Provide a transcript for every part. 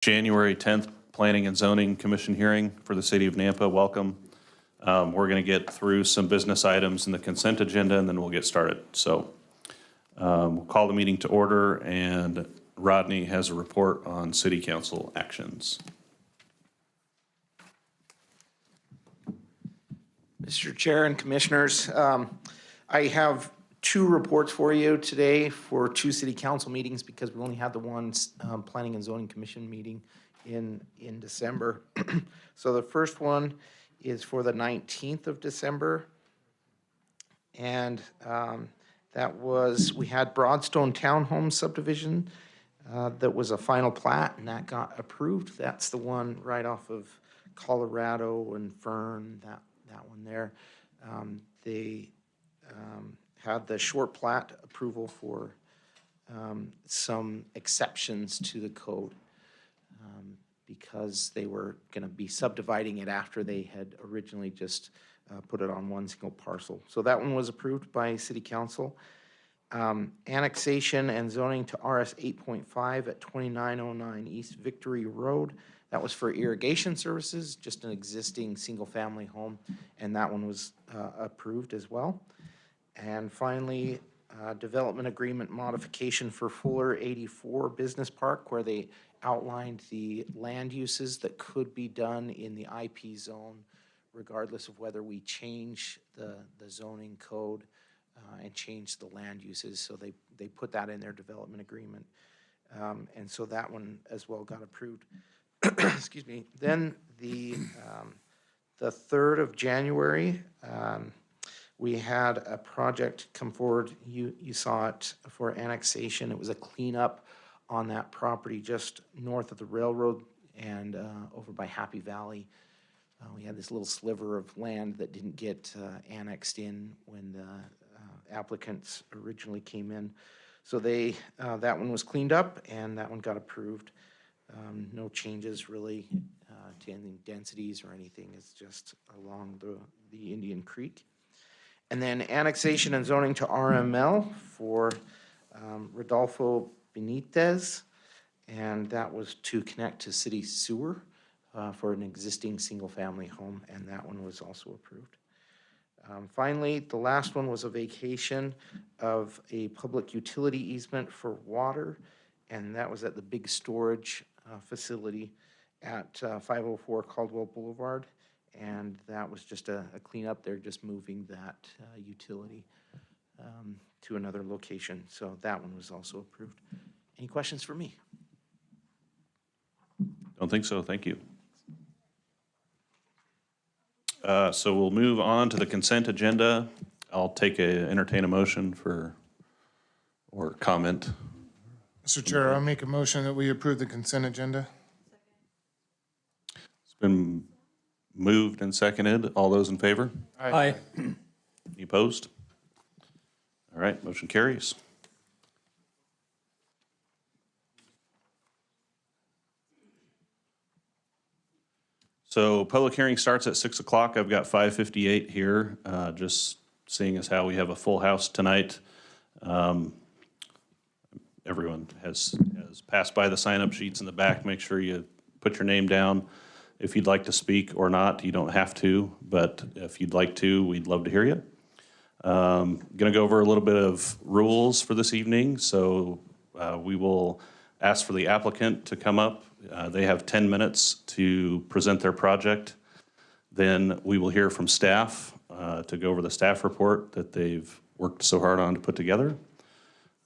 January 10th Planning and Zoning Commission hearing for the City of Nampa. Welcome. We're going to get through some business items in the consent agenda, and then we'll get started. So we'll call the meeting to order, and Rodney has a report on City Council actions. Mr. Chair and Commissioners, I have two reports for you today for two City Council meetings because we only had the one Planning and Zoning Commission meeting in December. So the first one is for the 19th of December. And that was, we had Broadstone Townhome subdivision that was a final plat, and that got approved. That's the one right off of Colorado and Fern, that one there. They had the short plat approval for some exceptions to the code because they were going to be subdividing it after they had originally just put it on one single parcel. So that one was approved by City Council. Annexation and zoning to RS 8.5 at 2909 East Victory Road. That was for irrigation services, just an existing single-family home, and that one was approved as well. And finally, development agreement modification for Fuller 84 Business Park, where they outlined the land uses that could be done in the IP zone, regardless of whether we change the zoning code and change the land uses. So they put that in their development agreement. And so that one as well got approved. Excuse me. Then the 3rd of January, we had a project come forward. You saw it for annexation. It was a cleanup on that property just north of the railroad and over by Happy Valley. We had this little sliver of land that didn't get annexed in when the applicants originally came in. So that one was cleaned up and that one got approved. No changes really to any densities or anything. It's just along the Indian Creek. And then annexation and zoning to RML for Rodolfo Benitez. And that was to connect to city sewer for an existing single-family home. And that one was also approved. Finally, the last one was a vacation of a public utility easement for water. And that was at the big storage facility at 504 Caldwell Boulevard. And that was just a cleanup. They're just moving that utility to another location. So that one was also approved. Any questions for me? Don't think so. Thank you. So we'll move on to the consent agenda. I'll entertain a motion or comment. Mr. Chair, I'll make a motion that we approve the consent agenda. It's been moved and seconded. All those in favor? Aye. Any opposed? All right, motion carries. So public hearing starts at 6 o'clock. I've got 5:58 here, just seeing as how we have a full house tonight. Everyone has passed by the sign-up sheets in the back. Make sure you put your name down. If you'd like to speak or not, you don't have to, but if you'd like to, we'd love to hear you. Going to go over a little bit of rules for this evening. So we will ask for the applicant to come up. They have 10 minutes to present their project. Then we will hear from staff to go over the staff report that they've worked so hard on to put together.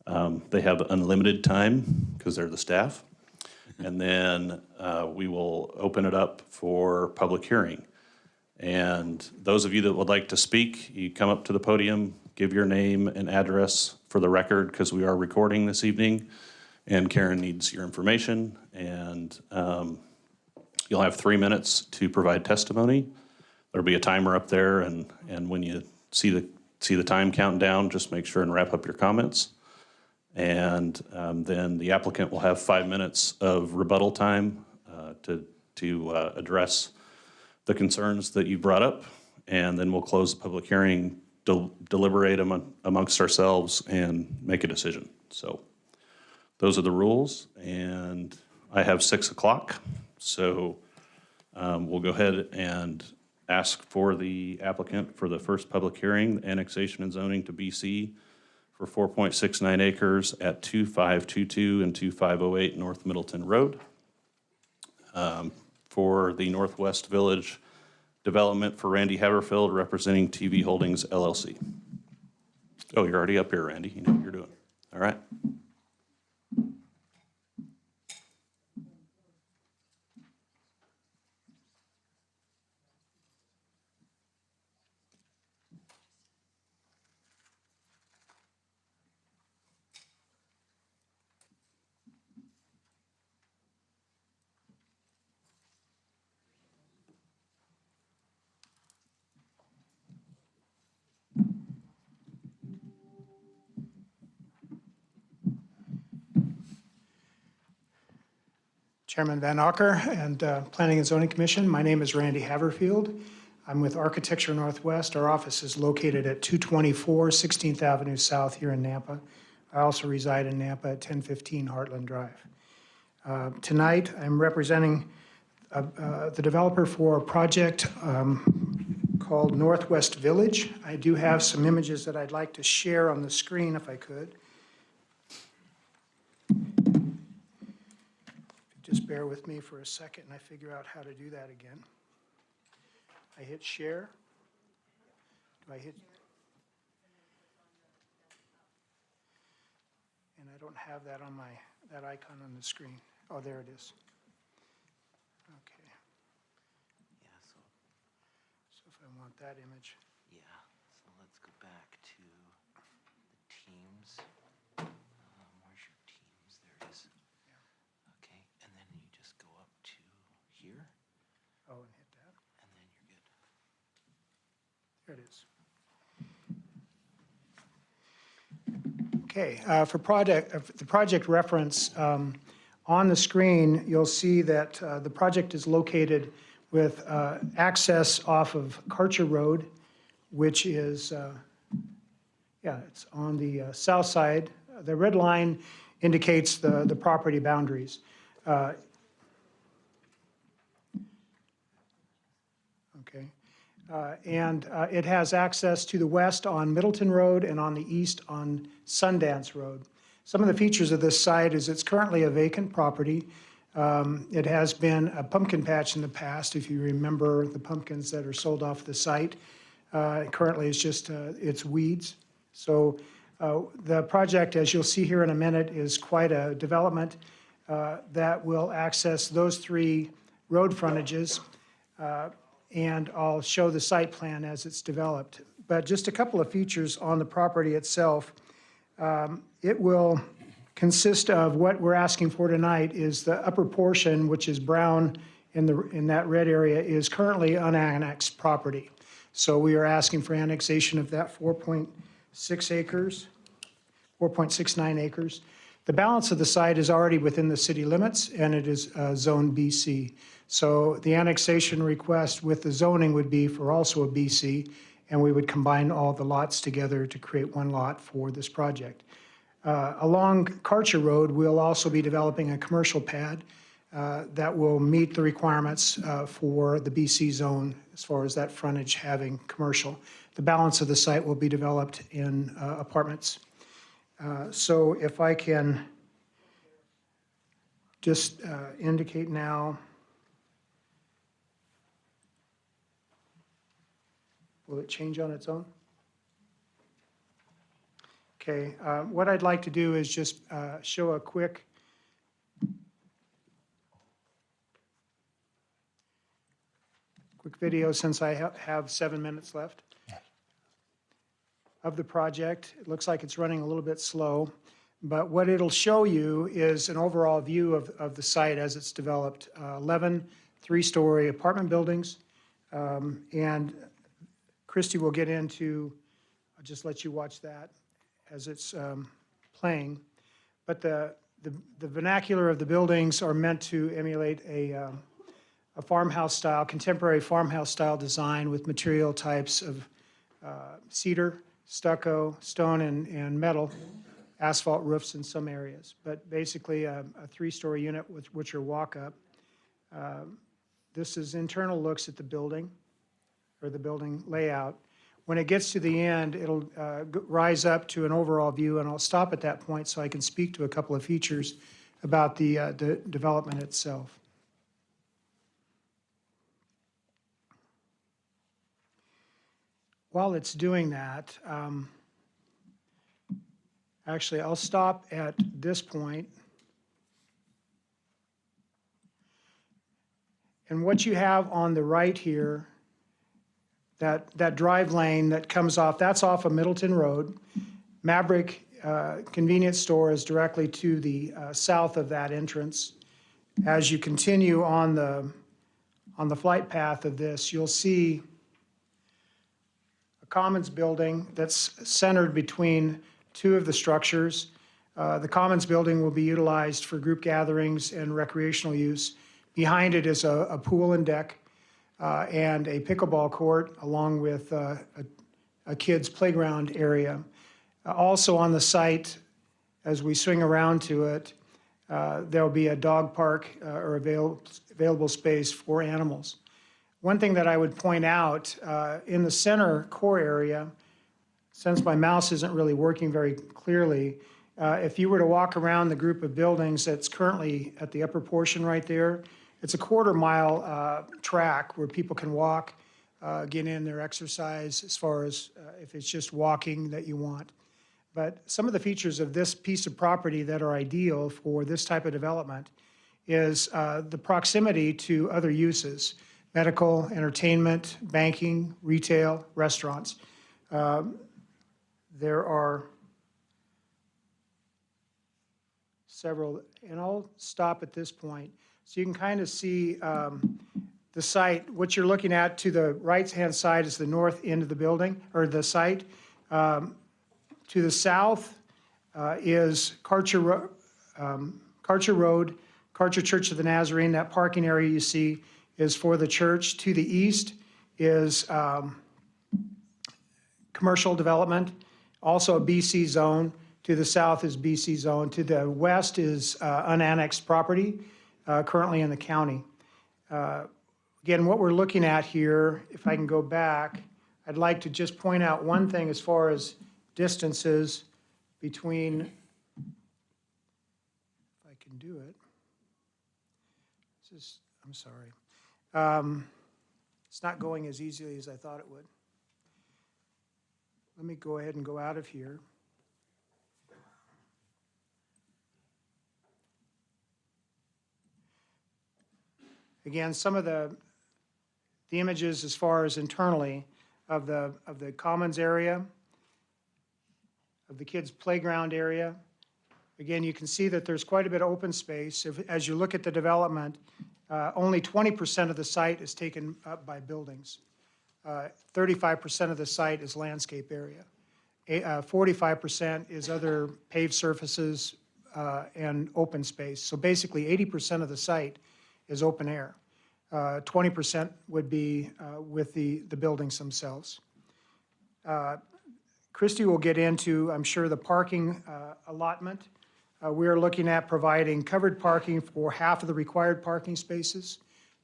They have unlimited time because they're the staff. And then we will open it up for public hearing. And those of you that would like to speak, you come up to the podium, give your name and address for the record because we are recording this evening and Karen needs your information. And you'll have 3 minutes to provide testimony. There'll be a timer up there, and when you see the time counting down, just make sure and wrap up your comments. And then the applicant will have 5 minutes of rebuttal time to address the concerns that you brought up, and then we'll close the public hearing, deliberate amongst ourselves, and make a decision. So those are the rules, and I have 6 o'clock, so we'll go ahead and ask for the applicant for the first public hearing, annexation and zoning to BC for 4.69 acres at 2522 and 2508 North Middleton Road for the Northwest Village Development for Randy Haverfield, representing TV Holdings LLC. Oh, you're already up here, Randy. You know what you're doing. All right. Chairman Van Acker and Planning and Zoning Commission. My name is Randy Haverfield. I'm with Architecture Northwest. Our office is located at 224 16th Avenue South here in Nampa. I also reside in Nampa at 1015 Heartland Drive. Tonight, I'm representing the developer for a project called Northwest Village. I do have some images that I'd like to share on the screen if I could. Just bear with me for a second and I figure out how to do that again. I hit share. Do I hit? And I don't have that on that icon on the screen. Oh, there it is. Okay. Yeah, so, So if I want that image. yeah, so let's go back to the teams. Where's your teams? There it is. Okay, and then you just go up to here, Oh, and hit that. and then you're good. There it is. Okay, for the project reference, on the screen, you'll see that the project is located with access off of Karcher Road, which is, it's on the south side. The red line indicates the property boundaries. Okay. And it has access to the west on Middleton Road and on the east on Sundance Road. Some of the features of this site is it's currently a vacant property. It has been a pumpkin patch in the past, if you remember the pumpkins that are sold off the site. Currently, it's just it's weeds. So the project, as you'll see here in a minute, is quite a development that will access those 3 road frontages. And I'll show the site plan as it's developed. But just a couple of features on the property itself. It will consist of what we're asking for tonight is the upper portion, which is brown in that red area, is currently unannexed property. So we are asking for annexation of that 4.6 acres, 4.69 acres. The balance of the site is already within the city limits, and it is Zone BC. So the annexation request with the zoning would be for also a BC, and we would combine all the lots together to create one lot for this project. Along Karcher Road, we'll also be developing a commercial pad that will meet the requirements for the BC zone as far as that frontage having commercial. The balance of the site will be developed in apartments. So if I can just indicate now. Will it change on its own? Okay, what I'd like to do is just show a quick video since I have 7 minutes left of the project. It looks like it's running a little bit slow, but what it'll show you is an overall view of the site as it's developed. 11 3-story apartment buildings, and Christy will get into, I'll just let you watch that as it's playing. But the vernacular of the buildings are meant to emulate a farmhouse style, contemporary farmhouse style design with material types of cedar, stucco, stone, and metal asphalt roofs in some areas, but basically a three-story unit which are walk-up. This is internal looks at the building, or the building layout. When it gets to the end, it'll rise up to an overall view, and I'll stop at that point so I can speak to a couple of features about the development itself. While it's doing that, actually, I'll stop at this point. And what you have on the right here, that drive lane that comes off, that's off of Middleton Road. Maverick Convenience Store is directly to the south of that entrance. As you continue on the flight path of this, you'll see a Commons building that's centered between two of the structures. The Commons building will be utilized for group gatherings and recreational use. Behind it is a pool and deck and a pickleball court, along with a kids' playground area. Also on the site, as we swing around to it, there'll be a dog park or available space for animals. One thing that I would point out, in the center core area, since my mouse isn't really working very clearly, if you were to walk around the group of buildings that's currently at the upper portion right there, it's a quarter-mile track where people can walk, get in their exercise as far as if it's just walking that you want. But some of the features of this piece of property that are ideal for this type of development is the proximity to other uses: medical, entertainment, banking, retail, restaurants. There are several, and I'll stop at this point. So you can kind of see the site. What you're looking at to the right-hand side is the north end of the building, or the site. To the south is Karcher Road, Karcher Church of the Nazarene. That parking area you see is for the church. To the east is commercial development, also a BC zone. To the south is BC zone. To the west is unannexed property, currently in the county. Again, what we're looking at here, if I can go back, I'd like to just point out one thing as far as distances between, if I can do it. I'm sorry. It's not going as easily as I thought it would. Let me go ahead and go out of here. Again, some of the images as far as internally of the commons area, of the kids' playground area. Again, you can see that there's quite a bit of open space. As you look at the development, only 20% of the site is taken up by buildings. 35% of the site is landscape area. 45% is other paved surfaces and open space. So basically 80% of the site is open air. 20% would be with the buildings themselves. Christy will get into, I'm sure, the parking allotment. We're looking at providing covered parking for half of the required parking spaces,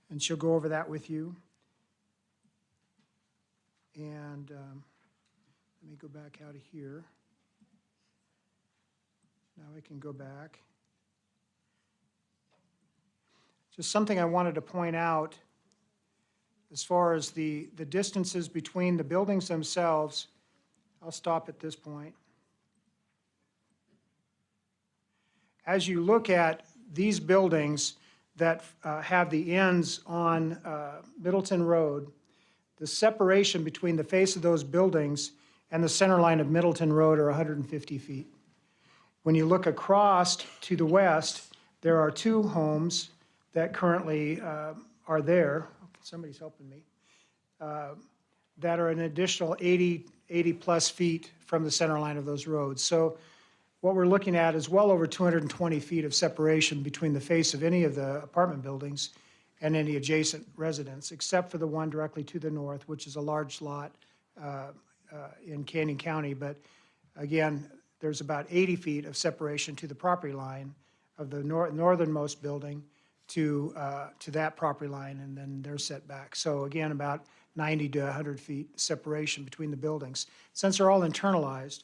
and she'll go over that with you. And let me go back out of here. Now I can go back. Just something I wanted to point out as far as the distances between the buildings themselves. I'll stop at this point. As you look at these buildings that have the ends on Middleton Road, the separation between the face of those buildings and the center line of Middleton Road are 150 feet. When you look across to the west, there are two homes that currently are there. Somebody's helping me. That are an additional 80 plus feet from the center line of those roads. So what we're looking at is well over 220 feet of separation between the face of any of the apartment buildings and any adjacent residents, except for the one directly to the north, which is a large lot in Canyon County. But again, there's about 80 feet of separation to the property line of the northernmost building to that property line, and then their setback. So again, about 90 to 100 feet separation between the buildings. Since they're all internalized,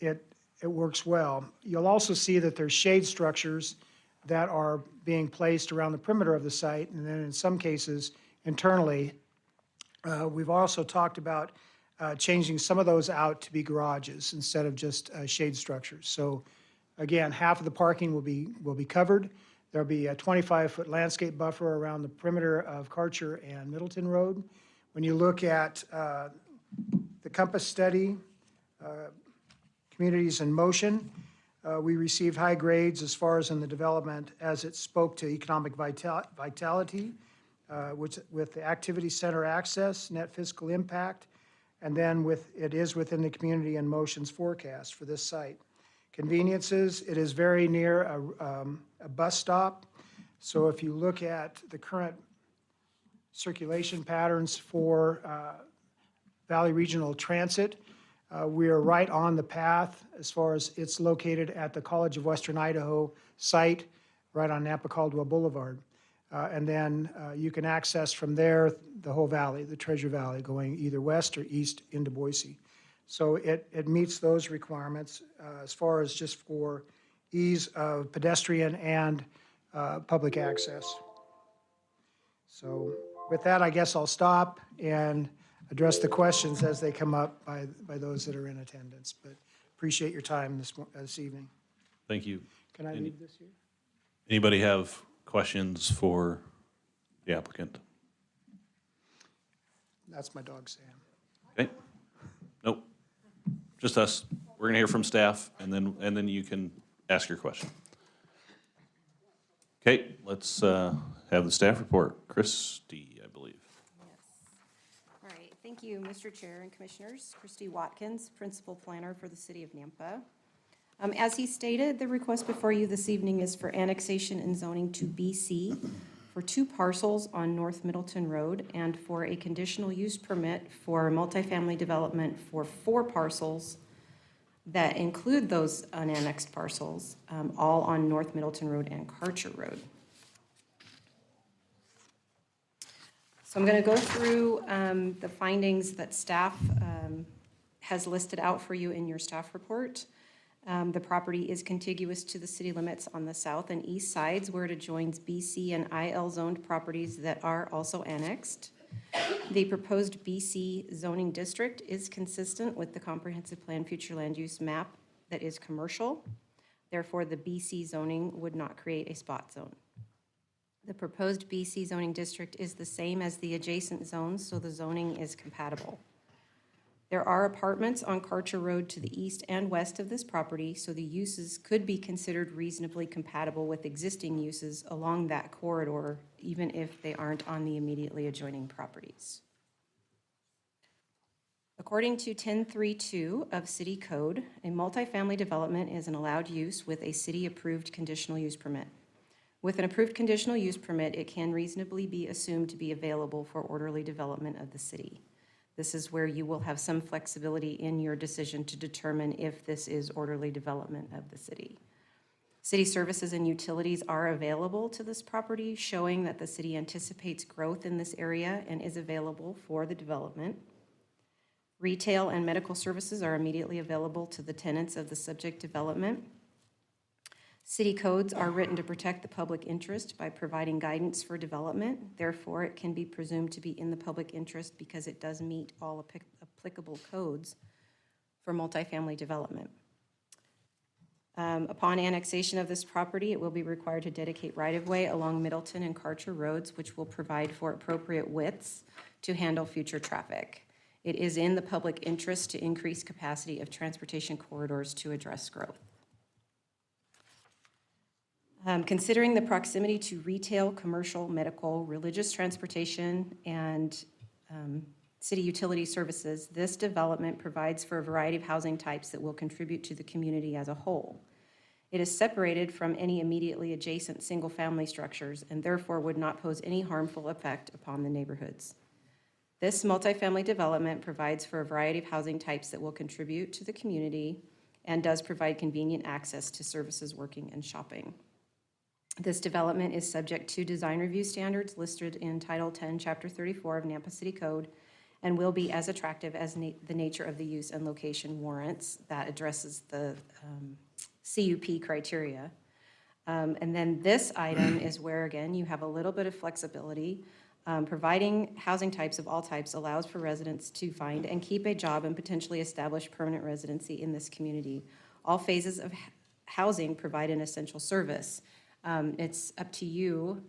it works well. You'll also see that there's shade structures that are being placed around the perimeter of the site, and then in some cases internally. We've also talked about changing some of those out to be garages instead of just shade structures. So again, half of the parking will be covered. There'll be a 25-foot landscape buffer around the perimeter of Karcher and Middleton Road. When you look at the Compass study, Communities in Motion, we received high grades as far as in the development as it spoke to economic vitality, which with the activity center access, net fiscal impact, and then it is within the Community in Motion's forecast for this site. Conveniences, it is very near a bus stop. So if you look at the current circulation patterns for Valley Regional Transit, we are right on the path as far as it's located at the College of Western Idaho site, right on Napa Caldwell Boulevard. And then you can access from there the whole valley, the Treasure Valley, going either west or east into Boise. So it meets those requirements as far as just for ease of pedestrian and public access. So with that, I guess I'll stop and address the questions as they come up by those that are in attendance. But appreciate your time this evening. Thank you. Can I leave this here? Anybody have questions for the applicant? That's my dog, Sam. Okay. Nope. Just us. We're gonna hear from staff, and then you can ask your question. Okay, let's have the staff report. Christie, I believe. All right, thank you, Mr. Chair and Commissioners. Christy Watkins, Principal Planner for the City of Nampa. As he stated, the request before you this evening is for annexation and zoning to BC for 2 parcels on North Middleton Road and for a conditional use permit for multifamily development for 4 parcels that include those unannexed parcels, all on North Middleton Road and Karcher Road. So I'm going to go through the findings that staff has listed out for you in your staff report. The property is contiguous to the city limits on the south and east sides where it adjoins BC and IL zoned properties that are also annexed. The proposed BC zoning district is consistent with the comprehensive plan future land use map that is commercial. Therefore, the BC zoning would not create a spot zone. The proposed BC zoning district is the same as the adjacent zones, so the zoning is compatible. There are apartments on Karcher Road to the east and west of this property, so the uses could be considered reasonably compatible with existing uses along that corridor, even if they aren't on the immediately adjoining properties. According to 1032 of City Code, a multifamily development is an allowed use with a city-approved conditional use permit. With an approved conditional use permit, it can reasonably be assumed to be available for orderly development of the city. This is where you will have some flexibility in your decision to determine if this is orderly development of the city. City services and utilities are available to this property, showing that the city anticipates growth in this area and is available for the development. Retail and medical services are immediately available to the tenants of the subject development. City codes are written to protect the public interest by providing guidance for development. Therefore, it can be presumed to be in the public interest because it does meet all applicable codes for multifamily development. Upon annexation of this property, it will be required to dedicate right-of-way along Middleton and Karcher roads, which will provide for appropriate widths to handle future traffic. It is in the public interest to increase capacity of transportation corridors to address growth. Considering the proximity to retail, commercial, medical, religious transportation, and city utility services, this development provides for a variety of housing types that will contribute to the community as a whole. It is separated from any immediately adjacent single-family structures and therefore would not pose any harmful effect upon the neighborhoods. This multifamily development provides for a variety of housing types that will contribute to the community and does provide convenient access to services, working, and shopping. This development is subject to design review standards listed in Title 10, Chapter 34 of Nampa City Code, and will be as attractive as the nature of the use and location warrants. That addresses the CUP criteria. And then this item is where, again, you have a little bit of flexibility. Providing housing types of all types allows for residents to find and keep a job and potentially establish permanent residency in this community. All phases of housing provide an essential service. It's up to you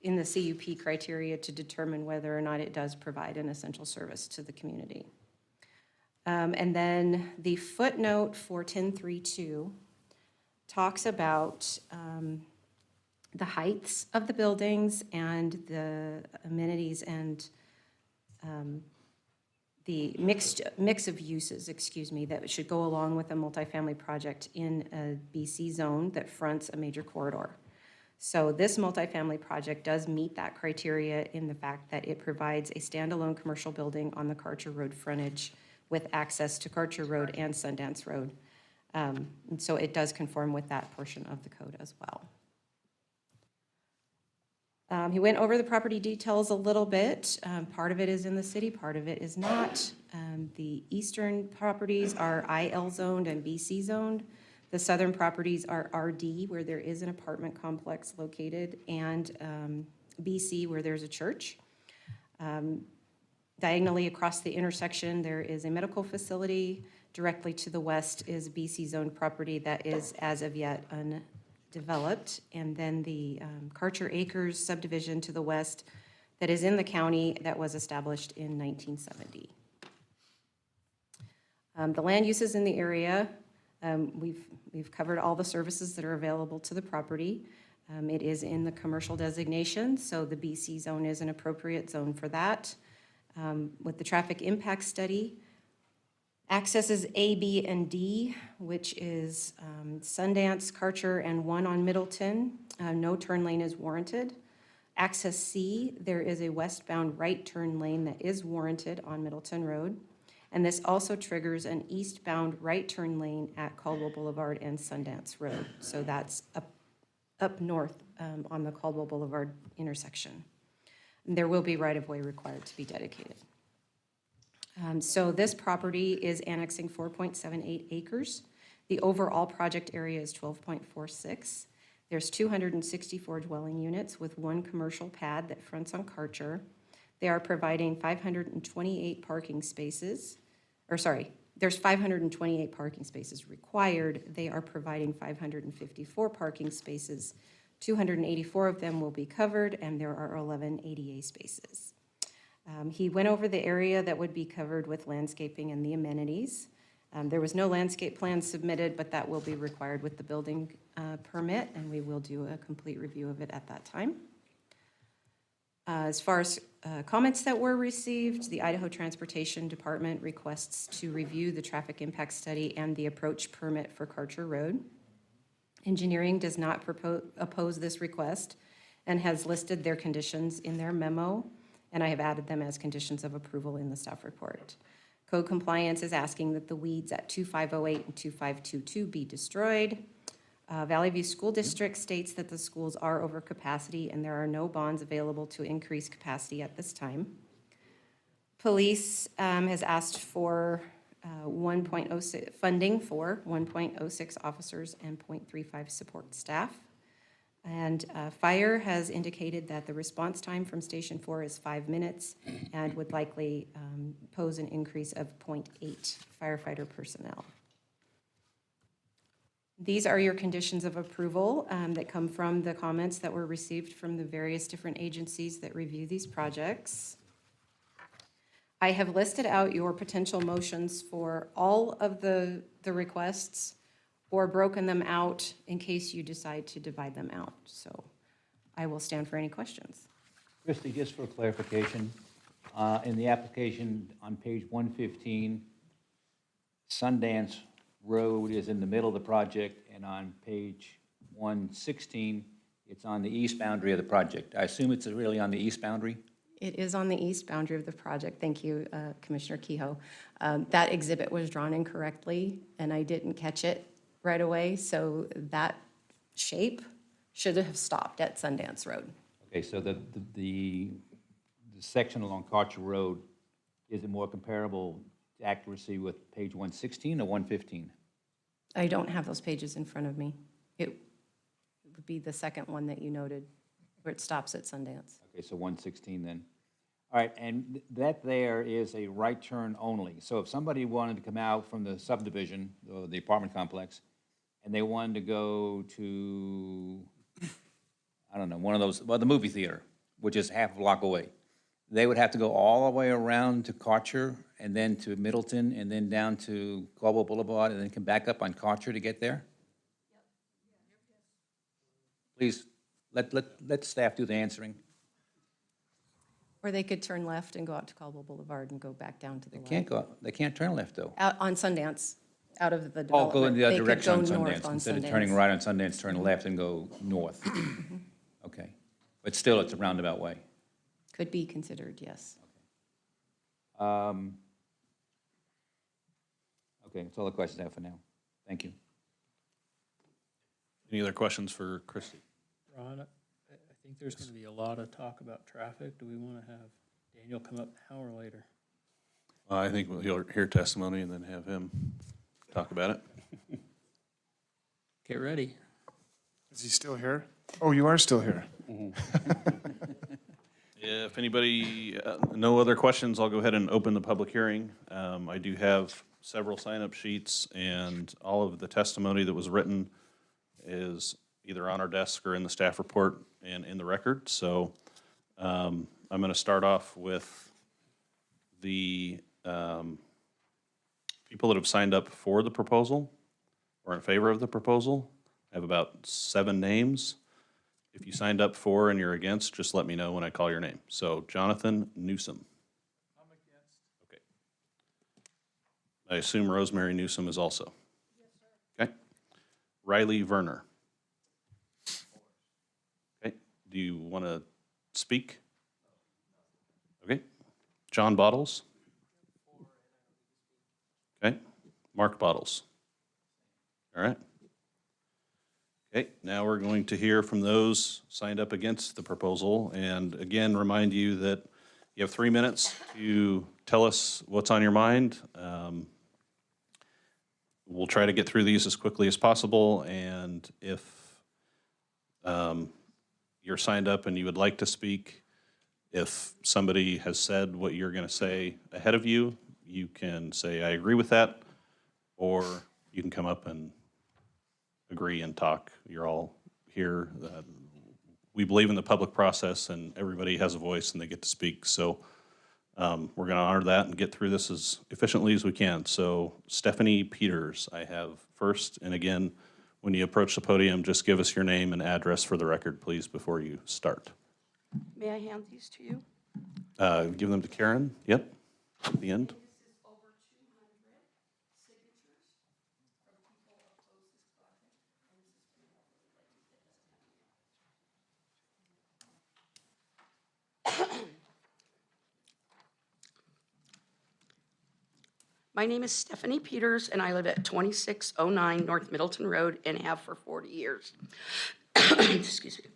in the CUP criteria to determine whether or not it does provide an essential service to the community. And then the footnote for 1032 talks about the heights of the buildings and the amenities and the mix of uses, that should go along with a multifamily project in a BC zone that fronts a major corridor. So this multifamily project does meet that criteria in the fact that it provides a standalone commercial building on the Karcher Road frontage with access to Karcher Road and Sundance Road. And so it does conform with that portion of the code as well. He went over the property details a little bit. Part of it is in the city, part of it is not. The eastern properties are IL zoned and BC zoned. The southern properties are RD, where there is an apartment complex located, and BC, where there's a church. Diagonally across the intersection, there is a medical facility. Directly to the west is BC zoned property that is as of yet undeveloped. And then the Karcher Acres subdivision to the west that is in the county that was established in 1970. The land uses in the area, we've covered all the services that are available to the property. It is in the commercial designation, so the BC zone is an appropriate zone for that. With the traffic impact study, accesses A, B, and D, which is Sundance, Karcher, and 1 on Middleton. No turn lane is warranted. Access C, there is a westbound right turn lane that is warranted on Middleton Road. And this also triggers an eastbound right turn lane at Caldwell Boulevard and Sundance Road. So that's up north on the Caldwell Boulevard intersection. And there will be right-of-way required to be dedicated. So this property is annexing 4.78 acres. The overall project area is 12.46. There's 264 dwelling units with 1 commercial pad that fronts on Karcher. They are providing 528 parking spaces, there's 528 parking spaces required. They are providing 554 parking spaces. 284 of them will be covered, and there are 11 ADA spaces. He went over the area that would be covered with landscaping and the amenities. There was no landscape plan submitted, but that will be required with the building permit, and we will do a complete review of it at that time. As far as comments that were received, the Idaho Transportation Department requests to review the traffic impact study and the approach permit for Karcher Road. Engineering does not oppose this request and has listed their conditions in their memo, and I have added them as conditions of approval in the staff report. Code compliance is asking that the weeds at 2508 and 2522 be destroyed. Valley View School District states that the schools are over capacity and there are no bonds available to increase capacity at this time. Police has asked for 1.06 funding for 1.06 officers and 0.35 support staff. And fire has indicated that the response time from Station 4 is 5 minutes and would likely pose an increase of 0.8 firefighter personnel. These are your conditions of approval that come from the comments that were received from the various different agencies that review these projects. I have listed out your potential motions for all of the requests or broken them out in case you decide to divide them out. So I will stand for any questions. Christie, just for clarification, in the application on page 115, Sundance Road is in the middle of the project, and on page 116, it's on the east boundary of the project. I assume it's really on the east boundary? It is on the east boundary of the project. Thank you, Commissioner Kehoe. That exhibit was drawn incorrectly, and I didn't catch it right away, so that shape should have stopped at Sundance Road. Okay, so the section along Karcher Road, is it more comparable to accuracy with page 116 or 115? I don't have those pages in front of me. It would be the second one that you noted, where it stops at Sundance. Okay, so 116 then. All right, and that there is a right turn only. So if somebody wanted to come out from the subdivision, or the apartment complex, and they wanted to go to, I don't know, one of those, well, the movie theater, which is half a block away, they would have to go all the way around to Karcher, and then to Middleton, and then down to Caldwell Boulevard, and then come back up on Karcher to get there? Please, let staff do the answering. Or they could turn left and go out to Caldwell Boulevard and go back down to the Can't left. go, they can't turn left, though. Out on Sundance, out of the Oh, development. go in the other They could direction on go north Sundance. on Instead of turning Sundance. right on Sundance, turn left and go north. Okay. But still, it's a roundabout way. Could be considered, yes. Okay, that's all the questions I have for now. Thank you. Any other questions for Christie? Ron, I think there's going to be a lot of talk about traffic. Do we want to have Daniel come up now or later? I think he'll hear testimony and then have him talk about it. Get ready. Is he still here? Oh, you are still here. If anybody, no other questions, I'll go ahead and open the public hearing. I do have several sign-up sheets, and all of the testimony that was written is either on our desk or in the staff report and in the record. So I'm going to start off with the people that have signed up for the proposal or in favor of the proposal. I have about 7 names. If you signed up for and you're against, just let me know when I call your name. So Jonathan Newsom. I'm against. Okay. I assume Rosemary Newsom is also. Yes, sir. Okay. Riley Werner. Okay. Do you want to speak? Okay. John Bottles. Okay. Mark Bottles. All right. Okay, now we're going to hear from those signed up against the proposal. And again, remind you that you have 3 minutes to tell us what's on your mind. We'll try to get through these as quickly as possible. And if you're signed up and you would like to speak, if somebody has said what you're going to say ahead of you, you can say, I agree with that, or you can come up and agree and talk. You're all here. We believe in the public process, and everybody has a voice and they get to speak. So we're going to honor that and get through this as efficiently as we can. So Stephanie Peters, I have first. And again, when you approach the podium, just give us your name and address for the record, please, before you start. May I hand these to you? Give them to Karen. Yep, at the end. My name is Stephanie Peters, and I live at 2609 North Middleton Road and have for 40 years. Excuse me.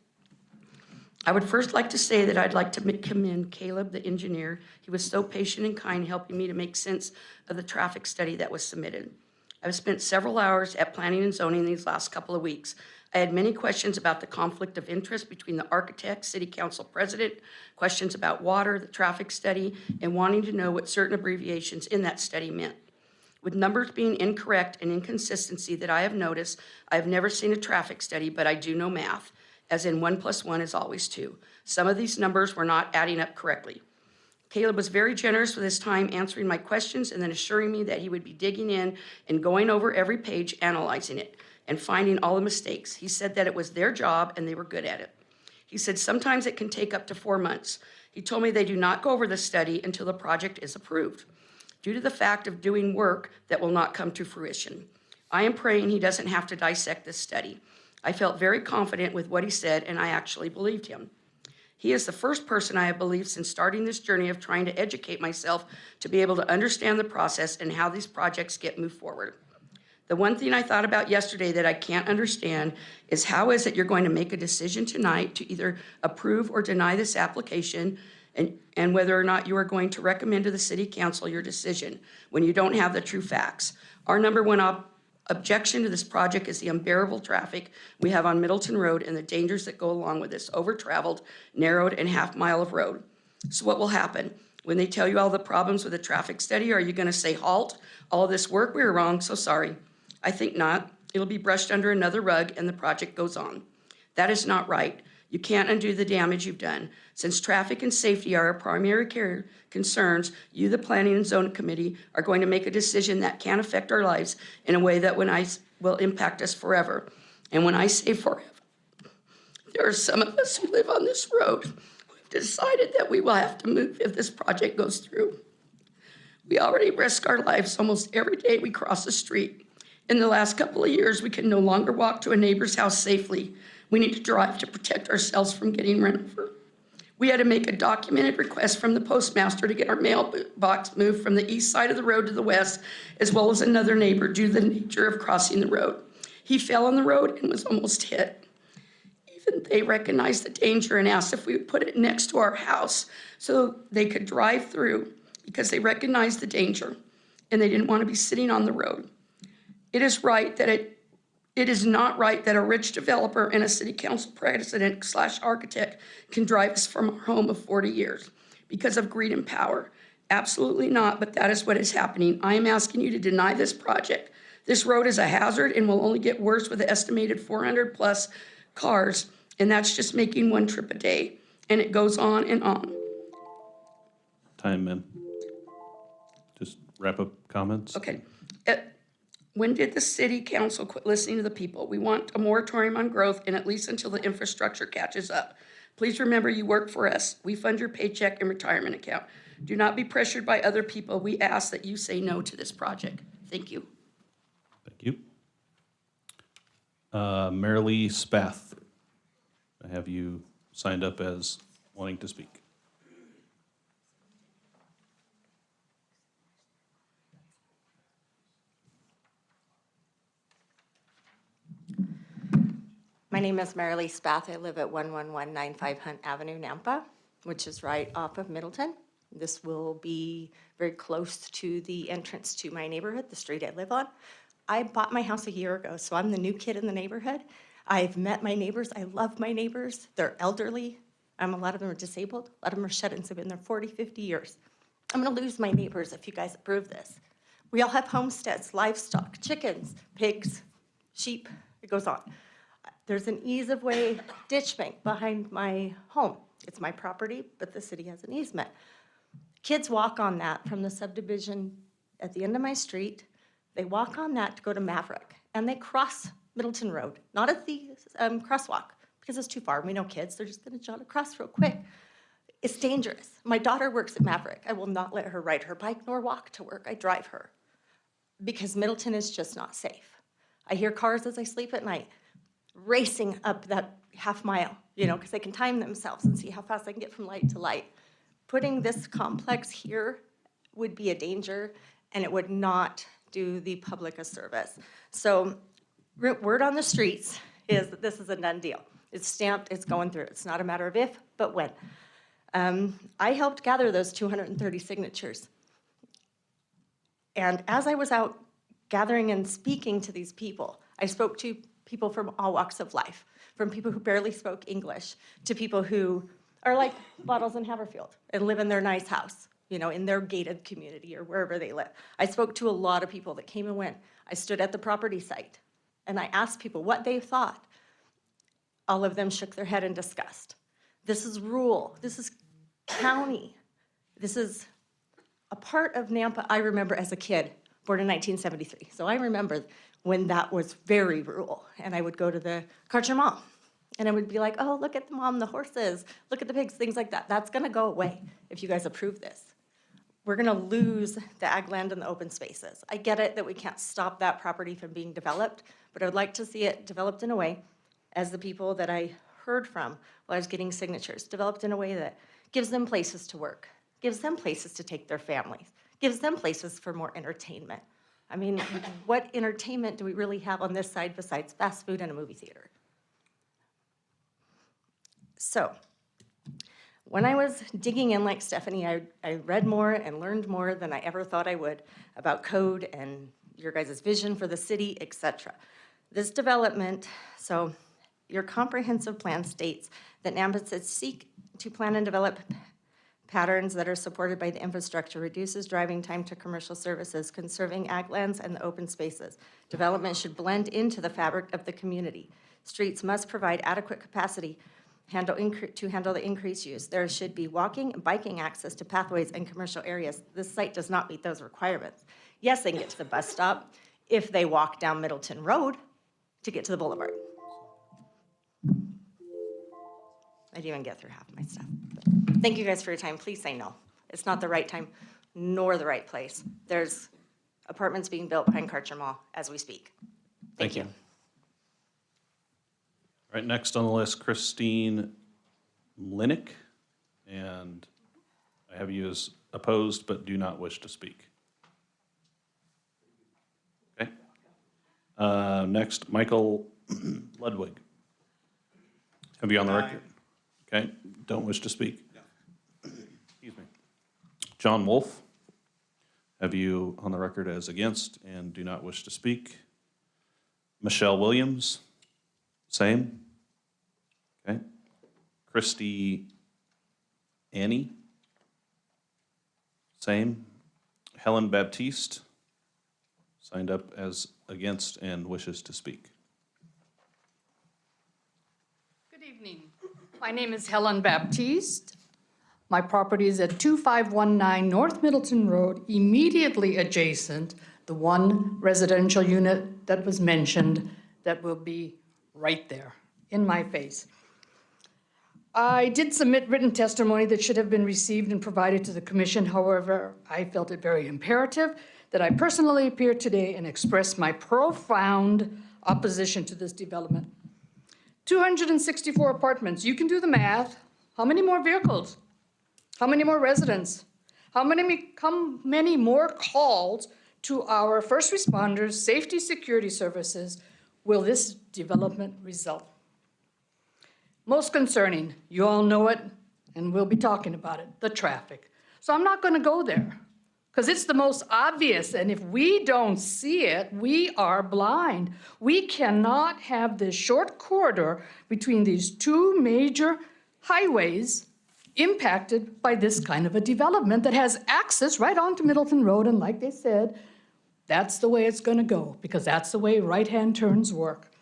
I would first like to say that I'd like to commend Caleb, the engineer. He was so patient and kind, helping me to make sense of the traffic study that was submitted. I've spent several hours at Planning and Zoning these last couple of weeks. I had many questions about the conflict of interest between the architect, city council president, questions about water, the traffic study, and wanting to know what certain abbreviations in that study meant. With numbers being incorrect and inconsistency that I have noticed, I have never seen a traffic study, but I do know math, as in 1 + 1 is always 2. Some of these numbers were not adding up correctly. Caleb was very generous with his time answering my questions and then assuring me that he would be digging in and going over every page, analyzing it, and finding all the mistakes. He said that it was their job and they were good at it. He said sometimes it can take up to 4 months. He told me they do not go over the study until the project is approved, due to the fact of doing work that will not come to fruition. I am praying he doesn't have to dissect this study. I felt very confident with what he said, and I actually believed him. He is the first person I have believed since starting this journey of trying to educate myself to be able to understand the process and how these projects get moved forward. The one thing I thought about yesterday that I can't understand is how is it you're going to make a decision tonight to either approve or deny this application and whether or not you are going to recommend to the city council your decision when you don't have the true facts. Our number one objection to this project is the unbearable traffic we have on Middleton Road and the dangers that go along with this over-traveled, narrowed, and half-mile of road. So what will happen? When they tell you all the problems with the traffic study, are you gonna say, halt, all this work, we were wrong, so sorry? I think not. It'll be brushed under another rug and the project goes on. That is not right. You can't undo the damage you've done. Since traffic and safety are our primary concerns, you, the Planning and Zoning Committee, are going to make a decision that can affect our lives in a way that will impact us forever. And when I say forever, there are some of us who live on this road who've decided that we will have to move if this project goes through. We already risk our lives almost every day we cross the street. In the last couple of years, we can no longer walk to a neighbor's house safely. We need to drive to protect ourselves from getting run over. We had to make a documented request from the postmaster to get our mailbox moved from the east side of the road to the west, as well as another neighbor due to the nature of crossing the road. He fell on the road and was almost hit. Even they recognized the danger and asked if we would put it next to our house so they could drive through because they recognized the danger and they didn't want to be sitting on the road. It is not right that a rich developer and a city council president / architect can drive us from our home of 40 years because of greed and power. Absolutely not, but that is what is happening. I am asking you to deny this project. This road is a hazard and will only get worse with the estimated 400 plus cars, and that's just making one trip a day. And it goes on and on. Time, ma'am. Just wrap up comments. Okay. When did the city council quit listening to the people? We want a moratorium on growth and at least until the infrastructure catches up. Please remember you work for us. We fund your paycheck and retirement account. Do not be pressured by other people. We ask that you say no to this project. Thank you. Thank you. Marilee Spath, I have you signed up as wanting to speak. My name is Marilee Spath. I live at 11195 Hunt Avenue, Nampa, which is right off of Middleton. This will be very close to the entrance to my neighborhood, the street I live on. I bought my house a year ago, so I'm the new kid in the neighborhood. I've met my neighbors. I love my neighbors. They're elderly. A lot of them are disabled. A lot of them are shut-ins. They've been there 40, 50 years. I'm going to lose my neighbors if you guys approve this. We all have homesteads, livestock, chickens, pigs, sheep. It goes on. There's an ease of way ditch bank behind my home. It's my property, but the city has an easement. Kids walk on that from the subdivision at the end of my street. They walk on that to go to Maverick, and they cross Middleton Road, not at the crosswalk, because it's too far. We know kids, they're just gonna jot across real quick. It's dangerous. My daughter works at Maverick. I will not let her ride her bike nor walk to work. I drive her because Middleton is just not safe. I hear cars as I sleep at night racing up that half mile, because they can time themselves and see how fast they can get from light to light. Putting this complex here would be a danger, and it would not do the public a service. So word on the streets is that this is a done deal. It's stamped, it's going through. It's not a matter of if, but when. I helped gather those 230 signatures. And as I was out gathering and speaking to these people, I spoke to people from all walks of life, from people who barely spoke English to people who are like Bottles in Haverfield and live in their nice house, in their gated community or wherever they live. I spoke to a lot of people that came and went. I stood at the property site and I asked people what they thought. All of them shook their head in disgust. This is rural. This is county. This is a part of Nampa I remember as a kid, born in 1973. So I remember when that was very rural. And I would go to the Karcher Mall. And I would be like, oh, look at the mom, the horses, look at the pigs, things like that. That's going to go away if you guys approve this. We're going to lose the ag land and the open spaces. I get it that we can't stop that property from being developed, but I would like to see it developed in a way, as the people that I heard from while I was getting signatures, developed in a way that gives them places to work, gives them places to take their families, gives them places for more entertainment. I mean, what entertainment do we really have on this side besides fast food and a movie theater? So, when I was digging in like Stephanie, I read more and learned more than I ever thought I would about code and your guys' vision for the city, etc. This development, so your comprehensive plan states that NAMBUS says seek to plan and develop patterns that are supported by the infrastructure, reduces driving time to commercial services, conserving ag lands and the open spaces. Development should blend into the fabric of the community. Streets must provide adequate capacity to handle the increased use. There should be walking and biking access to pathways and commercial areas. This site does not meet those requirements. Yes, they can get to the bus stop if they walk down Middleton Road to get to the boulevard. I didn't even get through half my stuff. But thank you guys for your time. Please say no. It's not the right time nor the right place. There's apartments being built behind Karcher Mall as we speak. Thank you. All right, next on the list, Christine Mlinick, and I have you as opposed but do not wish to speak. Okay. Next, Michael Ludwig. Have you on the record? Okay, don't wish to speak. Excuse me. John Wolf, have you on the record as against and do not wish to speak. Michelle Williams, same. Okay. Christy Annie, same. Helen Baptiste, signed up as against and wishes to speak. Good evening. My name is Helen Baptiste. My property is at 2519 North Middleton Road, immediately adjacent, the one residential unit that was mentioned that will be right there in my face. I did submit written testimony that should have been received and provided to the commission. However, I felt it very imperative that I personally appear today and express my profound opposition to this development. 264 apartments, you can do the math. How many more vehicles? How many more residents? How many more calls to our first responders, safety security services will this development result? Most concerning, you all know it, and we'll be talking about it, the traffic. So I'm not gonna go there, because it's the most obvious, and if we don't see it, we are blind. We cannot have this short corridor between these two major highways impacted by this kind of a development that has access right onto Middleton Road, and like they said, that's the way it's gonna go, because that's the way right-hand turns work.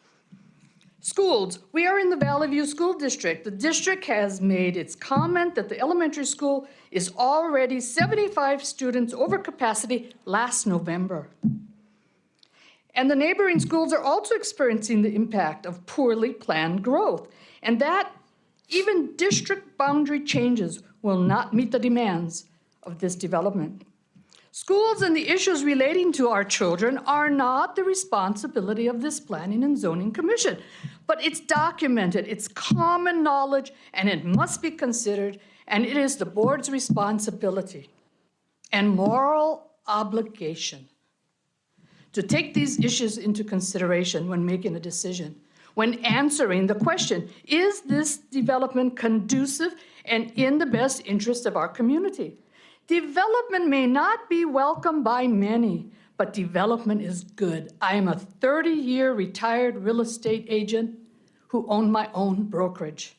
Schools, we are in the Valley View School District. The district has made its comment that the elementary school is already 75 students over capacity last November. And the neighboring schools are also experiencing the impact of poorly planned growth, and that even district boundary changes will not meet the demands of this development. Schools and the issues relating to our children are not the responsibility of this Planning and Zoning Commission, but it's documented, it's common knowledge, and it must be considered, and it is the board's responsibility and moral obligation to take these issues into consideration when making a decision, when answering the question, is this development conducive and in the best interest of our community? Development may not be welcomed by many, but development is good. I am a 30-year retired real estate agent who owned my own brokerage.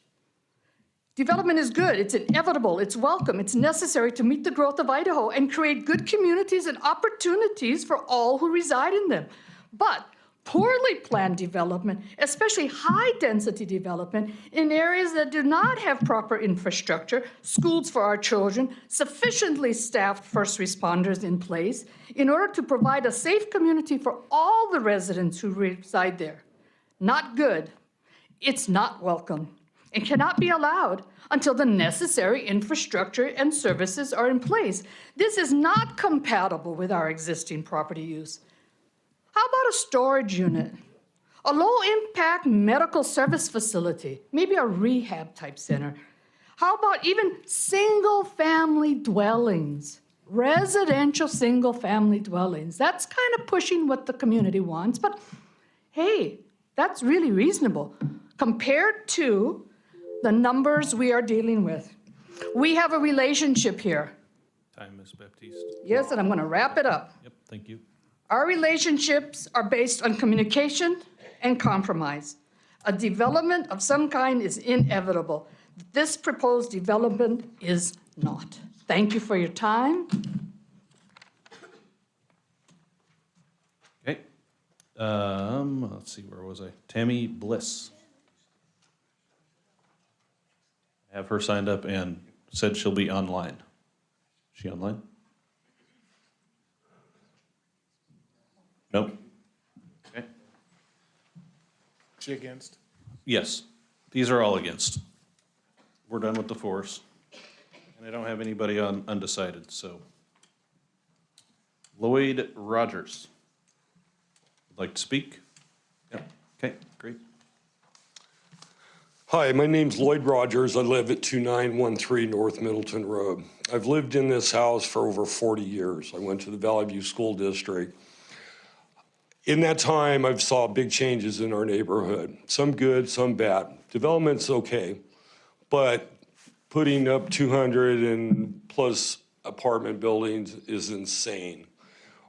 Development is good, it's inevitable, it's welcome, it's necessary to meet the growth of Idaho and create good communities and opportunities for all who reside in them. But poorly planned development, especially high-density development in areas that do not have proper infrastructure, schools for our children, sufficiently staffed first responders in place in order to provide a safe community for all the residents who reside there. Not good. It's not welcome and cannot be allowed until the necessary infrastructure and services are in place. This is not compatible with our existing property use. How about a storage unit? A low-impact medical service facility, maybe a rehab type center. How about even single-family dwellings? Residential single-family dwellings. That's kind of pushing what the community wants, but hey, that's really reasonable compared to the numbers we are dealing with. We have a relationship here. Time, Ms. Baptiste. Yes, and I'm going to wrap it up. Yep, thank you. Our relationships are based on communication and compromise. A development of some kind is inevitable. This proposed development is not. Thank you for your time. Okay. Let's see, where was I? Tammy Bliss. I have her signed up and said she'll be online. Is she online? Nope. Okay. She against? Yes, these are all against. We're done with the fours. And I don't have anybody on undecided, so. Lloyd Rogers. Would like to speak? Yeah, okay, great. Hi, my name's Lloyd Rogers. I live at 2913 North Middleton Road. I've lived in this house for over 40 years. I went to the Valley View School District. In that time, I've saw big changes in our neighborhood, some good, some bad. Development's okay, but putting up 200 and plus apartment buildings is insane.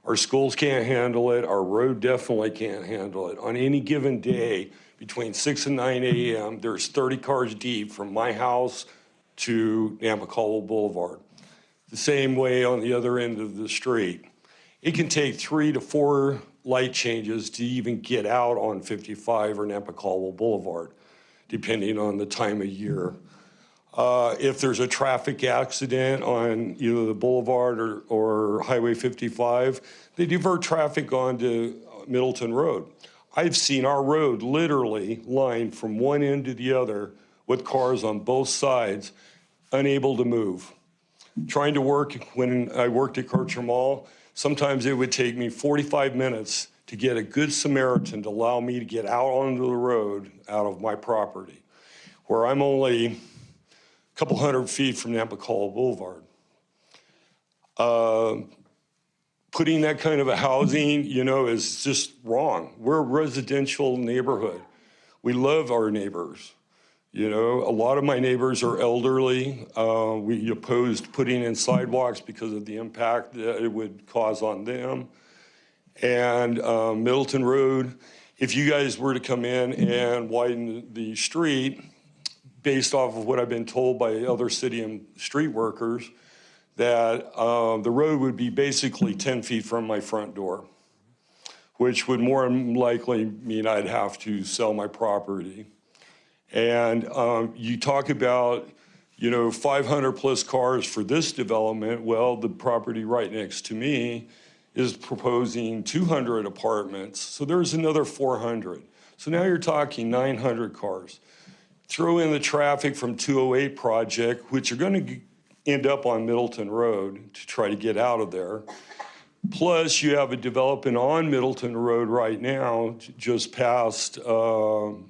Our schools can't handle it. Our road definitely can't handle it. On any given day, between 6 and 9 a.m., there's 30 cars deep from my house to Namacollo Boulevard. The same way on the other end of the street. It can take 3 to 4 light changes to even get out on 55 or Namacollo Boulevard, depending on the time of year. If there's a traffic accident on either the boulevard or Highway 55, they divert traffic onto Middleton Road. I've seen our road literally lined from one end to the other with cars on both sides, unable to move. Trying to work, when I worked at Kircher Mall, sometimes it would take me 45 minutes to get a good Samaritan to allow me to get out onto the road out of my property, where I'm only a couple hundred feet from Namacollo Boulevard. Putting that kind of a housing, is just wrong. We're a residential neighborhood. We love our neighbors. A lot of my neighbors are elderly. We opposed putting in sidewalks because of the impact that it would cause on them. And Middleton Road, if you guys were to come in and widen the street, based off of what I've been told by other city and street workers, that the road would be basically 10 feet from my front door, which would more than likely mean I'd have to sell my property. And you talk about, 500 plus cars for this development. Well, the property right next to me is proposing 200 apartments. So there's another 400. So now you're talking 900 cars. Throw in the traffic from 208 project, which are going to end up on Middleton Road to try to get out of there. Plus, you have a development on Middleton Road right now, just past the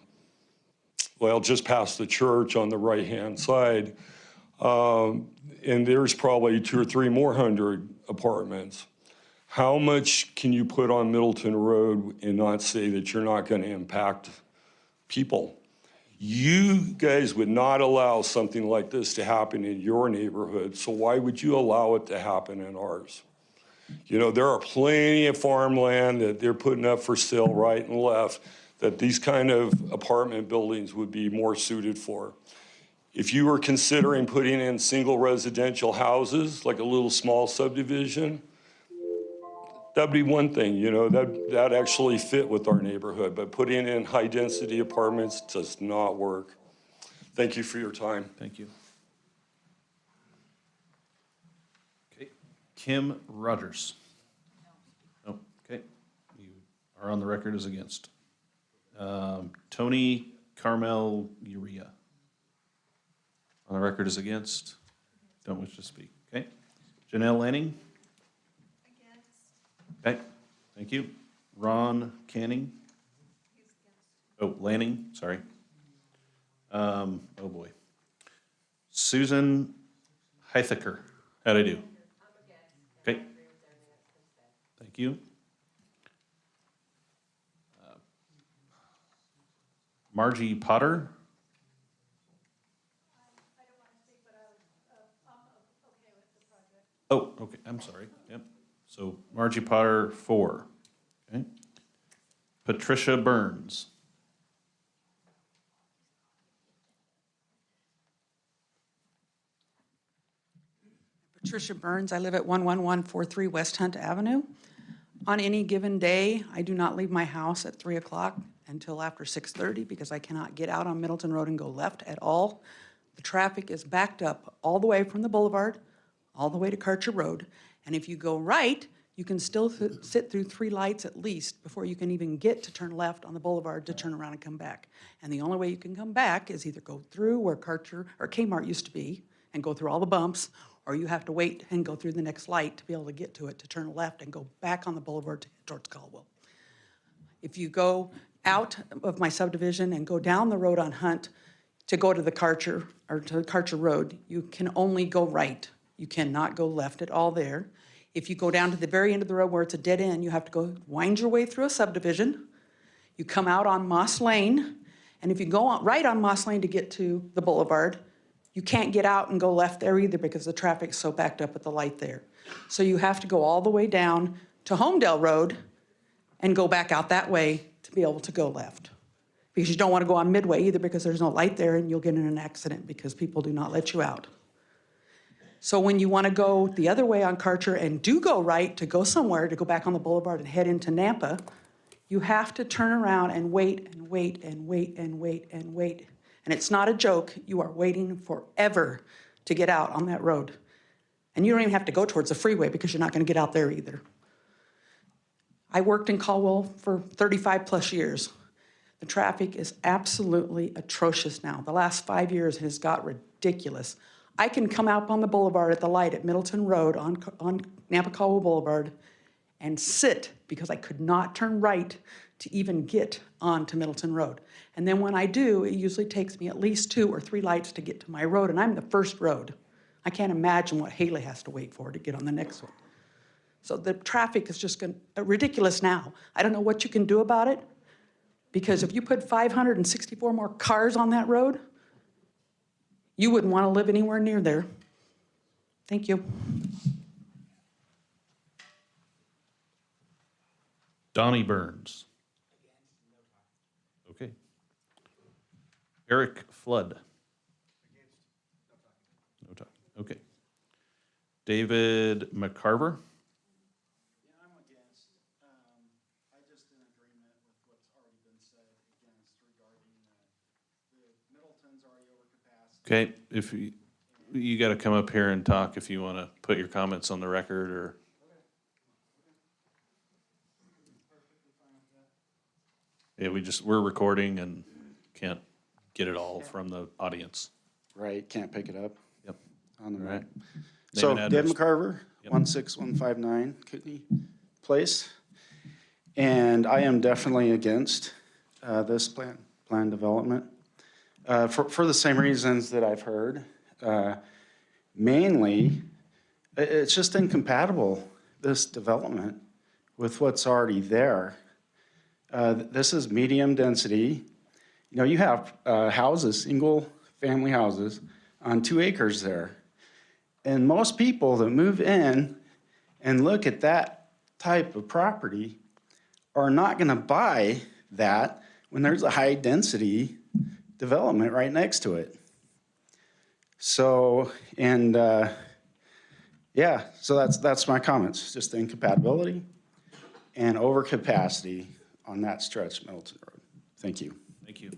church on the right-hand side. And there's probably 200 or 300 more apartments. How much can you put on Middleton Road and not say that you're not going to impact people? You guys would not allow something like this to happen in your neighborhood, so why would you allow it to happen in ours? There are plenty of farmland that they're putting up for sale right and left that these kind of apartment buildings would be more suited for. If you were considering putting in single residential houses, like a little small subdivision, that'd be one thing, that actually fit with our neighborhood, but putting in high-density apartments does not work. Thank you for your time. Thank you. Okay, Kim Rogers. Oh, okay, you are on the record as against. Tony Carmel Urea. On the record as against. Don't wish to speak. Okay. Janelle Lanning. Okay, thank you. Ron Canning. Oh, Lanning, sorry. Oh, boy. Susan Heithaker, how'd I do? Okay. Thank you. Margie Potter? Oh, okay, I'm sorry, yep. So Margie Potter, 4. Okay. Patricia Burns. Patricia Burns, I live at 11143 West Hunt Avenue. On any given day, I do not leave my house at 3 o'clock until after 6:30 because I cannot get out on Middleton Road and go left at all. The traffic is backed up all the way from the boulevard, all the way to Karcher Road. And if you go right, you can still sit through 3 lights at least before you can even get to turn left on the boulevard to turn around and come back. And the only way you can come back is either go through where Karcher or Kmart used to be and go through all the bumps, or you have to wait and go through the next light to be able to get to it, to turn left and go back on the boulevard towards Caldwell. If you go out of my subdivision and go down the road on Hunt to go to the Karcher, or to Karcher Road, you can only go right. You cannot go left at all there. If you go down to the very end of the road where it's a dead end, you have to go wind your way through a subdivision. You come out on Moss Lane, and if you go right on Moss Lane to get to the boulevard, you can't get out and go left there either because the traffic's so backed up at the light there. So you have to go all the way down to Homedale Road and go back out that way to be able to go left. Because you don't want to go on Midway either because there's no light there and you'll get in an accident because people do not let you out. So when you want to go the other way on Karcher and do go right to go somewhere, to go back on the boulevard and head into Nampa, you have to turn around and wait and wait and wait and wait and wait. And it's not a joke. You are waiting forever to get out on that road. And you don't even have to go towards the freeway because you're not going to get out there either. I worked in Caldwell for 35 plus years. The traffic is absolutely atrocious now. The last 5 years it has got ridiculous. I can come out on the boulevard at the light at Middleton Road on Nampa Caldwell Boulevard and sit because I could not turn right to even get onto Middleton Road. And then when I do, it usually takes me at least 2 or 3 lights to get to my road, and I'm the first road. I can't imagine what Haley has to wait for to get on the next one. So the traffic is just ridiculous now. I don't know what you can do about it, because if you put 564 more cars on that road, you wouldn't want to live anywhere near there. Thank you. Donnie Burns. Okay. Eric Flood. No talk. Okay. David McCarver. Yeah, I'm against. I just in agreement with what's already been said against regarding the Middleton's already over capacity. Okay, if you got to come up here and talk if you want to put your comments on the record or. Yeah, we're recording and can't get it all from the audience. Right, can't pick it up. Yep. On the All right. right. So Name and Deb address. McCarver, Yep. 16159 Kootenai Place. And I am definitely against this plan development for the same reasons that I've heard. Mainly, it's just incompatible, this development, with what's already there. This is medium density. You know, you have houses, single-family houses on 2 acres there. And most people that move in and look at that type of property are not going to buy that when there's a high-density development right next to it. So, and yeah, so that's my comments, just the incompatibility and overcapacity on that stretch of Middleton Road. Thank you. Thank you.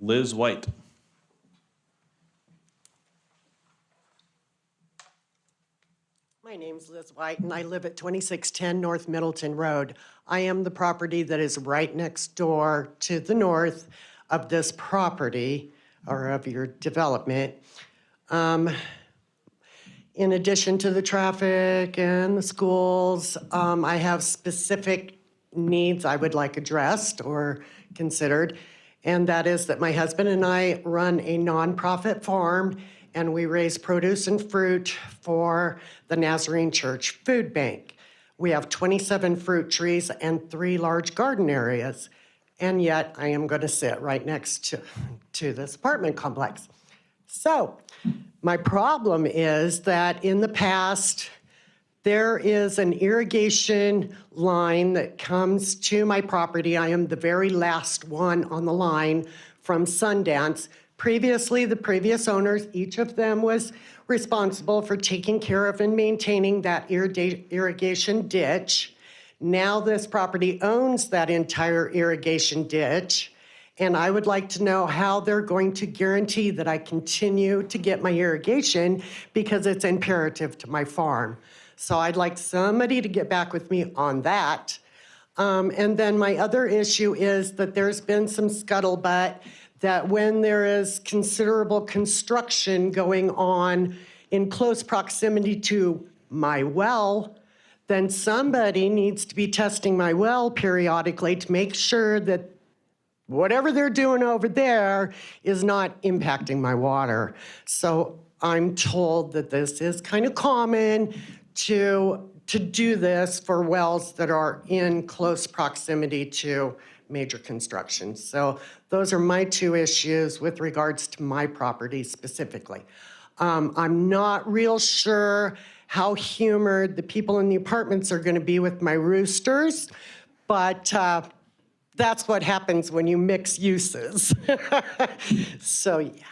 Liz White. My name's Liz White, and I live at 2610 North Middleton Road. I am the property that is right next door to the north of this property, or of your development. In addition to the traffic and the schools, I have specific needs I would like addressed or considered. And that is that my husband and I run a nonprofit farm, and we raise produce and fruit for the Nazarene Church Food Bank. We have 27 fruit trees and 3 large garden areas. And yet I am going to sit right next to this apartment complex. So my problem is that in the past, there is an irrigation line that comes to my property. I am the very last one on the line from Sundance. Previously, the previous owners, each of them was responsible for taking care of and maintaining that irrigation ditch. Now this property owns that entire irrigation ditch, and I would like to know how they're going to guarantee that I continue to get my irrigation, because it's imperative to my farm. So I'd like somebody to get back with me on that. And then my other issue is that there's been some scuttlebutt that when there is considerable construction going on in close proximity to my well, then somebody needs to be testing my well periodically to make sure that whatever they're doing over there is not impacting my water. So I'm told that this is kind of common to do this for wells that are in close proximity to major construction. So those are my 2 issues with regards to my property specifically. I'm not real sure how humored the people in the apartments are going to be with my roosters, but that's what happens when you mix uses. So yeah,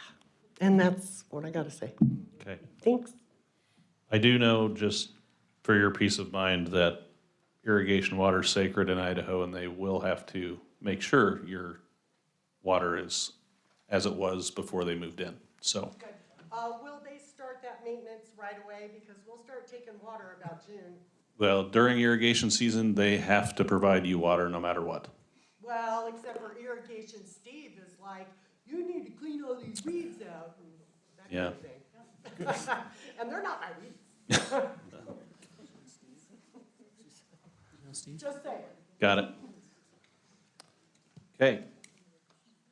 and that's what I got to say. Okay. Thanks. I do know, just for your peace of mind, that irrigation water is sacred in Idaho, and they will have to make sure your water is as it was before they moved in. So, Will they start that maintenance right away? Because we'll start taking water about June. well, during irrigation season, they have to provide you water no matter what. Well, except for irrigation, Steve is like, you need to clean all these weeds out and that kind of thing. And they're not my weeds. Just saying. Got it. Okay.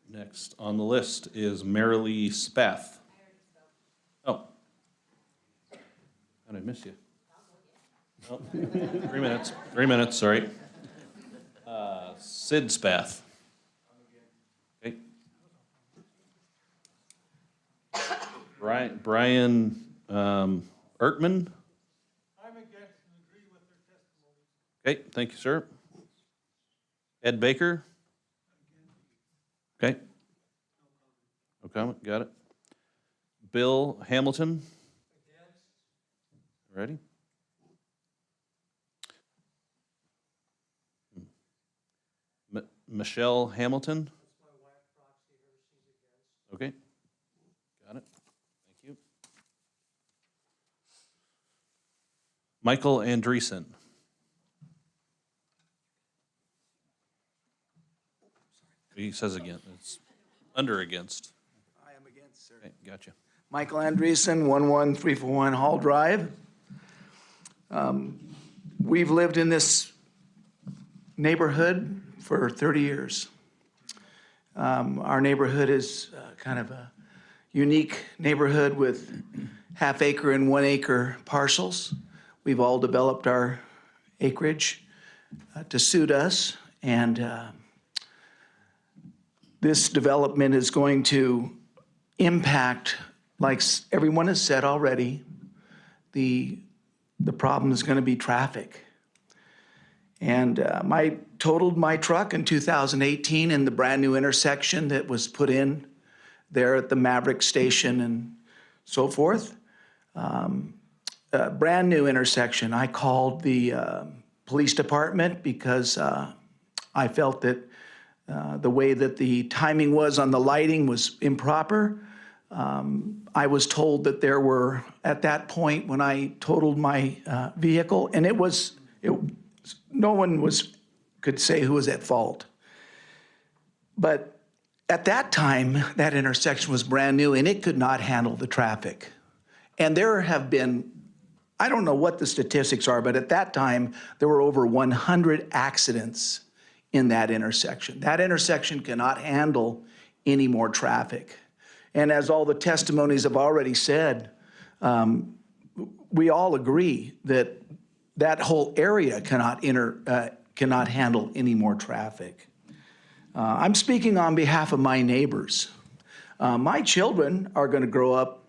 Next on the list is Marilee Spath. Oh. How'd I miss you? Oh, 3 minutes. 3 minutes, sorry. Sid Spath. Okay. Brian Ertman. Okay, thank you, sir. Ed Baker? Okay. No comment, got it. Bill Hamilton? Ready? Michelle Hamilton? Okay, got it, thank you. Michael Andreessen? He says again, it's under against. I am against, sir. Okay, gotcha. Michael Andreessen, 11341 Hall Drive. We've lived in this neighborhood for 30 years. Our neighborhood is kind of a unique neighborhood with half-acre and 1-acre parcels. We've all developed our acreage to suit us, and this development is going to impact, like everyone has said already, the problem is going to be traffic. And I totaled my truck in 2018 in the brand new intersection that was put in there at the Maverick station and so forth. Brand new intersection. I called the police department because I felt that the way that the timing was on the lighting was improper. I was told that there were, at that point when I totaled my vehicle, and no one could say who was at fault. But at that time, that intersection was brand new and it could not handle the traffic. And there have been I don't know what the statistics are, but at that time, there were over 100 accidents in that intersection. That intersection cannot handle any more traffic. And as all the testimonies have already said, we all agree that that whole area cannot handle any more traffic. I'm speaking on behalf of my neighbors. My children are going to grow up,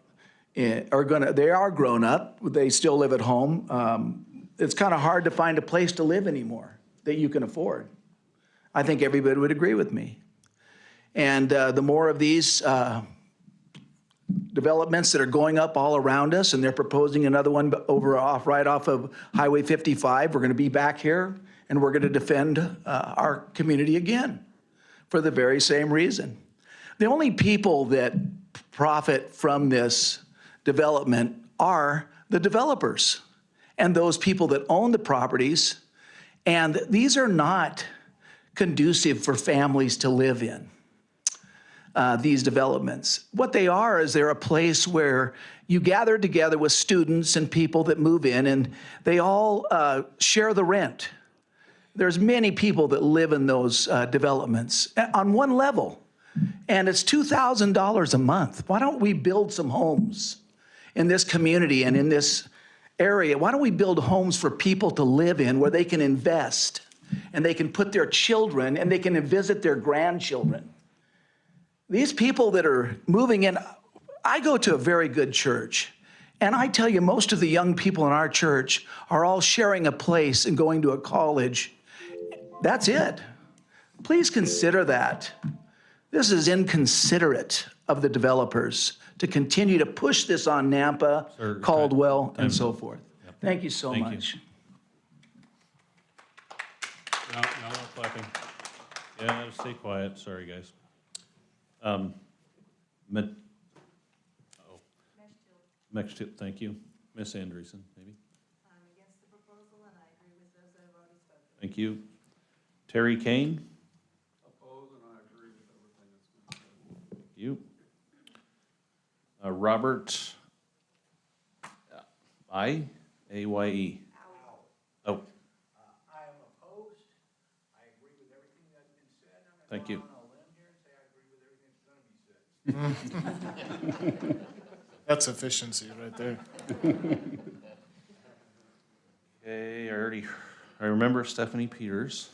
they are grown up, they still live at home. It's kind of hard to find a place to live anymore that you can afford. I think everybody would agree with me. And the more of these developments that are going up all around us, and they're proposing another one right off of Highway 55, we're going to be back here and we're going to defend our community again for the very same reason. The only people that profit from this development are the developers and those people that own the properties. And these are not conducive for families to live in, these developments. What they are is they're a place where you gather together with students and people that move in, and they all share the rent. There's many people that live in those developments on one level, and it's $2,000 a month. Why don't we build some homes in this community and in this area? Why don't we build homes for people to live in where they can invest and they can put their children and they can visit their grandchildren? These people that are moving in, I go to a very good church, and I tell you, most of the young people in our church are all sharing a place and going to a college. That's it. Please consider that. This is inconsiderate of the developers to continue to push this on Nampa, Sir, Caldwell, and time. so forth. Yep. Thank you so Thank you. much. No more clapping. Yeah, stay quiet. Sorry, guys. Mextill, thank you. Miss Andreessen, maybe? I'm against the proposal, and I agree with those that have already spoken. Thank you. Terry Kane? Oppose, and I agree with everything that's been said. Thank you. Robert A-Y-E. Oh. I am opposed. I agree with everything that's been said. Thank you. That's efficiency right there. Okay, I remember Stephanie Peters.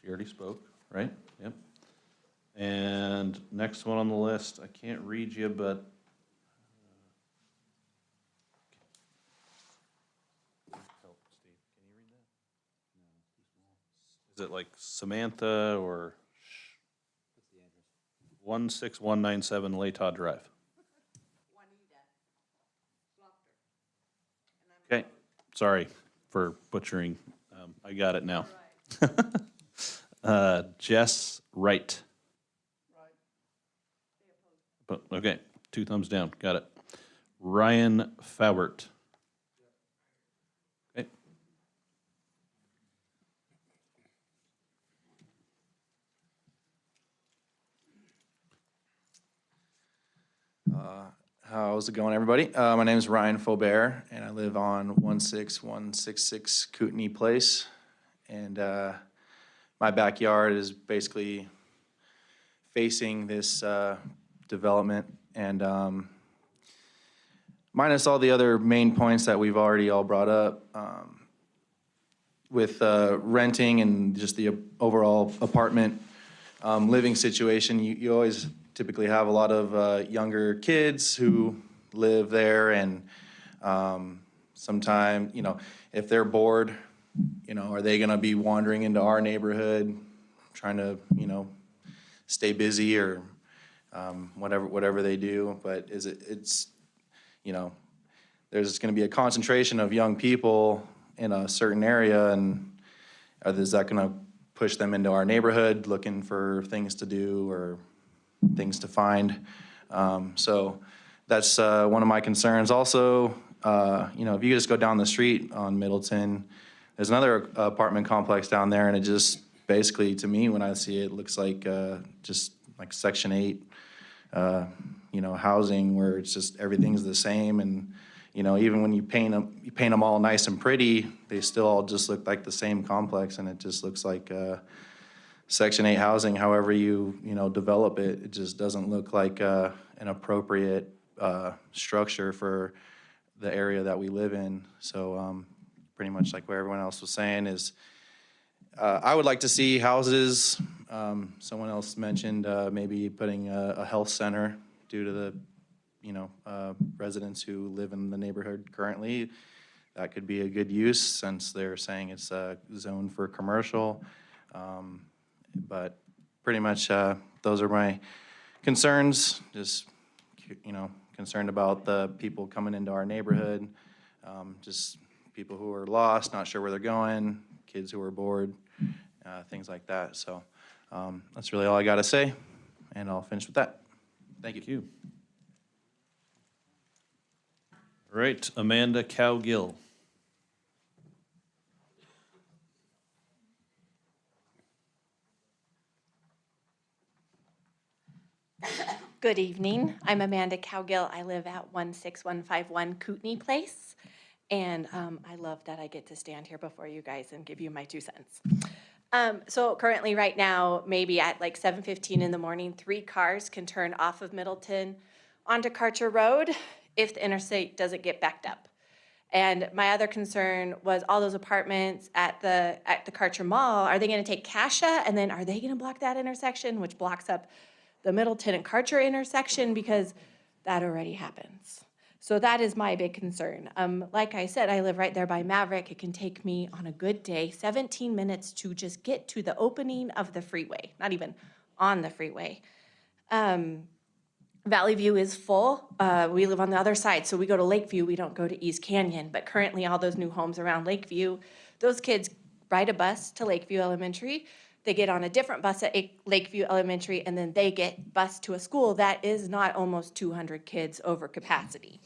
She already spoke, right? Yep. And next one on the list, I can't read you, but is it like Samantha or 16197 Latah Drive? Okay, sorry for butchering. I got it now. Jess Wright. But, okay, 2 thumbs down, got it. Ryan Fowert. Okay. How's it going, everybody? My name is Ryan Faubert, and I live on 16166 Kootenai Place. And my backyard is basically facing this development, and minus all the other main points that we've already all brought up, with renting and just the overall apartment living situation, you always typically have a lot of younger kids who live there, and sometimes, if they're bored, are they gonna be wandering into our neighborhood, trying to, stay busy or whatever they do? But it's there's gonna be a concentration of young people in a certain area, and is that gonna push them into our neighborhood looking for things to do or things to find? So that's one of my concerns. Also, if you just go down the street on Middleton, there's another apartment complex down there, and it just basically, to me, when I see it, looks like just like Section 8, housing, where it's just everything's the same, and you know, even when you paint them all nice and pretty, they still all just look like the same complex, and it just looks like Section 8 housing, however you know, develop it, it just doesn't look like an appropriate structure for the area that we live in. So pretty much like what everyone else was saying is, I would like to see houses. Someone else mentioned maybe putting a health center due to the, you know, residents who live in the neighborhood currently. That could be a good use since they're saying it's zoned for commercial. But pretty much those are my concerns. Just, you know, concerned about the people coming into our neighborhood, just people who are lost, not sure where they're going, kids who are bored, things like that. So that's really all I got to say, and I'll finish with that. Thank you. Thank you. All right, Amanda Cowgill. Good evening. I'm Amanda Cowgill. I live at 16151 Kootenai Place. And I love that I get to stand here before you guys and give you my 2 cents. So currently right now, maybe at like 7:15 in the morning, 3 cars can turn off of Middleton onto Karcher Road if the interstate doesn't get backed up. And my other concern was all those apartments at the Karcher Mall, are they gonna take Cascia and then are they gonna block that intersection, which blocks up the Middleton and Karcher intersection, because that already happens. So that is my big concern. Like I said, I live right there by Maverick. It can take me on a good day 17 minutes to just get to the opening of the freeway, not even on the freeway. Valley View is full. We live on the other side, so we go to Lakeview. We don't go to East Canyon, but currently all those new homes around Lakeview, those kids ride a bus to Lakeview Elementary. They get on a different bus at Lakeview Elementary, and then they get bused to a school that is not almost 200 kids over capacity.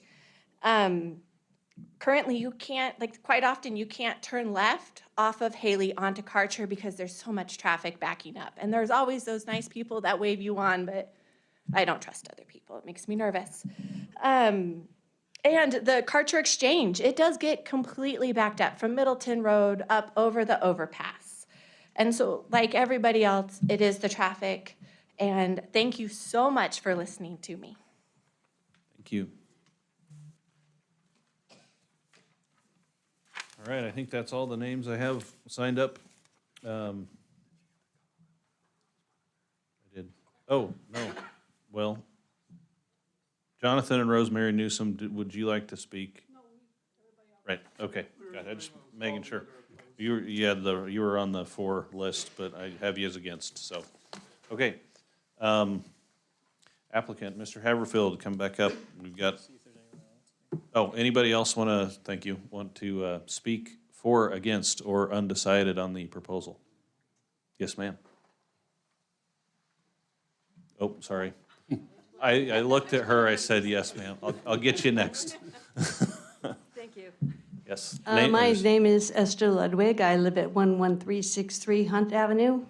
Currently, you can't, like quite often, you can't turn left off of Haley onto Karcher because there's so much traffic backing up. And there's always those nice people that wave you on, but I don't trust other people. It makes me nervous. And the Karcher Exchange, it does get completely backed up from Middleton Road up over the overpass. And so, like everybody else, it is the traffic. And thank you so much for listening to me. Thank you. All right, I think that's all the names I have signed up. I did. Oh, no. Well, Jonathan and Rosemary Newsom, would you like to speak? No, right, okay. Got it. I'm just making sure. You were on the for list, but I have you as against, so. Okay. Applicant, Mr. Haverfield, come back up. We've got, oh, anybody else want to speak for, against, or undecided on the proposal? Yes, ma'am. Oh, sorry. I looked at her, I said, yes, ma'am. I'll get you next. Thank you. Yes. My name is Esther Ludwig. I live at 11363 Hunt Avenue.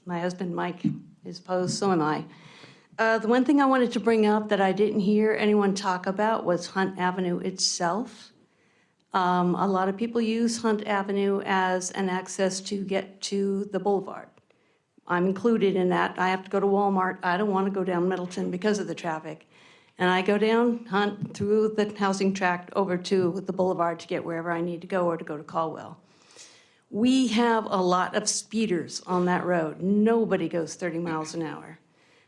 My husband, Mike, is opposed, so am I. The one thing I wanted to bring up that I didn't hear anyone talk about was Hunt Avenue itself. A lot of people use Hunt Avenue as an access to get to the boulevard. I'm included in that. I have to go to Walmart. I don't want to go down Middleton because of the traffic. And I go down Hunt through the housing tract over to the boulevard to get wherever I need to go or to go to Caldwell. We have a lot of speeders on that road. Nobody goes 30 miles an hour.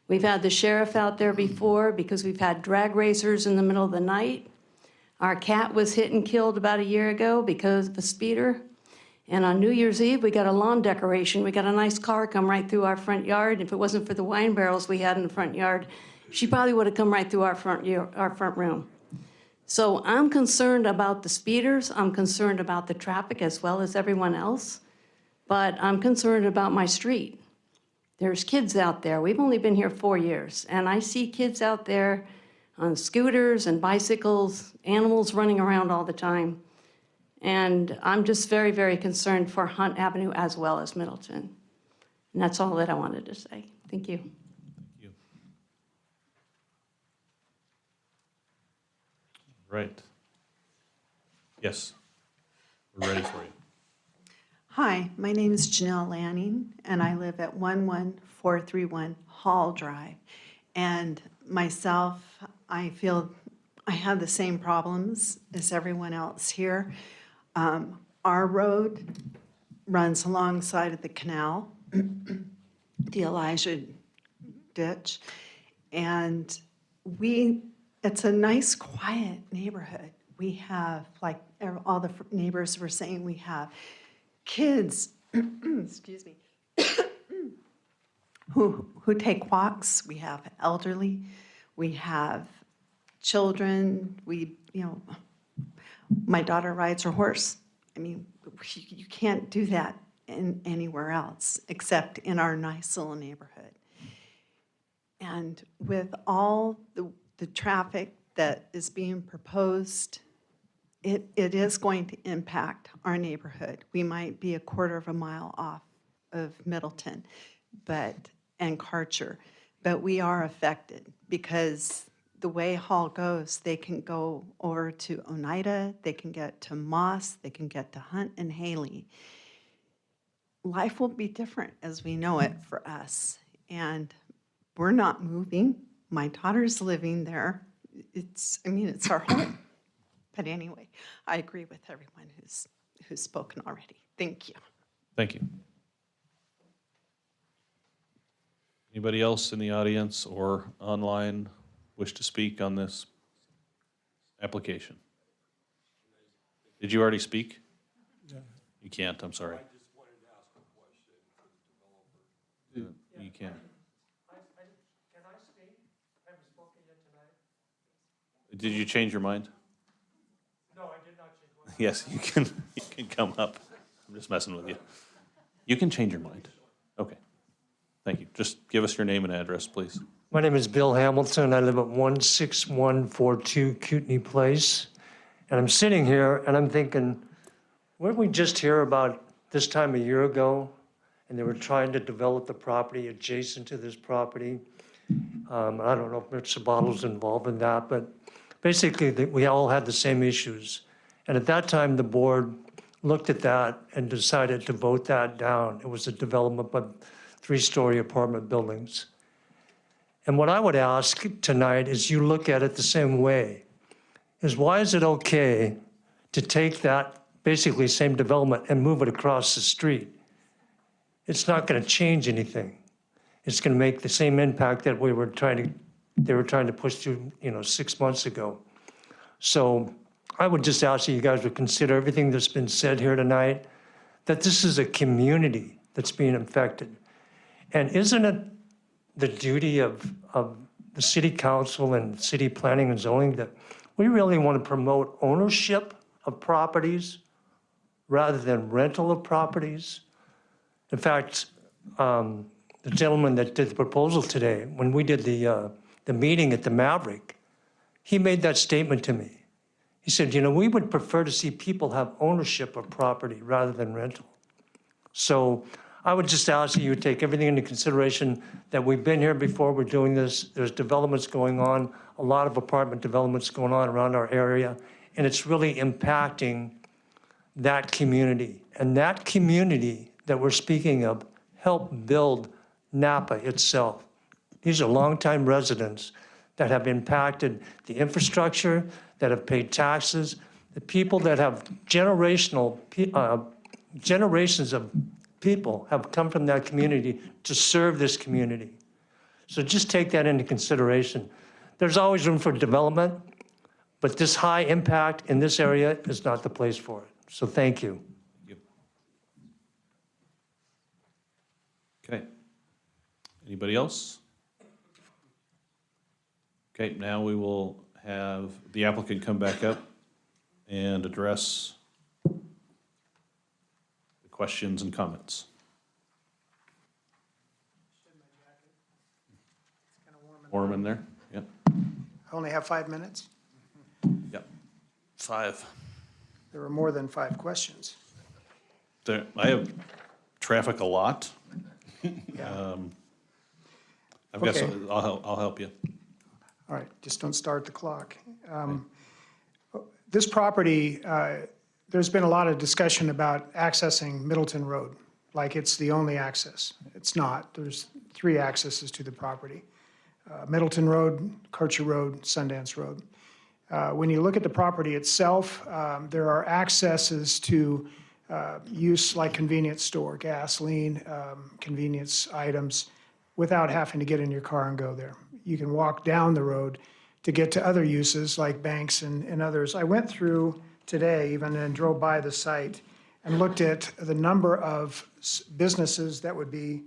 We've had the sheriff out there before because we've had drag racers in the middle of the night. Our cat was hit and killed about a year ago because of a speeder. And on New Year's Eve, we got a lawn decoration. We got a nice car come right through our front yard. If it wasn't for the wine barrels we had in the front yard, she probably would have come right through our front room. So I'm concerned about the speeders. I'm concerned about the traffic as well as everyone else. But I'm concerned about my street. There's kids out there. We've only been here 4 years. And I see kids out there on scooters and bicycles, animals running around all the time. And I'm just very, very concerned for Hunt Avenue as well as Middleton. And that's all that I wanted to say. Thank you. Right. Yes, we're ready for you. Hi, my name is Janelle Lanning, and I live at 11431 Hall Drive. And myself, I feel I have the same problems as everyone else here. Our road runs alongside of the canal, the Elijah Ditch, and it's a nice, quiet neighborhood. We have, like all the neighbors were saying, we have kids, excuse me, who take walks. We have elderly. We have children. My daughter rides her horse. I mean, you can't do that anywhere else except in our nice little neighborhood. And with all the traffic that is being proposed, it is going to impact our neighborhood. We might be a quarter of a mile off of Middleton and Karcher, but we are affected because the way Hall goes, they can go over to Oneida, they can get to Moss, they can get to Hunt and Haley. Life will be different as we know it for us, and we're not moving. My daughter's living there. It's our home. But anyway, I agree with everyone who's spoken already. Thank you. Thank you. Anybody else in the audience or online wish to speak on this application? Did you already speak? Yeah. You can't, I'm sorry. You can. Can I speak? I haven't spoken yet tonight. Did you change your mind? No, I did not change my mind. Yes, you can come up. I'm just messing with you. You can change your mind. Okay. Thank you. Just give us your name and address, please. My name is Bill Hamilton. I live at 16142 Kootenai Place. And I'm sitting here and I'm thinking, weren't we just here about this time a year ago? And they were trying to develop the property adjacent to this property. I don't know if Mr. Bottle's involved in that, but basically we all had the same issues. And at that time, the board looked at that and decided to vote that down. It was a development of 3-story apartment buildings. And what I would ask tonight is you look at it the same way, is why is it okay to take that basically same development and move it across the street? It's not going to change anything. It's going to make the same impact that they were trying to push through, 6 months ago. So I would just ask that you guys would consider everything that's been said here tonight, that this is a community that's being affected. And isn't it the duty of the city council and city planning and zoning that we really want to promote ownership of properties rather than rental of properties? In fact, the gentleman that did the proposal today, when we did the meeting at the Maverick, he made that statement to me. He said, we would prefer to see people have ownership of property rather than rental. So I would just ask that you would take everything into consideration, that we've been here before, we're doing this, there's developments going on, a lot of apartment developments going on around our area, and it's really impacting that community. And that community that we're speaking of helped build Napa itself. These are longtime residents that have impacted the infrastructure, that have paid taxes, the people that have generations of people have come from that community to serve this community. So just take that into consideration. There's always room for development, but this high impact in this area is not the place for it. So thank you. Okay. Anybody else? Okay, now we will have the applicant come back up and address the questions and comments. Warm in there? Yep. I only have 5 minutes. Yep. 5. There were more than 5 questions. I have traffic a lot. I've got Okay. some, I'll help you. All right, just don't start the clock. This property, there's been a lot of discussion about accessing Middleton Road, like it's the only access. It's not. There's 3 accesses to the property. Middleton Road, Karcher Road, Sundance Road. When you look at the property itself, there are accesses to use like convenience store, gasoline, convenience items, without having to get in your car and go there. You can walk down the road to get to other uses like banks and others. I went through today even and drove by the site and looked at the number of businesses that would be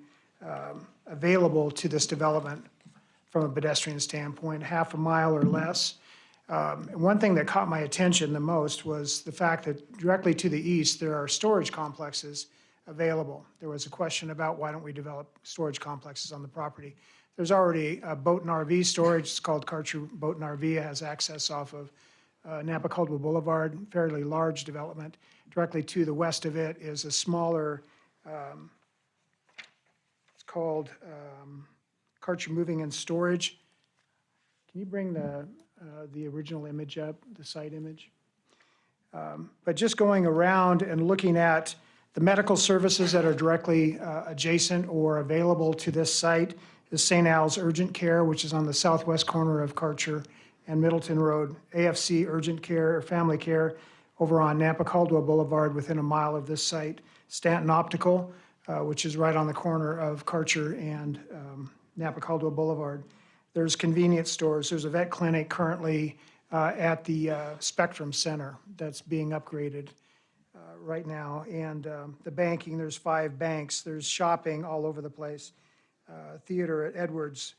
available to this development from a pedestrian standpoint, half a mile or less. One thing that caught my attention the most was the fact that directly to the east, there are storage complexes available. There was a question about why don't we develop storage complexes on the property. There's already a boat and RV storage. It's called Karcher Boat and RV. It has access off of Napa Caldwell Boulevard, fairly large development. Directly to the west of it is a smaller, it's called Karcher Moving and Storage. Can you bring the original image up, the site image? But just going around and looking at the medical services that are directly adjacent or available to this site is St. Al's Urgent Care, which is on the southwest corner of Karcher and Middleton Road. AFC Urgent Care or Family Care over on Napa Caldwell Boulevard within a mile of this site. Stanton Optical, which is right on the corner of Karcher and Napa Caldwell Boulevard. There's convenience stores. There's a vet clinic currently at the Spectrum Center that's being upgraded right now. And the banking, there's 5 banks. There's shopping all over the place. Theater at Edwards.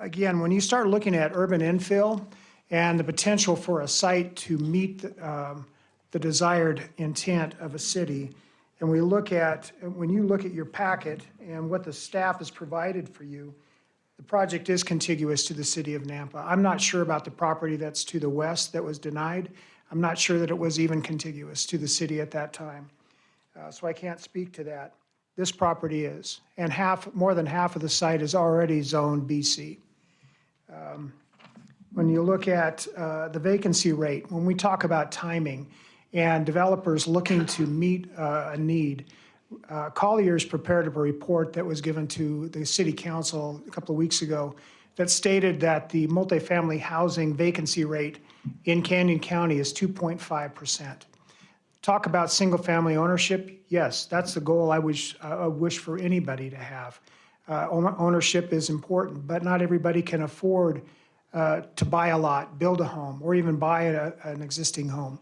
Again, when you start looking at urban infill and the potential for a site to meet the desired intent of a city, and when you look at your packet and what the staff has provided for you, the project is contiguous to the city of Nampa. I'm not sure about the property that's to the west that was denied. I'm not sure that it was even contiguous to the city at that time. So I can't speak to that. This property is, and more than half of the site is already zoned BC. When you look at the vacancy rate, when we talk about timing and developers looking to meet a need, Collier's prepared a report that was given to the city council a couple of weeks ago that stated that the multifamily housing vacancy rate in Canyon County is 2.5%. Talk about single-family ownership. Yes, that's the goal I wish for anybody to have. Ownership is important, but not everybody can afford to buy a lot, build a home, or even buy an existing home.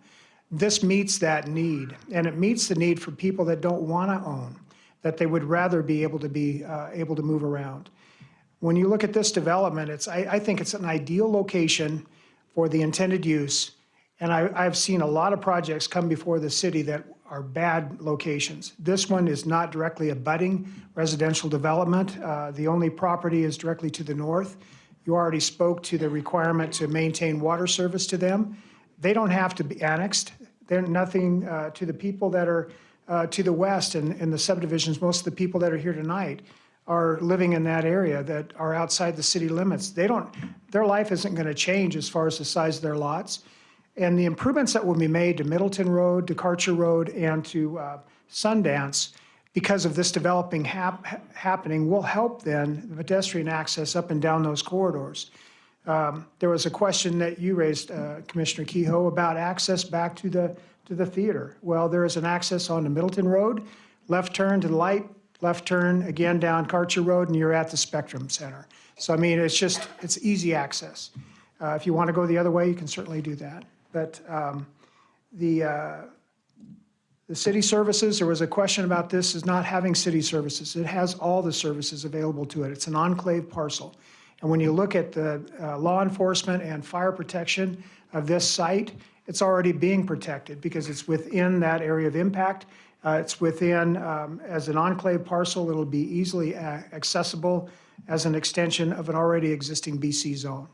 This meets that need, and it meets the need for people that don't want to own, that they would rather be able to move around. When you look at this development, I think it's an ideal location for the intended use. And I've seen a lot of projects come before the city that are bad locations. This one is not directly abutting residential development. The only property is directly to the north. You already spoke to the requirement to maintain water service to them. They don't have to be annexed. They're nothing to the people that are to the west and in the subdivisions. Most of the people that are here tonight are living in that area that are outside the city limits. Their life isn't going to change as far as the size of their lots. And the improvements that will be made to Middleton Road, to Karcher Road, and to Sundance, because of this developing happening, will help then the pedestrian access up and down those corridors. There was a question that you raised, Commissioner Kehoe, about access back to the theater. Well, there is an access onto Middleton Road, left turn to the light, left turn again down Karcher Road, and you're at the Spectrum Center. So, I mean, it's easy access. If you want to go the other way, you can certainly do that. But the city services, there was a question about this, is not having city services. It has all the services available to it. It's an enclave parcel. And when you look at the law enforcement and fire protection of this site, it's already being protected because it's within that area of impact. It's within, as an enclave parcel, it'll be easily accessible as an extension of an already existing BC zone.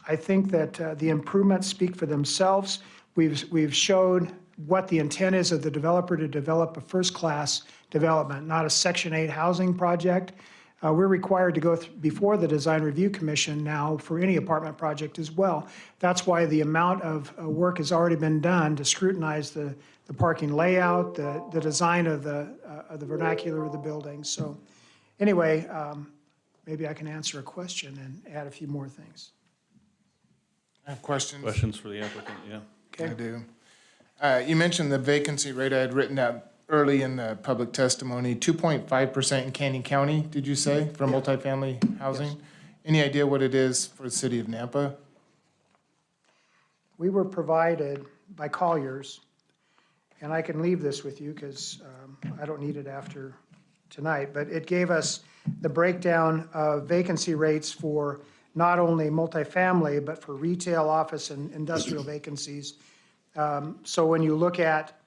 I think that the improvements speak for themselves. We've showed what the intent is of the developer to develop a first-class development, not a Section 8 housing project. we're required to go before the Design Review Commission now for any apartment project as well. That's why the amount of work has already been done to scrutinize the parking layout, the design of the vernacular of the building. So anyway, maybe I can answer a question and add a few more things. I have questions. Questions for the applicant, yeah. I do. You mentioned the vacancy rate. I had written out early in the public testimony, 2.5% in Canyon County, did you say, for multifamily housing? Yes. Any idea what it is for the city of Nampa? We were provided by Colliers, and I can leave this with you because I don't need it after tonight, but it gave us the breakdown of vacancy rates for not only multifamily, but for retail, office, and industrial vacancies. So when you look at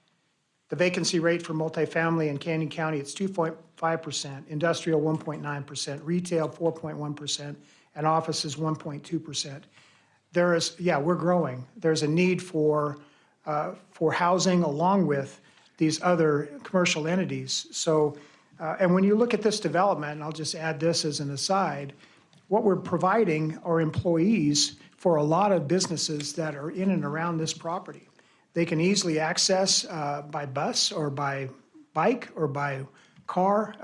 the vacancy rate for multifamily in Canyon County, it's 2.5%, industrial 1.9%, retail 4.1%, and office is 1.2%. There is, we're growing. There's a need for housing along with these other commercial entities. So, and when you look at this development, and I'll just add this as an aside, what we're providing are employees for a lot of businesses that are in and around this property. They can easily access by bus or by bike or by car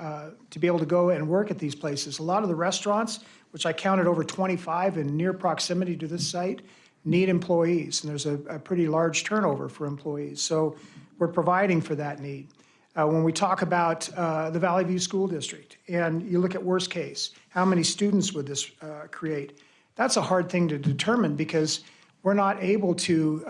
to be able to go and work at these places. A lot of the restaurants, which I counted over 25 in near proximity to this site, need employees, and there's a pretty large turnover for employees. So we're providing for that need. When we talk about the Valley View School District, and you look at worst case, how many students would this create? That's a hard thing to determine because we're not able to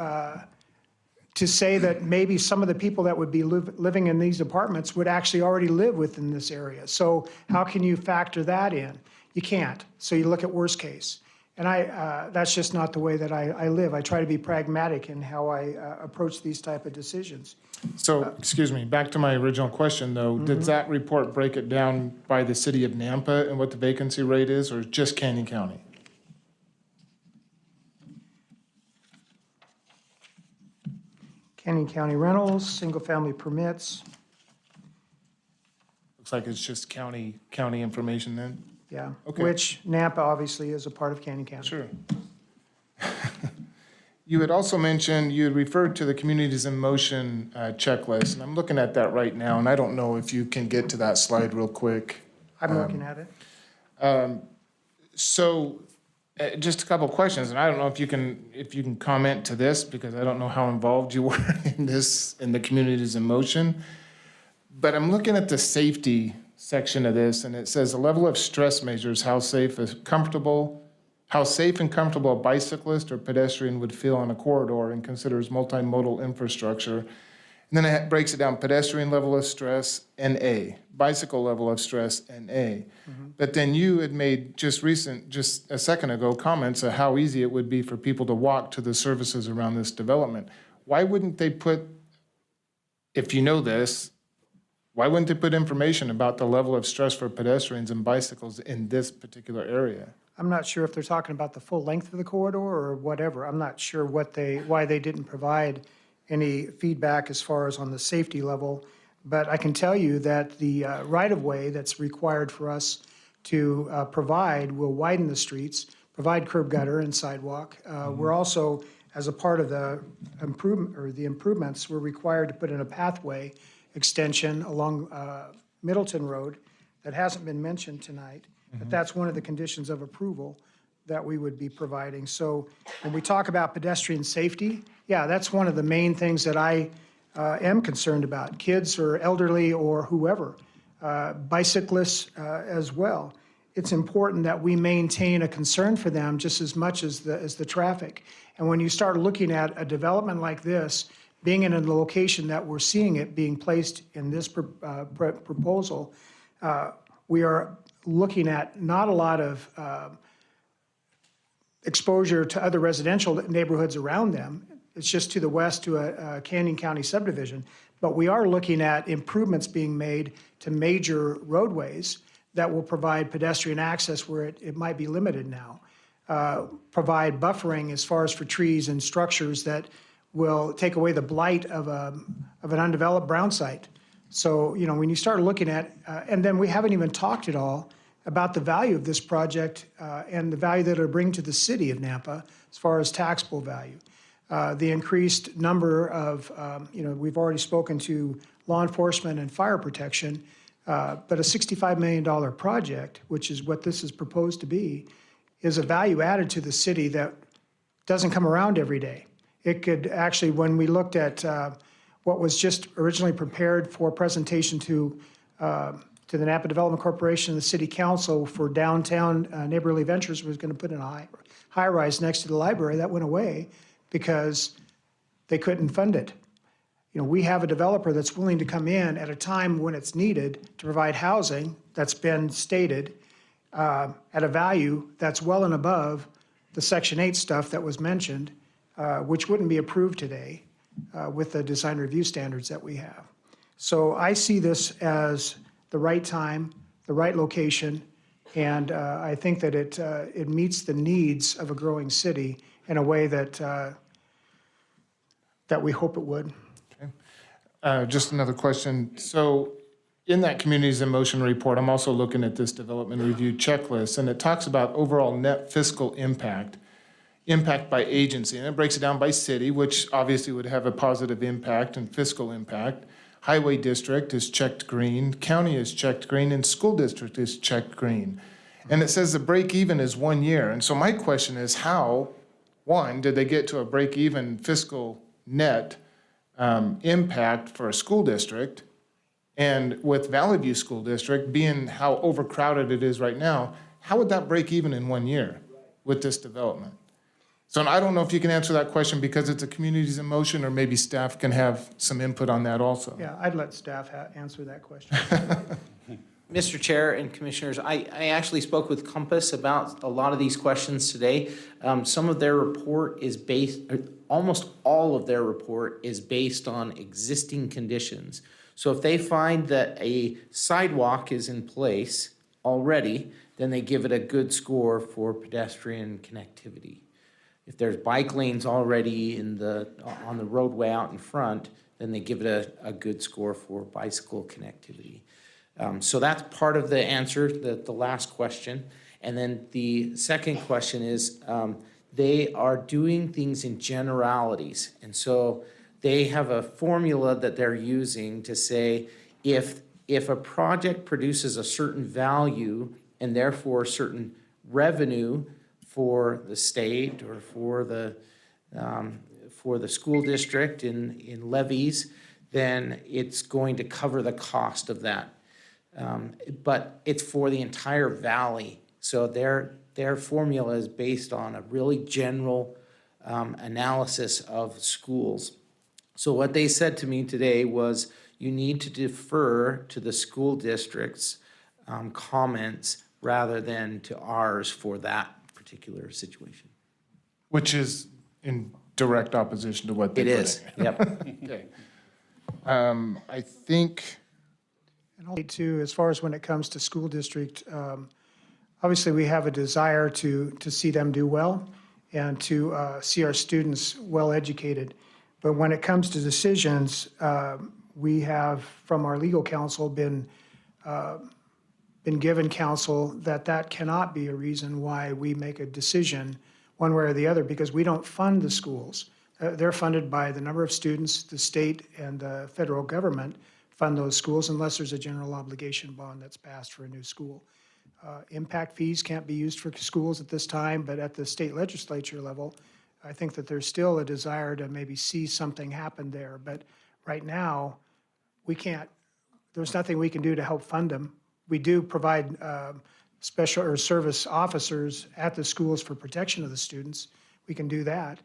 say that maybe some of the people that would be living in these apartments would actually already live within this area. So how can you factor that in? You can't. So you look at worst case. And that's just not the way that I live. I try to be pragmatic in how I approach these type of decisions. So, excuse me, back to my original question, though. Did that report break it down by the city of Nampa and what the vacancy rate is, or just Canyon County? Canyon County rentals, single-family permits, Looks like it's just county information then? yeah. Okay. Which Nampa obviously is a part of Canyon County. Sure. You had also mentioned, you had referred to the Communities in Motion checklist, and I'm looking at that right now, and I don't know if you can get to that slide real quick. I'm looking at it. So, just a couple of questions, and I don't know if you can comment to this, because I don't know how involved you were in the Communities in Motion. But I'm looking at the safety section of this, and it says the level of stress measures, how safe and comfortable a bicyclist or pedestrian would feel on a corridor, and considers multimodal infrastructure. And then it breaks it down, pedestrian level of stress, NA, bicycle level of stress, NA. But then you had made just a second ago, comments of how easy it would be for people to walk to the services around this development. Why wouldn't they put, if you know this, why wouldn't they put information about the level of stress for pedestrians and bicycles in this particular area? I'm not sure if they're talking about the full length of the corridor or whatever. I'm not sure why they didn't provide any feedback as far as on the safety level. But I can tell you that the right-of-way that's required for us to provide will widen the streets, provide curb gutter and sidewalk. We're also, as a part of the improvements, we're required to put in a pathway extension along Middleton Road that hasn't been mentioned tonight. But that's one of the conditions of approval that we would be providing. So when we talk about pedestrian safety, yeah, that's one of the main things that I am concerned about. Kids or elderly or whoever, bicyclists as well. It's important that we maintain a concern for them just as much as the traffic. And when you start looking at a development like this, being in a location that we're seeing it being placed in this proposal, we are looking at not a lot of exposure to other residential neighborhoods around them. It's just to the west to a Canyon County subdivision. But we are looking at improvements being made to major roadways that will provide pedestrian access where it might be limited now. Provide buffering as far as for trees and structures that will take away the blight of an undeveloped brown site. So, when you start looking at, and then we haven't even talked at all about the value of this project and the value that it'll bring to the city of Nampa as far as taxable value. The increased number of, we've already spoken to law enforcement and fire protection, but a $65 million project, which is what this is proposed to be, is a value added to the city that doesn't come around every day. It could actually, when we looked at what was just originally prepared for presentation to the Napa Development Corporation and the City Council for downtown neighborly ventures, was going to put in a high rise next to the library. That went away because they couldn't fund it. We have a developer that's willing to come in at a time when it's needed to provide housing that's been stated at a value that's well and above the Section 8 stuff that was mentioned, which wouldn't be approved today with the design review standards that we have. So I see this as the right time, the right location, and I think that it meets the needs of a growing city in a way that we hope it would. Just another question. So in that Communities in Motion report, I'm also looking at this development review checklist, and it talks about overall net fiscal impact by agency, and it breaks it down by city, which obviously would have a positive impact and fiscal impact. Highway district is checked green, county is checked green, and school district is checked green. And it says the break even is 1 year. And so my question is how, one, did they get to a break even fiscal net impact for a school district? And with Valley View School District being how overcrowded it is right now, how would that break even in 1 year with this development? So I don't know if you can answer that question because it's a Communities in Motion, or maybe staff can have some input on that also. Yeah, I'd let staff answer that question. Mr. Chair and Commissioners, I actually spoke with Compass about a lot of these questions today. Some of their report is almost all of their report is based on existing conditions. So if they find that a sidewalk is in place already, then they give it a good score for pedestrian connectivity. If there's bike lanes already on the roadway out in front, then they give it a good score for bicycle connectivity. So that's part of the answer, the last question. And then the second question is, they are doing things in generalities. And so they have a formula that they're using to say, if a project produces a certain value and therefore certain revenue for the state or for the school district in levies, then it's going to cover the cost of that. But it's for the entire valley. So their formula is based on a really general analysis of schools. So what they said to me today was, you need to defer to the school district's comments rather than to ours for that particular situation. Which is in direct opposition to what they It put is, in. yep. Okay. I think. And also too, as far as when it comes to school district, obviously we have a desire to see them do well and to see our students well educated. But when it comes to decisions, we have from our legal counsel been given counsel that cannot be a reason why we make a decision one way or the other, because we don't fund the schools. They're funded by the number of students. The state and the federal government fund those schools unless there's a general obligation bond that's passed for a new school. Impact fees can't be used for schools at this time, but at the state legislature level, I think that there's still a desire to maybe see something happen there. But right now, we can't, there's nothing we can do to help fund them. We do provide special or service officers at the schools for protection of the students. We can do that.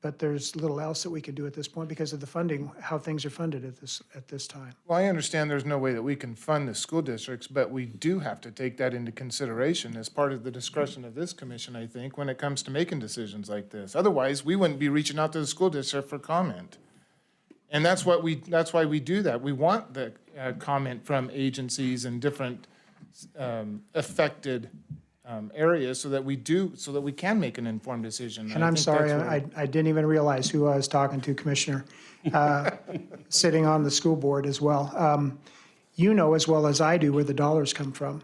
But there's little else that we can do at this point because of the funding, how things are funded at this time. Well, I understand there's no way that we can fund the school districts, but we do have to take that into consideration as part of the discretion of this commission, I think, when it comes to making decisions like this. Otherwise, we wouldn't be reaching out to the school district for comment. And that's why we do that. We want the comment from agencies and different affected areas so that we can make an informed decision. And I'm sorry, I didn't even realize who I was talking to, Commissioner, sitting on the school board as well. You know as well as I do where the dollars come from.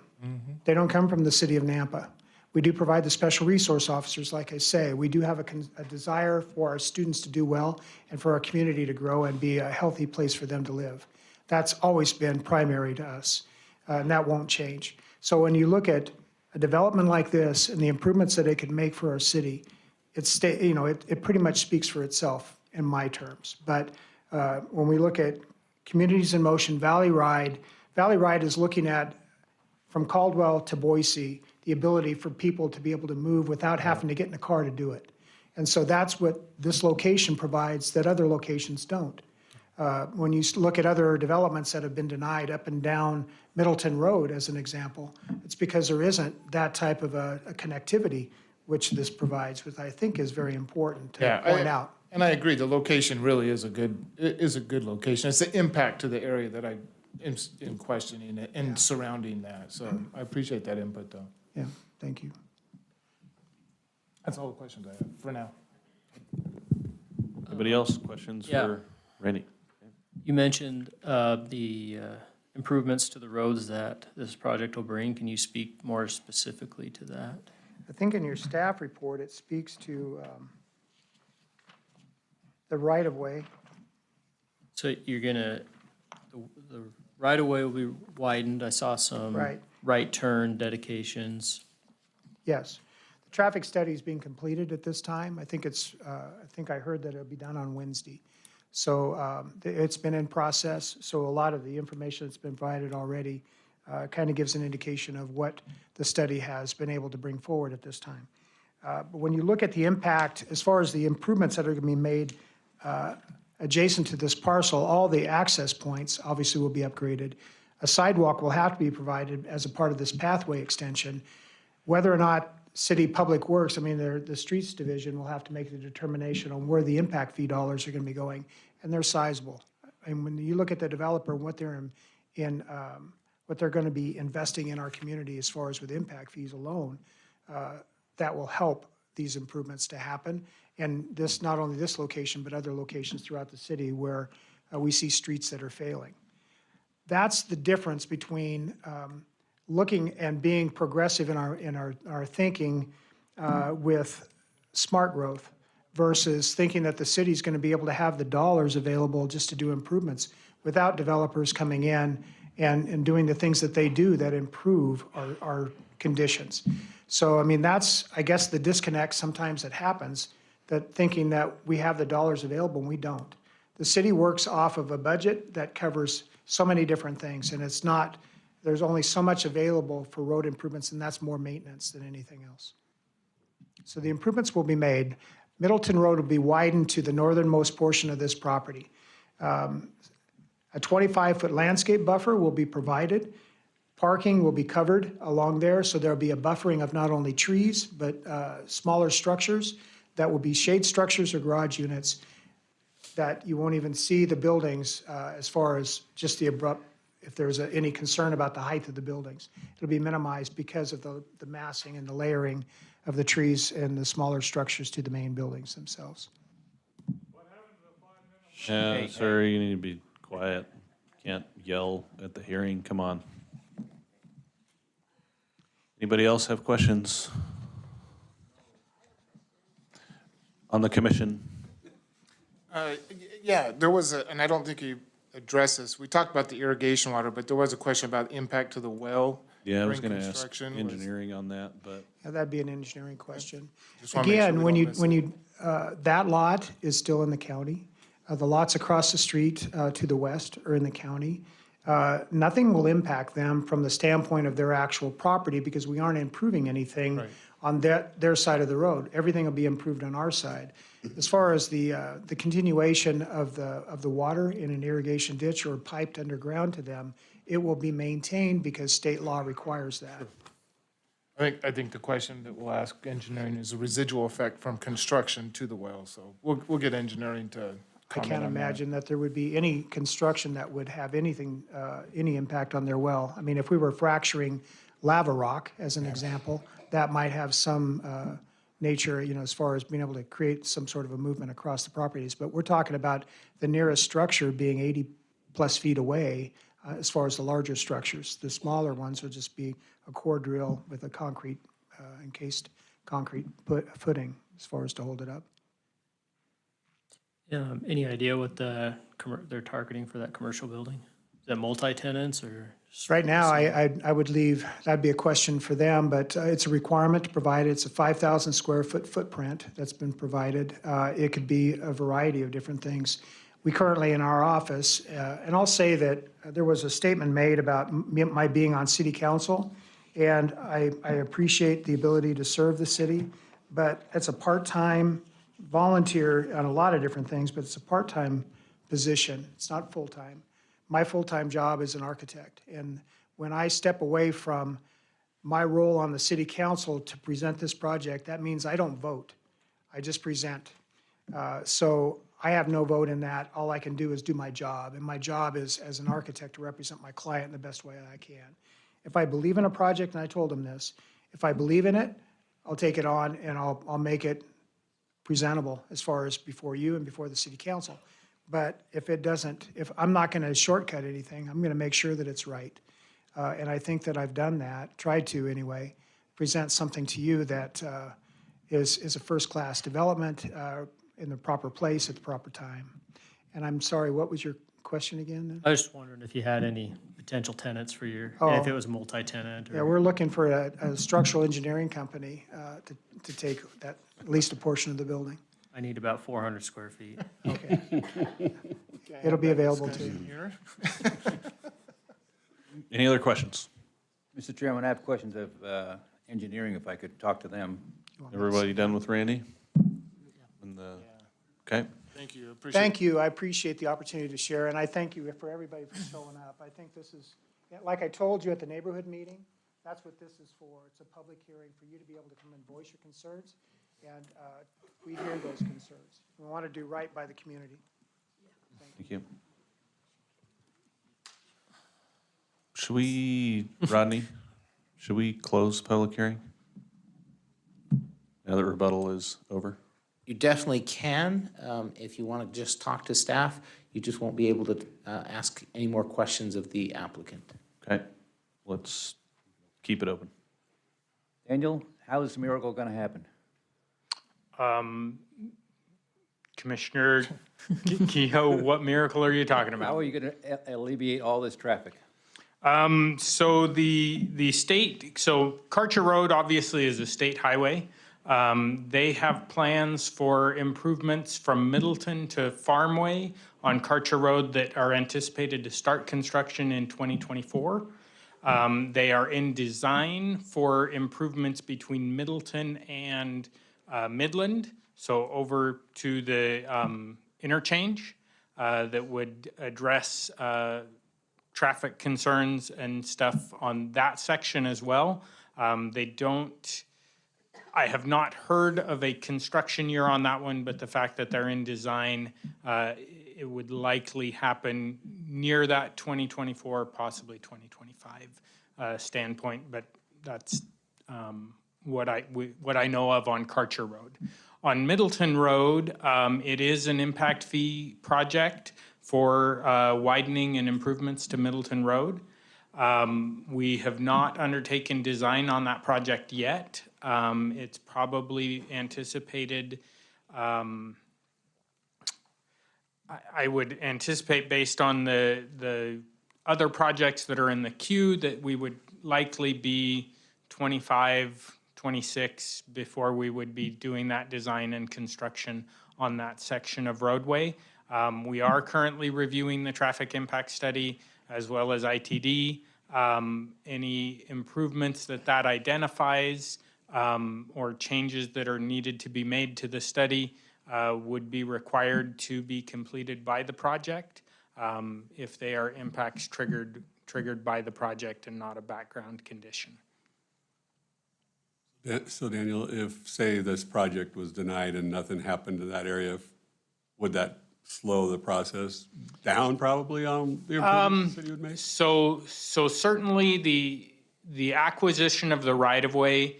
They don't come from the city of Nampa. We do provide the special resource officers, like I say. We do have a desire for our students to do well and for our community to grow and be a healthy place for them to live. That's always been primary to us, and that won't change. So when you look at a development like this and the improvements that it could make for our city, it pretty much speaks for itself in my terms. But when we look at Communities in Motion, Valley Ride is looking at, from Caldwell to Boise, the ability for people to be able to move without having to get in a car to do it. And so that's what this location provides that other locations don't. When you look at other developments that have been denied up and down Middleton Road, as an example, it's because there isn't that type of a connectivity which this provides, which I think is very important to point out. And I agree, the location really is a good location. It's the impact to the area that I am in questioning it and surrounding that. So I appreciate that input, though. Yeah, thank you. That's all the questions I have for now. Anybody else? Questions for Randy? You mentioned the improvements to the roads that this project will bring. Can you speak more specifically to that? I think in your staff report, it speaks to the right-of-way. So you're gonna, the right-of-way will be widened. I saw some right turn dedications. Yes. The traffic study is being completed at this time. I think I heard that it'll be done on Wednesday. So it's been in process. So a lot of the information that's been provided already kind of gives an indication of what the study has been able to bring forward at this time. But when you look at the impact, as far as the improvements that are going to be made adjacent to this parcel, all the access points obviously will be upgraded. A sidewalk will have to be provided as a part of this pathway extension. Whether or not City Public Works, the Streets Division will have to make the determination on where the impact fee dollars are going to be going, and they're sizable. And when you look at the developer and what they're what they're going to be investing in our community as far as with impact fees alone, that will help these improvements to happen. And this, not only this location, but other locations throughout the city where we see streets that are failing. That's the difference between looking and being progressive in our thinking with smart growth versus thinking that the city's going to be able to have the dollars available just to do improvements without developers coming in and doing the things that they do that improve our conditions. So, that's, I guess, the disconnect sometimes that happens, that thinking that we have the dollars available and we don't. The city works off of a budget that covers so many different things, and it's not, there's only so much available for road improvements, and that's more maintenance than anything else. So the improvements will be made. Middleton Road will be widened to the northernmost portion of this property. A 25-foot landscape buffer will be provided. Parking will be covered along there, so there'll be a buffering of not only trees, but smaller structures that will be shade structures or garage units that you won't even see the buildings as far as just the abrupt, if there's any concern about the height of the buildings. It'll be minimized because of the massing and the layering of the trees and the smaller structures to the main buildings themselves. Sir, you need to be quiet. Can't yell at the hearing. Come on. Anybody else have questions? On the commission? Yeah, there was and I don't think you addressed this. We talked about the irrigation water, but there was a question about impact to the well. Yeah, I was during going to ask construction. engineering on that, but Yeah, that'd be an engineering question. Just wanna make sure Again, we don't when miss you, that lot is still in the county. The lots across the street to the west are in the county. Nothing will impact them from the standpoint of their actual property because we aren't improving anything on their side of the road. Everything will be improved on our side. As far as the continuation of the water in an irrigation ditch or piped underground to them, it will be maintained because state law requires that. I think the question that we'll ask engineering is the residual effect from construction to the well. So we'll get engineering to I comment can't on that. imagine that there would be any construction that would have anything, any impact on their well. I mean, if we were fracturing lava rock, as an example, that might have some nature, as far as being able to create some sort of a movement across the properties. But we're talking about the nearest structure being 80-plus feet away. as far as the larger structures. The smaller ones will just be a core drill with a concrete, encased concrete footing as far as to hold it up. Any idea what they're targeting for that commercial building? Is that multi-tenants or? Right now, I would leave, that'd be a question for them, but it's a requirement to provide it. It's a 5,000 square foot footprint that's been provided. It could be a variety of different things. We currently in our office, and I'll say that there was a statement made about my being on city council, and I appreciate the ability to serve the city, but it's a part-time volunteer on a lot of different things, but it's a part-time position. It's not full-time. My full-time job is an architect, and when I step away from my role on the city council to present this project, that means I don't vote. I just present. So I have no vote in that. All I can do is do my job, and my job is, as an architect, to represent my client in the best way I can. If I believe in a project, and I told them this, if I believe in it, I'll take it on and I'll make it presentable as far as before you and before the city council. But if it doesn't, if I'm not going to shortcut anything, I'm going to make sure that it's right. And I think that I've done that, tried to anyway, present something to you that is a first-class development in the proper place at the proper time. And I'm sorry, what was your question again then? I was just wondering if you had any potential tenants for your, Oh. if it was multi-tenant Yeah, or, we're looking for a structural engineering company to take that, at least a portion of the building. I need about 400 square feet. Okay. It'll be available to you. Any other questions? Mr. Chairman, I have questions of engineering, if I could talk to them. Everybody done with Randy? Okay. Thank you. Thank you. I appreciate the opportunity to share, and I thank you for everybody for showing up. I think this is, like I told you at the neighborhood meeting, that's what this is for. It's a public hearing for you to be able to come and voice your concerns, and we hear those concerns. We want to do right by the community. Thank you. Should we, Rodney, should we close the public hearing? Now that rebuttal is over? You definitely can. If you want to just talk to staff, you just won't be able to ask any more questions of the applicant. Okay, let's keep it open. Daniel, how is the miracle going to happen? Commissioner Kehoe, what miracle are you talking about? How are you going to alleviate all this traffic? So the state, so Karcher Road obviously is a state highway. They have plans for improvements from Middleton to Farmway on Karcher Road that are anticipated to start construction in 2024. They are in design for improvements between Middleton and Midland, so over to the interchange that would address traffic concerns and stuff on that section as well. I have not heard of a construction year on that one, but the fact that they're in design, it would likely happen near that 2024, possibly 2025 standpoint, but that's what I know of on Karcher Road. On Middleton Road, it is an impact fee project for widening and improvements to Middleton Road. We have not undertaken design on that project yet. It's probably anticipated, I would anticipate based on the other projects that are in the queue that we would likely be 25, 26 before we would be doing that design and construction on that section of roadway. We are currently reviewing the traffic impact study as well as ITD. Any improvements that identifies or changes that are needed to be made to the study would be required to be completed by the project if they are impacts triggered by the project and not a background condition. So Daniel, if, say, this project was denied and nothing happened in that area, would that slow the process down probably on the improvements that you would make? So certainly the acquisition of the right-of-way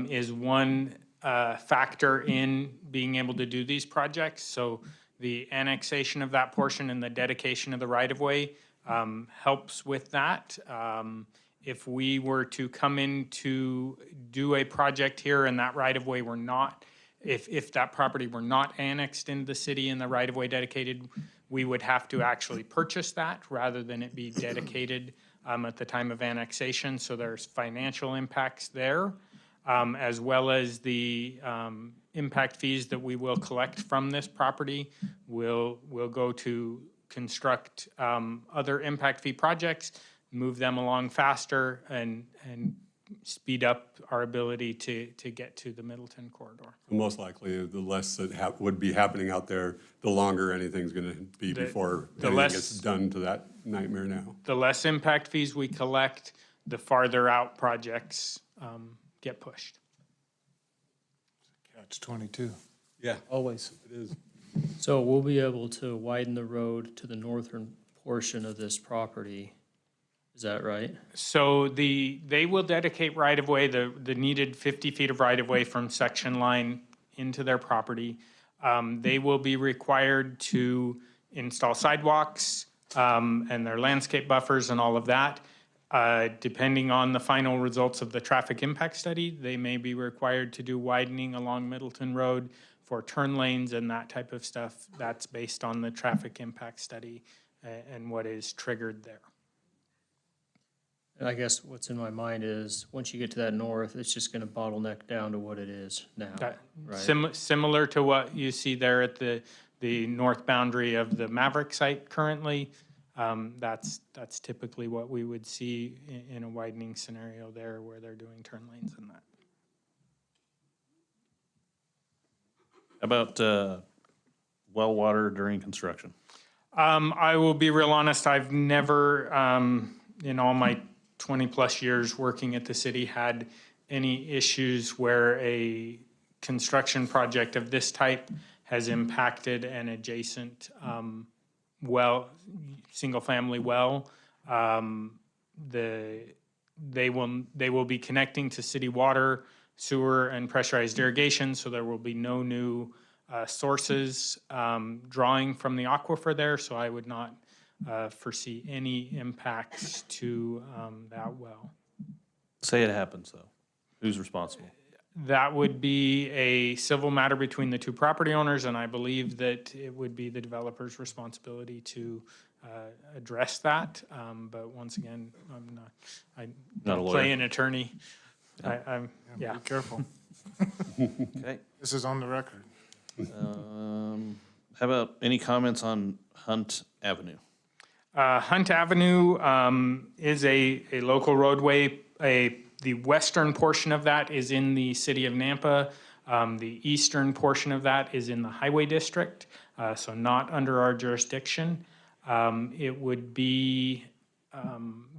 is one factor in being able to do these projects. So the annexation of that portion and the dedication of the right-of-way helps with that. If we were to come in to do a project here and that right-of-way were not, if that property were not annexed into the city and the right-of-way dedicated, we would have to actually purchase that rather than it be dedicated at the time of annexation. So there's financial impacts there, as well as the impact fees that we will collect from this property will go to construct other impact fee projects, move them along faster, and speed up our ability to get to the Middleton corridor. Most likely, the less that would be happening out there, the longer anything's going to be before anything gets done to that nightmare now. The less impact fees we collect, the farther out projects get pushed. Catch-22. Yeah. Always. It is. So we'll be able to widen the road to the northern portion of this property. Is that right? So they will dedicate right-of-way, the needed 50 feet of right-of-way from section line into their property. They will be required to install sidewalks and their landscape buffers and all of that. Depending on the final results of the traffic impact study, they may be required to do widening along Middleton Road for turn lanes and that type of stuff. That's based on the traffic impact study and what is triggered there. And I guess what's in my mind is, once you get to that north, it's just gonna bottleneck down to what it is now, right? Similar to what you see there at the north boundary of the Maverick site currently. That's typically what we would see in a widening scenario there where they're doing turn lanes and that. How about well water during construction? I will be real honest, I've never, in all my 20-plus years working at the city, had any issues where a construction project of this type has impacted an adjacent single-family well. They will be connecting to city water, sewer, and pressurized irrigation, so there will be no new sources drawing from the aquifer there, so I would not foresee any impacts to that well. Say it happens, though. Who's responsible? That would be a civil matter between the two property owners, and I believe that it would be the developer's responsibility to address that. But once again, I Not a don't lawyer. play an attorney. I'm Be careful. Okay. This is on the record. How about any comments on Hunt Avenue? Hunt Avenue is a local roadway. The western portion of that is in the city of Nampa. The eastern portion of that is in the highway district, so not under our jurisdiction. It would be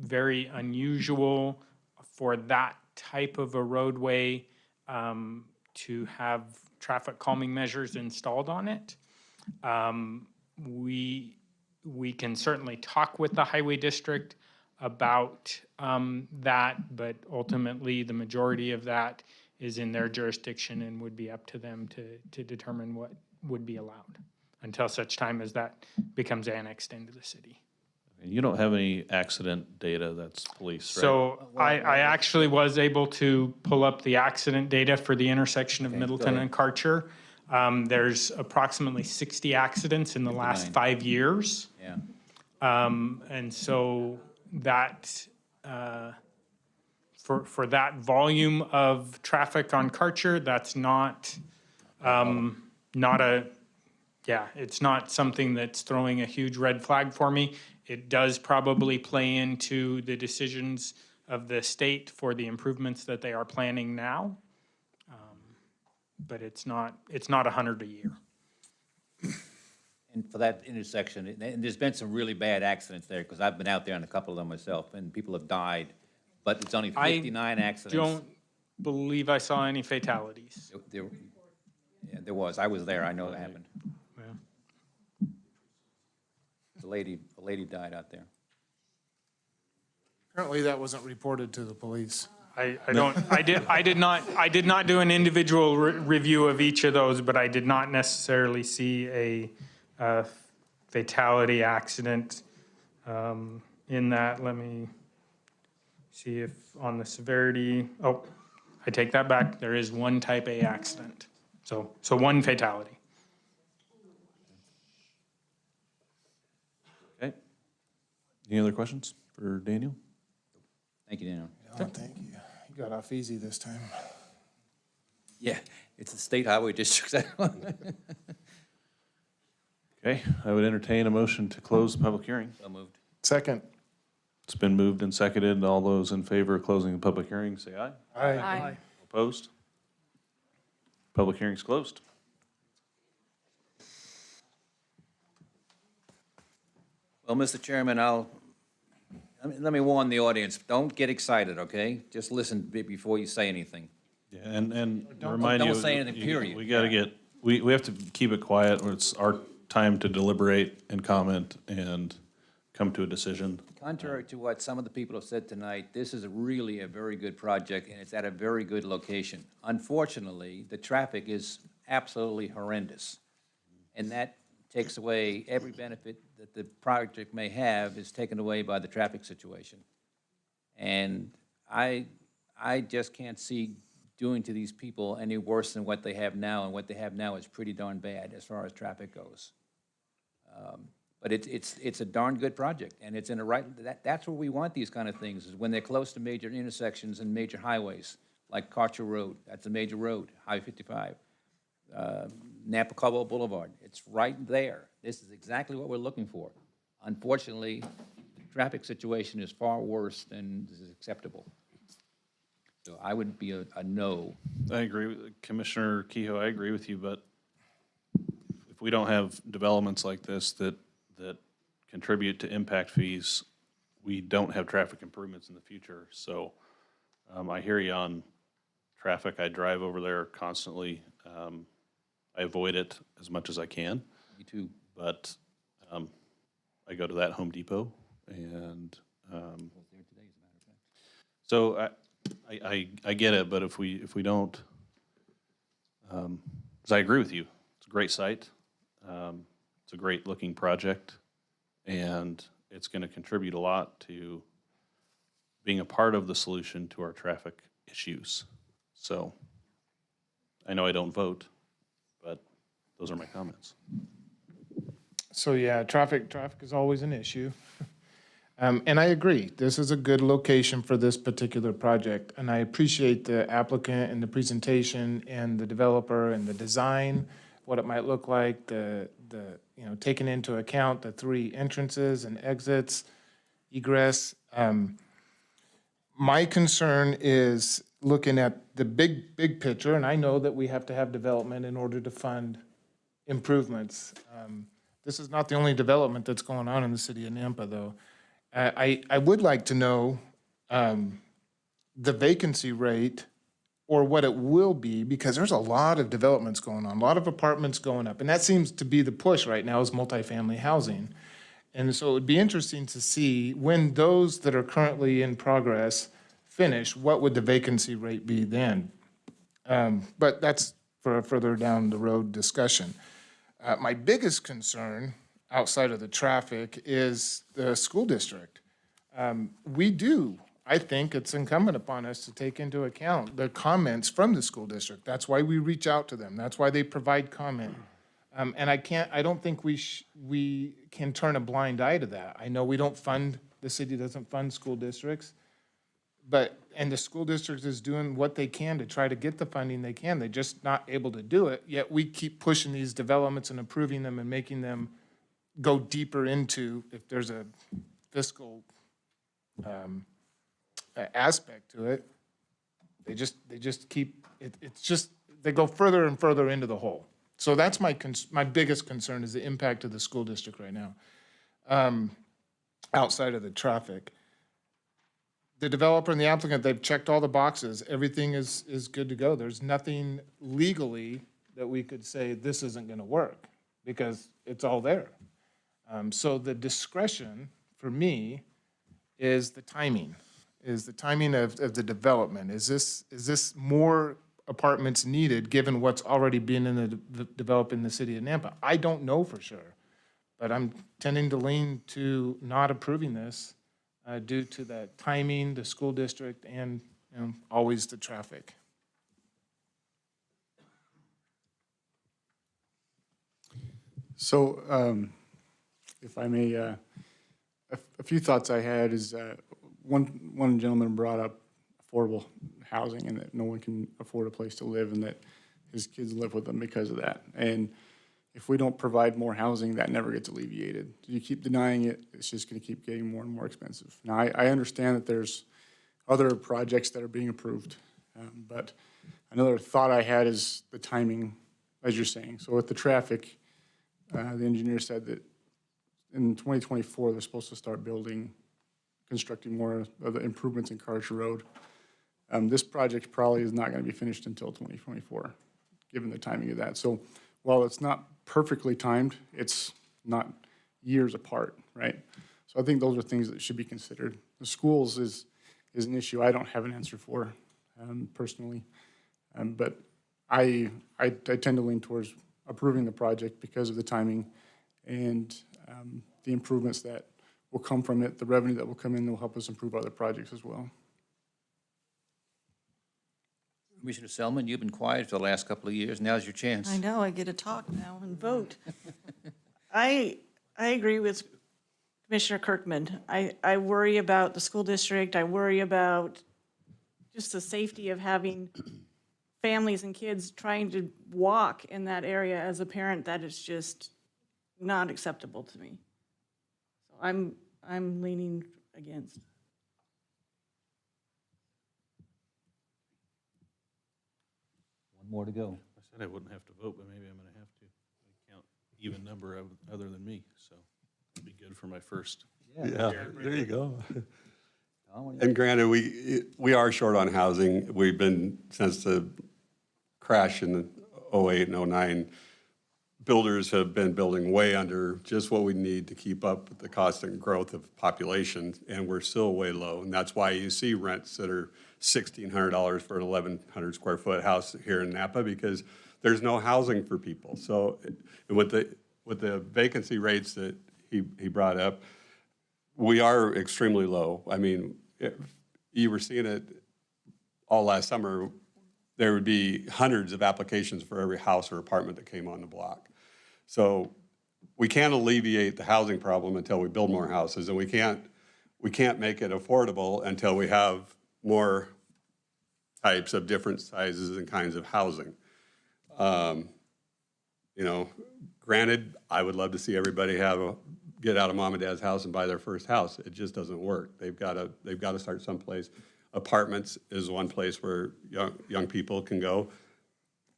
very unusual for that type of a roadway to have traffic calming measures installed on it. We can certainly talk with the highway district about that, but ultimately the majority of that is in their jurisdiction and would be up to them to determine what would be allowed until such time as that becomes annexed into the city. You don't have any accident data, that's police, right? So I actually was able to pull up the accident data for the intersection of Middleton and Karcher. There's approximately 60 accidents in the last 5 years. Yeah. And so that, for that volume of traffic on Karcher, that's not it's not something that's throwing a huge red flag for me. It does probably play into the decisions of the state for the improvements that they are planning now. But it's not 100 a year. And for that intersection, and there's been some really bad accidents there, because I've been out there on a couple of them myself, and people have died, but it's only 59 accidents. Don't believe I saw any fatalities. Yeah, there was. I was there. I know it happened. Yeah. A lady died out there. Apparently that wasn't reported to the police. I did not do an individual review of each of those, but I did not necessarily see a fatality accident In that, let me see if on the severity, oh, I take that back. There is one type A accident. So one fatality. Okay. Any other questions for Daniel? Thank you, Daniel. Oh, thank you. You got off easy this time. Yeah, it's the state highway district. Okay, I would entertain a motion to close the public hearing. So moved. Second. It's been moved and seconded. All those in favor of closing the public hearing, say aye. Aye. Opposed? Public hearing's closed. Well, Mr. Chairman, let me warn the audience, don't get excited, okay? Just listen before you say anything. Yeah, and Don't- remind you. don't say anything, period. We gotta get, we have to keep it quiet, or it's our time to deliberate and comment and come to a decision. Contrary to what some of the people have said tonight, this is really a very good project, and it's at a very good location. Unfortunately, the traffic is absolutely horrendous, and that takes away every benefit that the project may have is taken away by the traffic situation. And I just can't see doing to these people any worse than what they have now, and what they have now is pretty darn bad as far as traffic goes. But it's a darn good project, and it's in the right, that's where we want these kind of things, is when they're close to major intersections and major highways, like Karcher Road, that's a major road, Highway 55. Napa Cobble Boulevard, it's right there. This is exactly what we're looking for. Unfortunately, the traffic situation is far worse than is acceptable. So I would be a no. I agree with Commissioner Kehoe, I agree with you, but if we don't have developments like this that contribute to impact fees, we don't have traffic improvements in the future. So I hear you on traffic. I drive over there constantly. I avoid it as much as I can. Me too. But I go to that Home Depot, and so I get it. But if we don't, 'cause I agree with you. It's a great site. It's a great looking project, and it's going to contribute a lot to being a part of the solution to our traffic issues. So I know I don't vote, but those are my comments. So yeah, traffic is always an issue. And I agree, this is a good location for this particular project. And I appreciate the applicant and the presentation and the developer and the design, what it might look like, taking into account the 3 entrances and exits, egress. My concern is looking at the big picture, and I know that we have to have development in order to fund improvements. This is not the only development that's going on in the city of Nampa, though. I would like to know the vacancy rate or what it will be, because there's a lot of developments going on, a lot of apartments going up. And that seems to be the push right now, is multifamily housing. And so it would be interesting to see when those that are currently in progress finish, what would the vacancy rate be then? But that's for a further down the road discussion. My biggest concern outside of the traffic is the school district. I think it's incumbent upon us to take into account the comments from the school district. That's why we reach out to them. That's why they provide comment. And I don't think we can turn a blind eye to that. I know the city doesn't fund school districts, and the school district is doing what they can to try to get the funding they can. They're just not able to do it, yet we keep pushing these developments and improving them and making them go deeper into, if there's a fiscal aspect to it, they just keep, they go further and further into the hole. So that's my biggest concern, is the impact of the school district right now, outside of the traffic. The developer and the applicant, they've checked all the boxes. Everything is good to go. There's nothing legally that we could say this isn't going to work, because it's all there. So the discretion for me is the timing of the development. Is this more apartments needed given what's already been developed in the city of Nampa? I don't know for sure, But I'm tending to lean to not approving this due to the timing, the school district, and, always the traffic. So, if I may, a few thoughts I had is, one gentleman brought up affordable housing and that no one can afford a place to live and that his kids live with them because of that. And if we don't provide more housing, that never gets alleviated. You keep denying it, it's just gonna keep getting more and more expensive. Now, I understand that there's other projects that are being approved, but another thought I had is the timing, as you're saying. So with the traffic, the engineer said that in 2024, they're supposed to start constructing more of the improvements in Karcher Road. This project probably is not gonna be finished until 2024, given the timing of that. So while it's not perfectly timed, it's not years apart, right? So I think those are things that should be considered. The schools is an issue I don't have an answer for, personally. But I tend to lean towards approving the project because of the timing and the improvements that will come from it, the revenue that will come in will help us improve other projects as well. Commissioner Selman, you've been quiet for the last couple of years. Now's your chance. I know, I get to talk now and vote. I agree with Commissioner Kirkman. I worry about the school district. I worry about just the safety of having families and kids trying to walk in that area. As a parent, that is just not acceptable to me. So I'm leaning against. One more to go. I said I wouldn't have to vote, but maybe I'm gonna have to. I count even number other than me, so it'd be good for my first. Yeah, there you go. And granted, we are short on housing. We've been, since the crash in 08 and 09, builders have been building way under just what we need to keep up with the constant growth of population, and we're still way low. And that's why you see rents that are $1,600 for an 1,100 square foot house here in Napa, because there's no housing for people. So with the vacancy rates that he brought up, we are extremely low. I mean, you were seeing it all last summer. There would be hundreds of applications for every house or apartment that came on the block. So we can't alleviate the housing problem until we build more houses, and we can't make it affordable until we have more types of different sizes and kinds of housing. You know, granted, I would love to see everybody get out of mom and dad's house and buy their first house. It just doesn't work. They've got to start someplace. Apartments is one place where young people can go.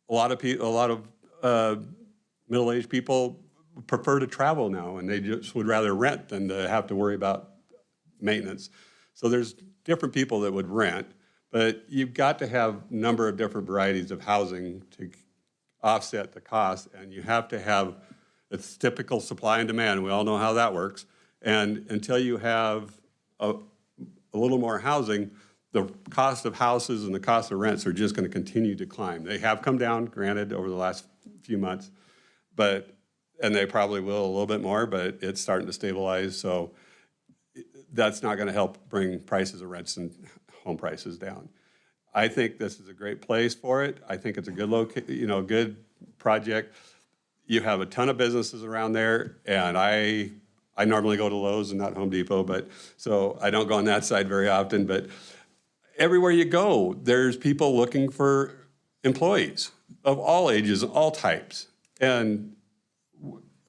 A lot of middle-aged people prefer to travel now, and they just would rather rent than to have to worry about maintenance. So there's different people that would rent, but you've got to have a number of different varieties of housing to offset the cost, and you have to have, it's typical supply and demand, and we all know how that works. And until you have a little more housing, the cost of houses and the cost of rents are just going to continue to climb. They have come down, granted, over the last few months, and they probably will a little bit more, but it's starting to stabilize. So that's not going to help bring prices of rents and home prices down. I think this is a great place for it. I think it's a good good project. You have a ton of businesses around there, and I normally go to Lowe's and not Home Depot, so I don't go on that side very often, but everywhere you go, there's people looking for employees of all ages, all types. And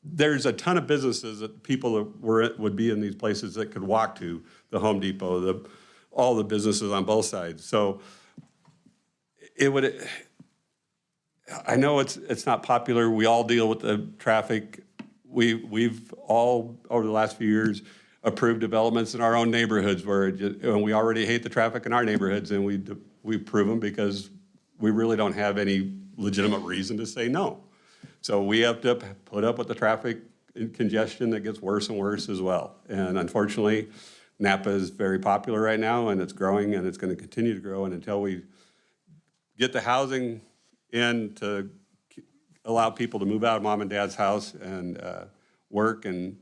there's a ton of businesses that people that would be in these places that could walk to, the Home Depot, all the businesses on both sides. So I know it's not popular. We all deal with the traffic. We've all, over the last few years, approved developments in our own neighborhoods and we already hate the traffic in our neighborhoods, and we approve them because we really don't have any legitimate reason to say no. So we have to put up with the traffic and congestion that gets worse and worse as well. And unfortunately, Napa is very popular right now, and it's growing, and it's going to continue to grow. And until we get the housing in to allow people to move out of mom and dad's house and work and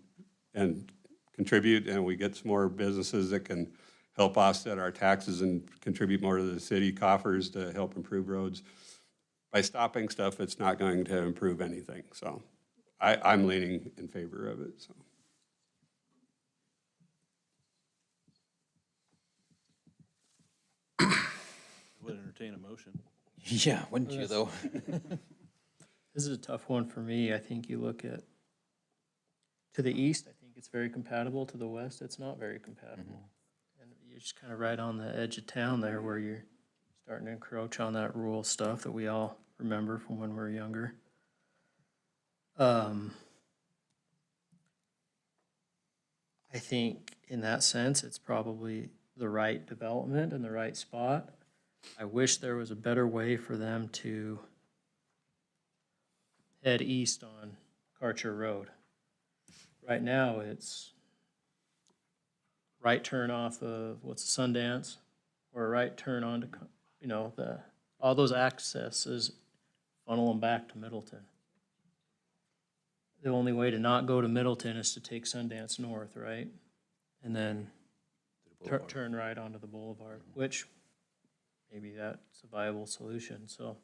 contribute, and we get some more businesses that can help offset our taxes and contribute more to the city coffers to help improve roads. By stopping stuff, it's not going to improve anything. So I'm leaning in favor of it, so. Would entertain a motion. Yeah, wouldn't you, though? This is a tough one for me. I think you look at, to the east, I think it's very compatible. To the west, it's not very compatible. And you're just kind of right on the edge of town there where you're starting to encroach on that rural stuff that we all remember from when we were younger. I think in that sense, it's probably the right development and the right spot. I wish there was a better way for them to head east on Karcher Road. Right now, it's right turn off of, what's Sundance, or a right turn onto, all those accesses funnel them back to Middleton. The only way to not go to Middleton is to take Sundance north, right? And then turn right onto the boulevard, which maybe that's a viable solution, so.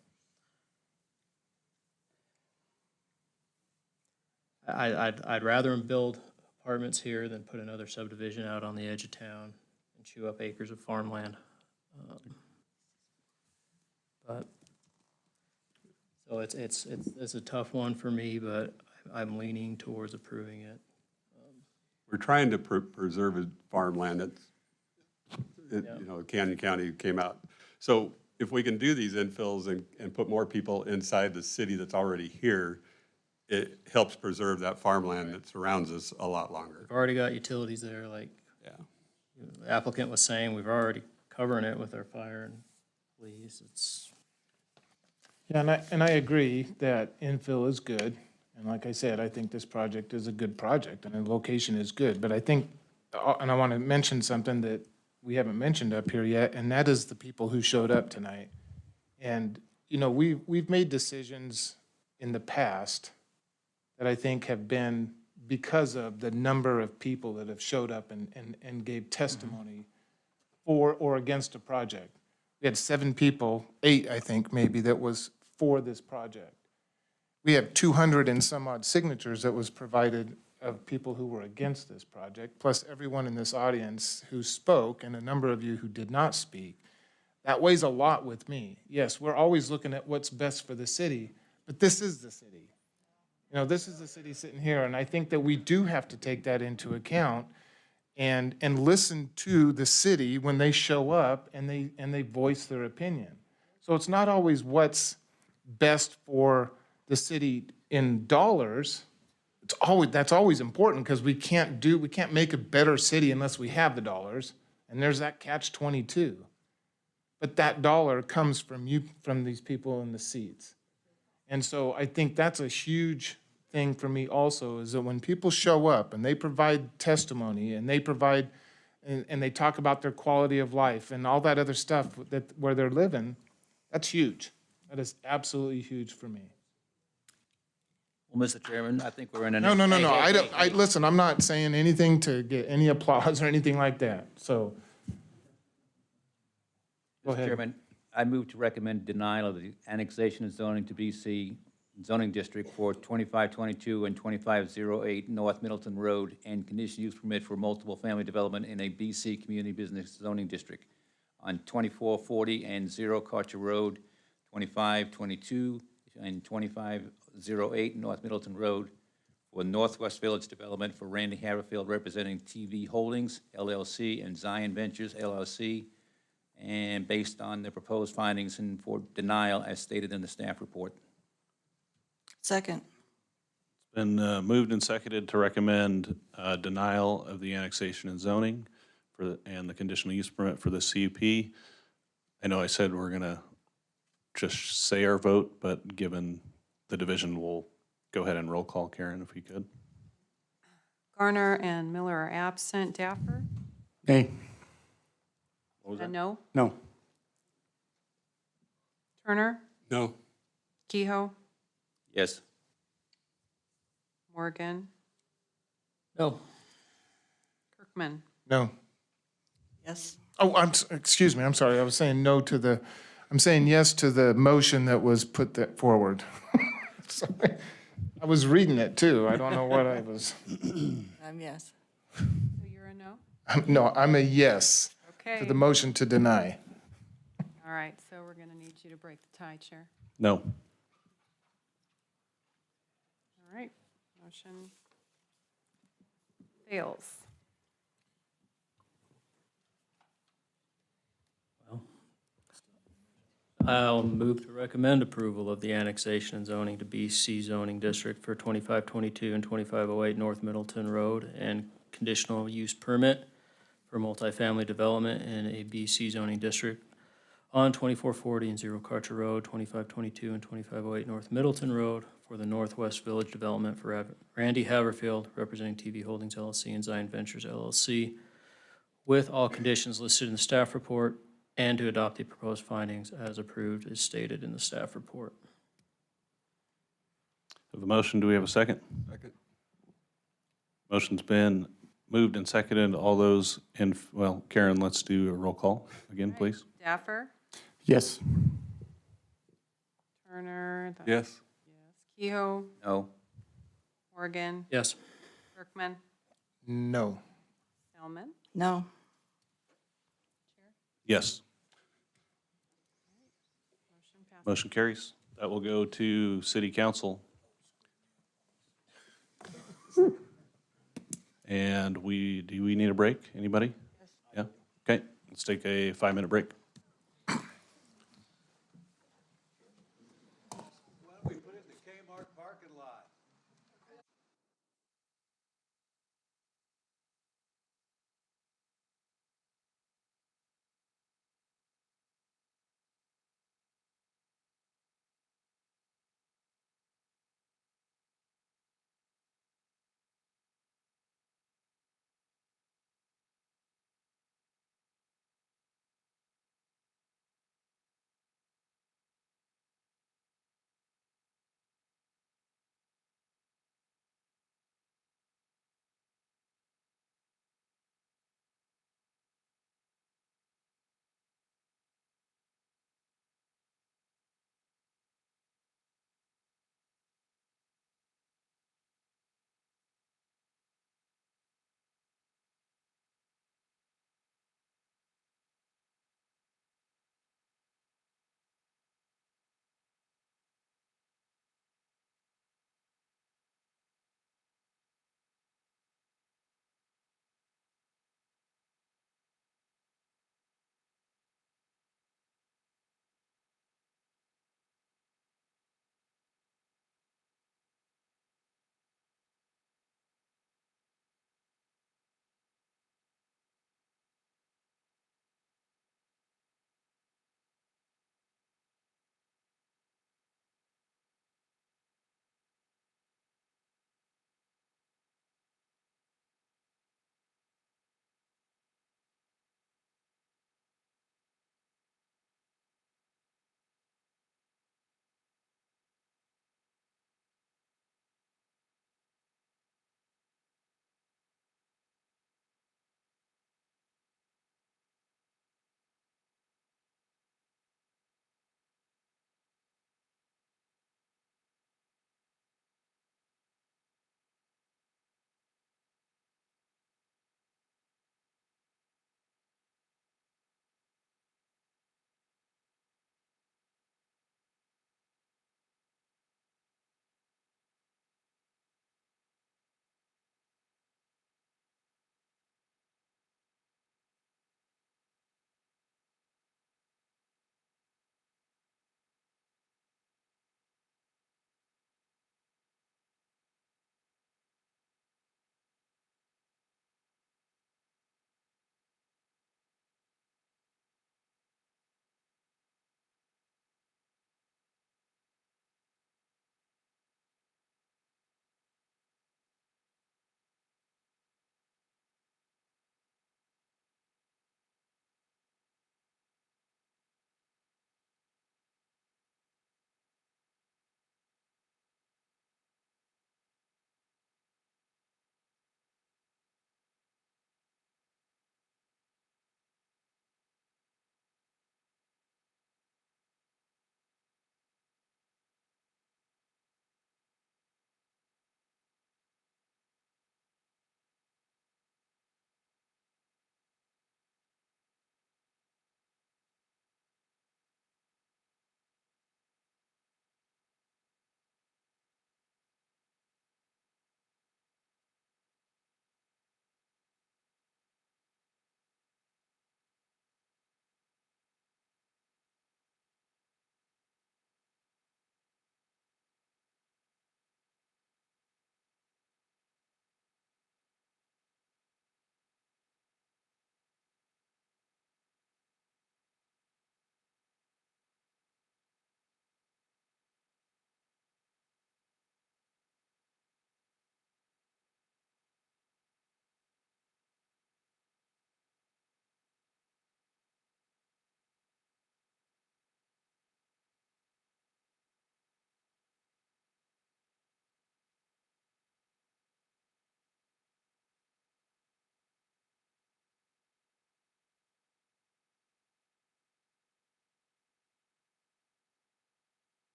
I'd rather them build apartments here than put another subdivision out on the edge of town and chew up acres of farmland. But, so it's a tough one for me, but I'm leaning towards approving it. We're trying to preserve farmland. Canyon County came out. So if we can do these infills and put more people inside the city that's already here, it helps preserve that farmland that surrounds us a lot longer. We've already got utilities there, like the applicant was saying, we've already covering it with our fire and police. It's. Yeah, and I agree that infill is good. And like I said, I think this project is a good project and the location is good. But I think, and I want to mention something that we haven't mentioned up here yet, and that is the people who showed up tonight. And, we've made decisions in the past that I think have been because of the number of people that have showed up and gave testimony for or against a project. We had 7 people, 8, I think, maybe, that was for this project. We have 200 and some odd signatures that was provided of people who were against this project, plus everyone in this audience who spoke, and a number of you who did not speak. That weighs a lot with me. Yes, we're always looking at what's best for the city, but this is the city. This is the city sitting here, and I think that we do have to take that into account and listen to the city when they show up and they voice their opinion. So it's not always what's best for the city in dollars. That's always important because we can't make a better city unless we have the dollars, and there's that catch-22. But that dollar comes from these people in the seats. And so I think that's a huge thing for me also, is that when people show up and they provide testimony and they provide, and they talk about their quality of life and all that other stuff where they're living, that's huge. That is absolutely huge for me. Well, Mr. Chairman, I think we're in a. No. Listen, I'm not saying anything to get any applause or anything like that, so. Go Mr. ahead. Chairman, I move to recommend denial of the annexation and zoning to BC zoning district for 2522 and 2508 North Middleton Road and conditional use permit for multiple family development in a BC community business zoning district on 2440 and 0 Karcher Road, 2522 and 2508 North Middleton Road for Northwest Village Development for Randy Haverfield representing TV Holdings, LLC, and Zion Ventures, LLC, and based on the proposed findings and for denial as stated in the staff report. Second. It's been moved and seconded to recommend denial of the annexation and zoning and the conditional use permit for the CUP. I know I said we're going to just say our vote, but given the division, we'll go ahead and roll call. Karen, if we could. Garner and Miller are absent. Daffer? Nay. What was that? No. No. Turner? No. Kehoe? Yes. Morgan? No. Kirkman. No. Yes. Oh, excuse me, I'm sorry. I was saying no to the, I'm saying yes to the motion that was put that forward. Sorry. I was reading it too. I don't know what I was. Yes. So you're a no? No, I'm a yes to Okay. the motion to deny. All right, so we're going to need you to break the tie, Chair. No. All right, motion fails. I'll move to recommend approval of the annexation and zoning to BC zoning district for 2522 and 2508 North Middleton Road and conditional use permit for multifamily development in a BC zoning district on 2440 and Zero Karcher Road, 2522 and 2508 North Middleton Road for the Northwest Village Development for Randy Haverfield, representing TV Holdings LLC and Zion Ventures LLC, with all conditions listed in the staff report, and to adopt the proposed findings as approved as stated in the staff report. Have a motion, do we have a second? Second. Motion's been moved and seconded. All those in, well, Karen, let's do a roll call again, please. Daffer? Yes. Turner? Yes. Kehoe? No. Morgan? Yes. Kirkman? No. Selman? No. Yes. Motion passes. Motion carries. That will go to city council. And do we need a break? Anybody? Yeah? Okay, let's take a 5-minute break.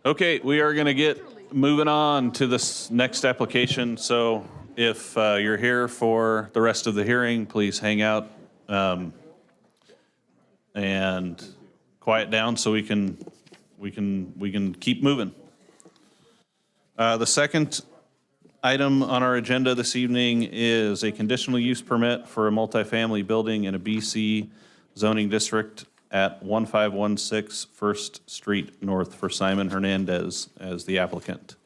Okay, we are going to get moving on to this next application. So if you're here for the rest of the hearing, please hang out and quiet down so we can keep moving. The second item on our agenda this evening is a conditional use permit for a multifamily building in a BC zoning district at 1516 First Street North for Simon Hernandez as the applicant.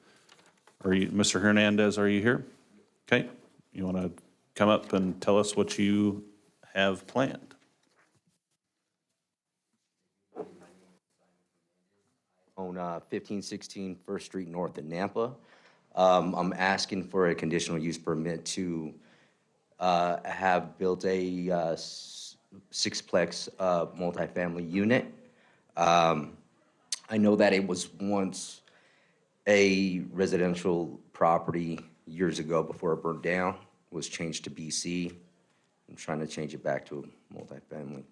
Are you, Mr. Hernandez, are you here? Okay, you want to come up and tell us what you have planned? On 1516 First Street North in Nampa. I'm asking for a conditional use permit to have built a sixplex multifamily unit. I know that it was once a residential property years ago before it burned down, was changed to BC. I'm trying to change it back to a multifamily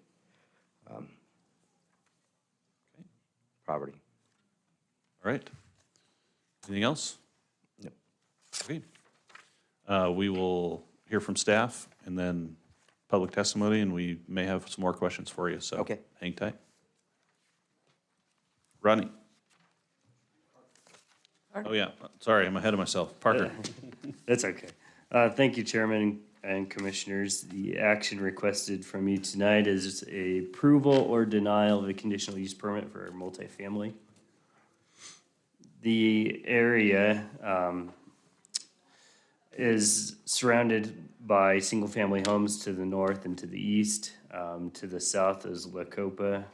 property. All right. Anything else? No. Okay. We will hear from staff and then public testimony, and we may have some more questions for you, so Okay. hang tight. Rodney? Oh, yeah, sorry, I'm ahead of myself. Parker? That's okay. Thank you, Chairman and Commissioners. The action requested from you tonight is a approval or denial of a conditional use permit for multifamily. The area is surrounded by single-family homes to the north and to the east. To the south is La Copa.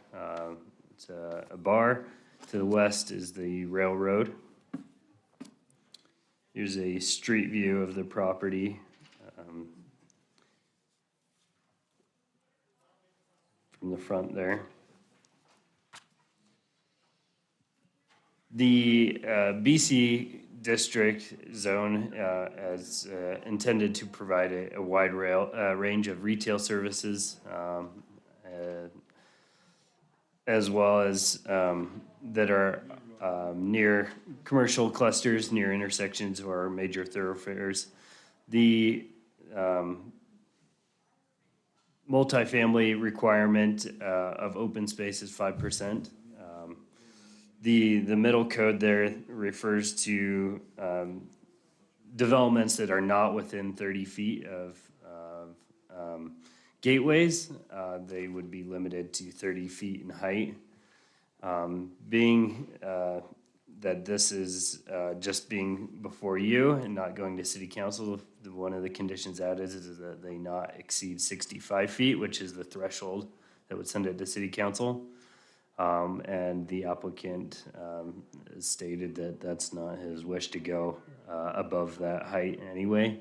It's a bar. To the west is the railroad. Here's a street view of the property. From the front there. The BC district zone is intended to provide a wide range of retail services, as well as that are near commercial clusters, near intersections or major thoroughfares. The multifamily requirement of open space is 5%. The middle code there refers to developments that are not within 30 feet of gateways. They would be limited to 30 feet in height. Being that this is just being before you and not going to city council, one of the conditions added is that they not exceed 65 feet, which is the threshold that would send it to city council. And the applicant stated that that's not his wish to go above that height anyway.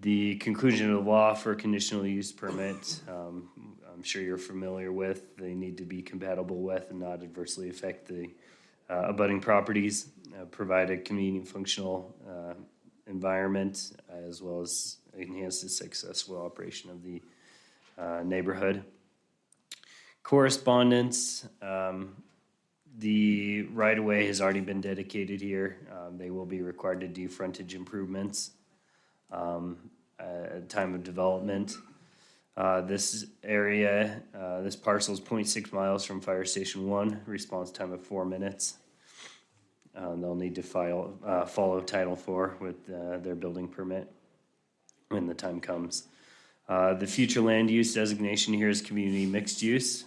The conclusion of the law for a conditional use permit, I'm sure you're familiar with. They need to be compatible with and not adversely affect the abutting properties, provide a convenient, functional environment, as well as enhance the successful operation of the neighborhood. Correspondence, the right-of-way has already been dedicated here. They will be required to do frontage improvements at time of development. This area, this parcel is 0.6 miles from Fire Station 1, response time of 4 minutes. They'll need to follow Title IV with their building permit when the time comes. The future land use designation here is community mixed use.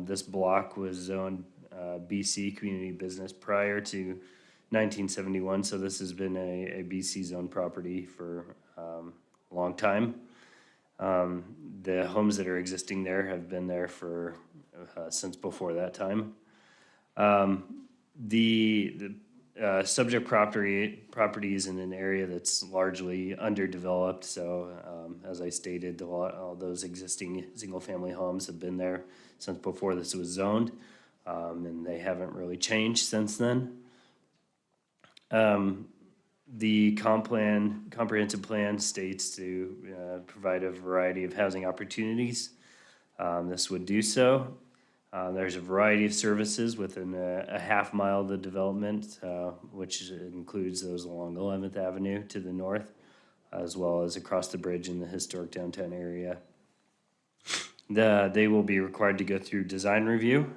This block was zoned BC community business prior to 1971, so this has been a BC zone property for a long time. The homes that are existing there have been there for since before that time. The subject property is in an area that's largely underdeveloped. So as I stated, all those existing single-family homes have been there since before this was zoned, and they haven't really changed since then. The comprehensive plan states to provide a variety of housing opportunities. This would do so. There's a variety of services within a half mile of the development, which includes those along 11th Avenue to the north, as well as across the bridge in the historic downtown area. They will be required to go through design review,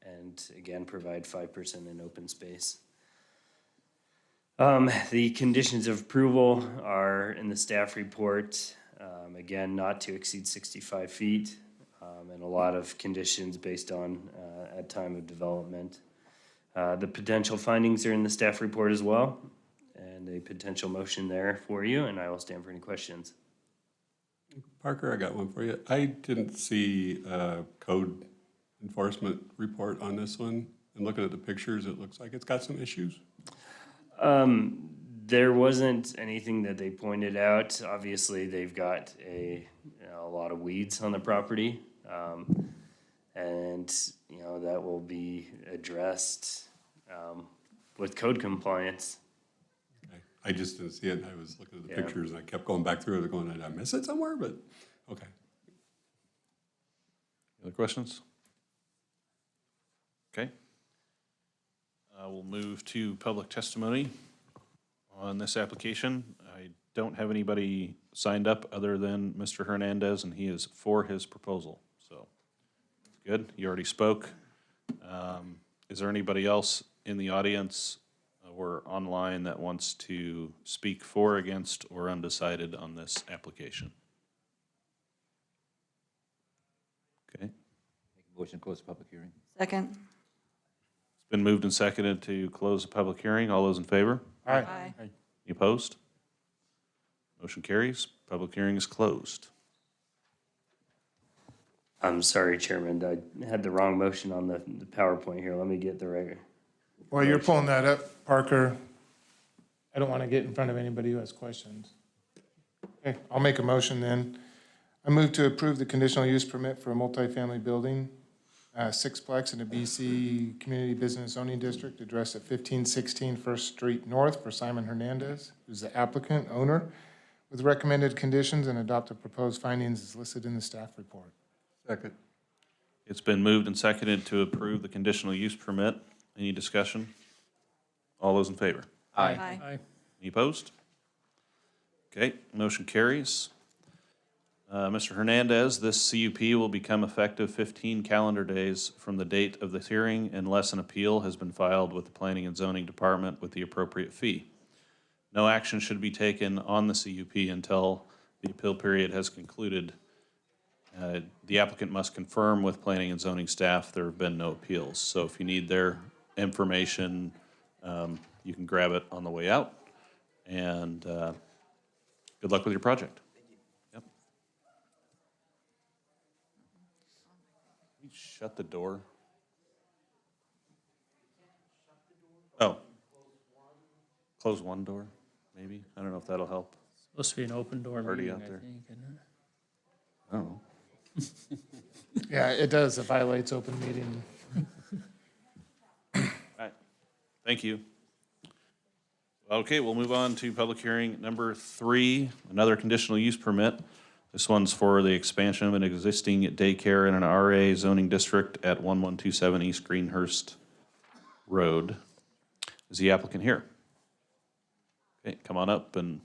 and again, provide 5% in open space. The conditions of approval are in the staff report. Again, not to exceed 65 feet, and a lot of conditions based on at time of development. The potential findings are in the staff report as well, and a potential motion there for you, and I will stand for any questions. Parker, I got one for you. I didn't see a code enforcement report on this one. And looking at the pictures, it looks like it's got some issues. There wasn't anything that they pointed out. Obviously, they've got a lot of weeds on the property. And, that will be addressed with code compliance. I just didn't see it. I was looking at the pictures and I kept going back through it going, did I miss it somewhere? But, okay. Other questions? Okay. We'll move to public testimony on this application. I don't have anybody signed up other than Mr. Hernandez, and he is for his proposal. So, good. You already spoke. Is there anybody else in the audience or online that wants to speak for, against, or undecided on this application? Okay. Make a motion to close the public hearing. Second. It's been moved and seconded to close the public hearing. All those in favor? Aye. Any opposed? Motion carries. Public hearing is closed. I'm sorry, Chairman, I had the wrong motion on the PowerPoint here. Let me get the right. While you're pulling that up, Parker, I don't want to get in front of anybody who has questions. Okay, I'll make a motion then. I move to approve the conditional use permit for a multifamily building, sixplex in a BC Community Business Zoning District, addressed at 1516 First Street North for Simon Hernandez, who's the applicant, owner, with recommended conditions, and adopt the proposed findings as listed in the staff report. Second. It's been moved and seconded to approve the conditional use permit. Any discussion? All those in favor? Aye. Any opposed? Okay, motion carries. Mr. Hernandez, this CUP will become effective 15 calendar days from the date of the hearing unless an appeal has been filed with the Planning and Zoning Department with the appropriate fee. No action should be taken on the CUP until the appeal period has concluded. The applicant must confirm with Planning and Zoning staff there have been no appeals. So if you need their information, you can grab it on the way out. And good luck with your project. Yep. Can we shut the door? Oh. Close one door, maybe? I don't know if that'll help. Supposed to be an open door Already meeting, out I there. think, isn't it? Oh. Yeah, it does. It violates open meeting. All right, thank you. Okay, we'll move on to public hearing number 3, another conditional use permit. This one's for the expansion of an existing daycare in an RA zoning district at 1127 East Greenhurst Road. Is the applicant here? Okay, come on up and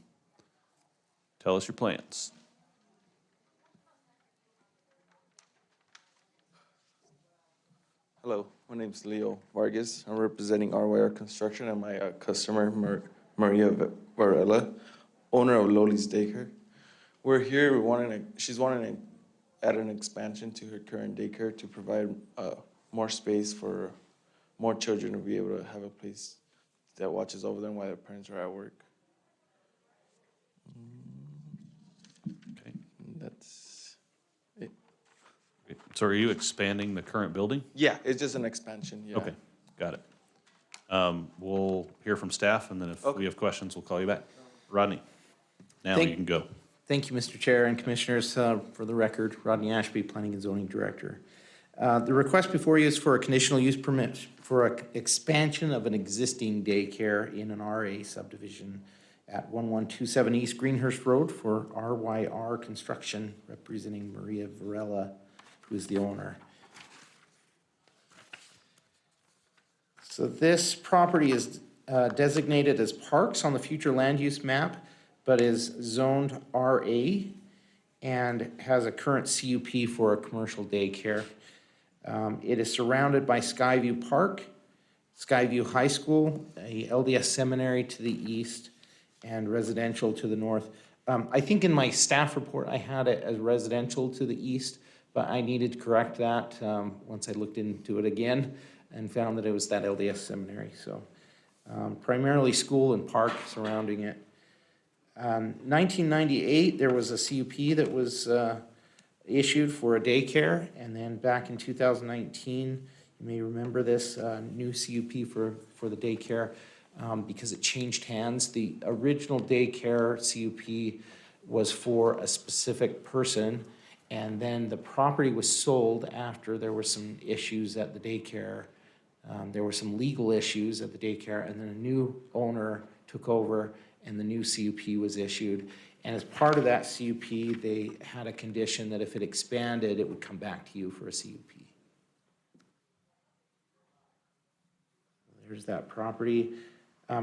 tell us your plans. Hello, my name is Leo Vargas. I'm representing RYR Construction and my customer, Maria Varela, owner of Loli's Daycare. We're here, she's wanting to add an expansion to her current daycare to provide more space for more children to be able to have a place that watches over them while their parents are at work. Okay. That's it. So are you expanding the current building? Yeah, it's just an expansion, yeah. Okay, got it. We'll hear from staff, and then if we have questions, we'll call you back. Rodney, now you can go. Thank you, Mr. Chair and Commissioners. For the record, Rodney Ashby, Planning and Zoning Director. The request before you is for a conditional use permit for an expansion of an existing daycare in an RA subdivision at 1127 East Greenhurst Road for RYR Construction, representing Maria Varela, who is the owner. So this property is designated as parks on the future land use map, but is zoned RA and has a current CUP for a commercial daycare. It is surrounded by Skyview Park, Skyview High School, a LDS seminary to the east, and residential to the north. I think in my staff report, I had it as residential to the east, but I needed to correct that once I looked into it again and found that it was that LDS seminary. So primarily school and park surrounding it. 1998, there was a CUP that was issued for a daycare, and then back in 2019, you may remember this new CUP for the daycare because it changed hands. The original daycare CUP was for a specific person, and then the property was sold after there were some issues at the daycare. There were some legal issues at the daycare, and then a new owner took over and the new CUP was issued. And as part of that CUP, they had a condition that if it expanded, it would come back to you for a CUP. There's that property.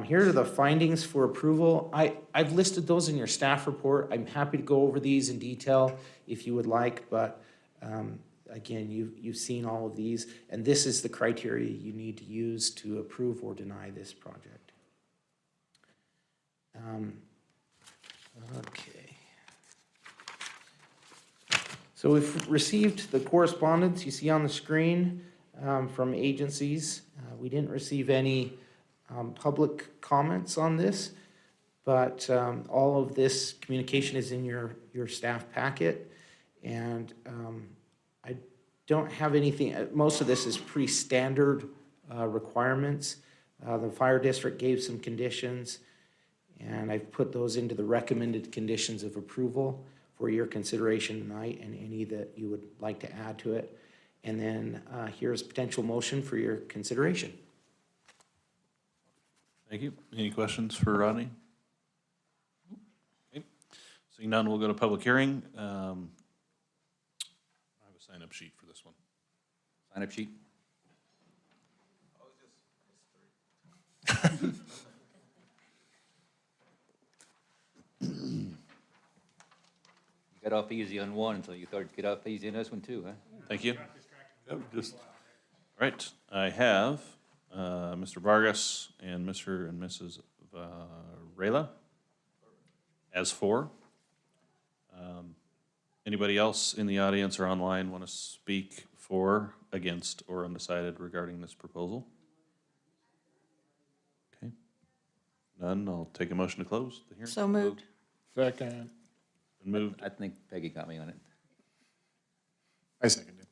Here are the findings for approval. I've listed those in your staff report. I'm happy to go over these in detail if you would like, but again, you've seen all of these, and this is the criteria you need to use to approve or deny this project. Okay. So we've received the correspondence you see on the screen from agencies. We didn't receive any public comments on this, but all of this communication is in your staff packet, and I don't have anything. Most of this is pretty standard requirements. The fire district gave some conditions, and I've put those into the recommended conditions of approval for your consideration tonight, and any that you would like to add to it. And then here's potential motion for your consideration. Thank you. Any questions for Rodney? Okay. Seeing none, we'll go to public hearing. I have a sign-up sheet for this one. Sign-up sheet? You got off easy on one, so you thought you'd get off easy on this one too, huh? Thank you. Yep, just, all right, I have Mr. Vargas and Mr. and Mrs. Varela as for. Anybody else in the audience or online want to speak for, against, or undecided regarding this proposal? Okay. None, I'll take a motion to close the hearing. So moved. Second. Been moved. I think Peggy got me on it. I second it.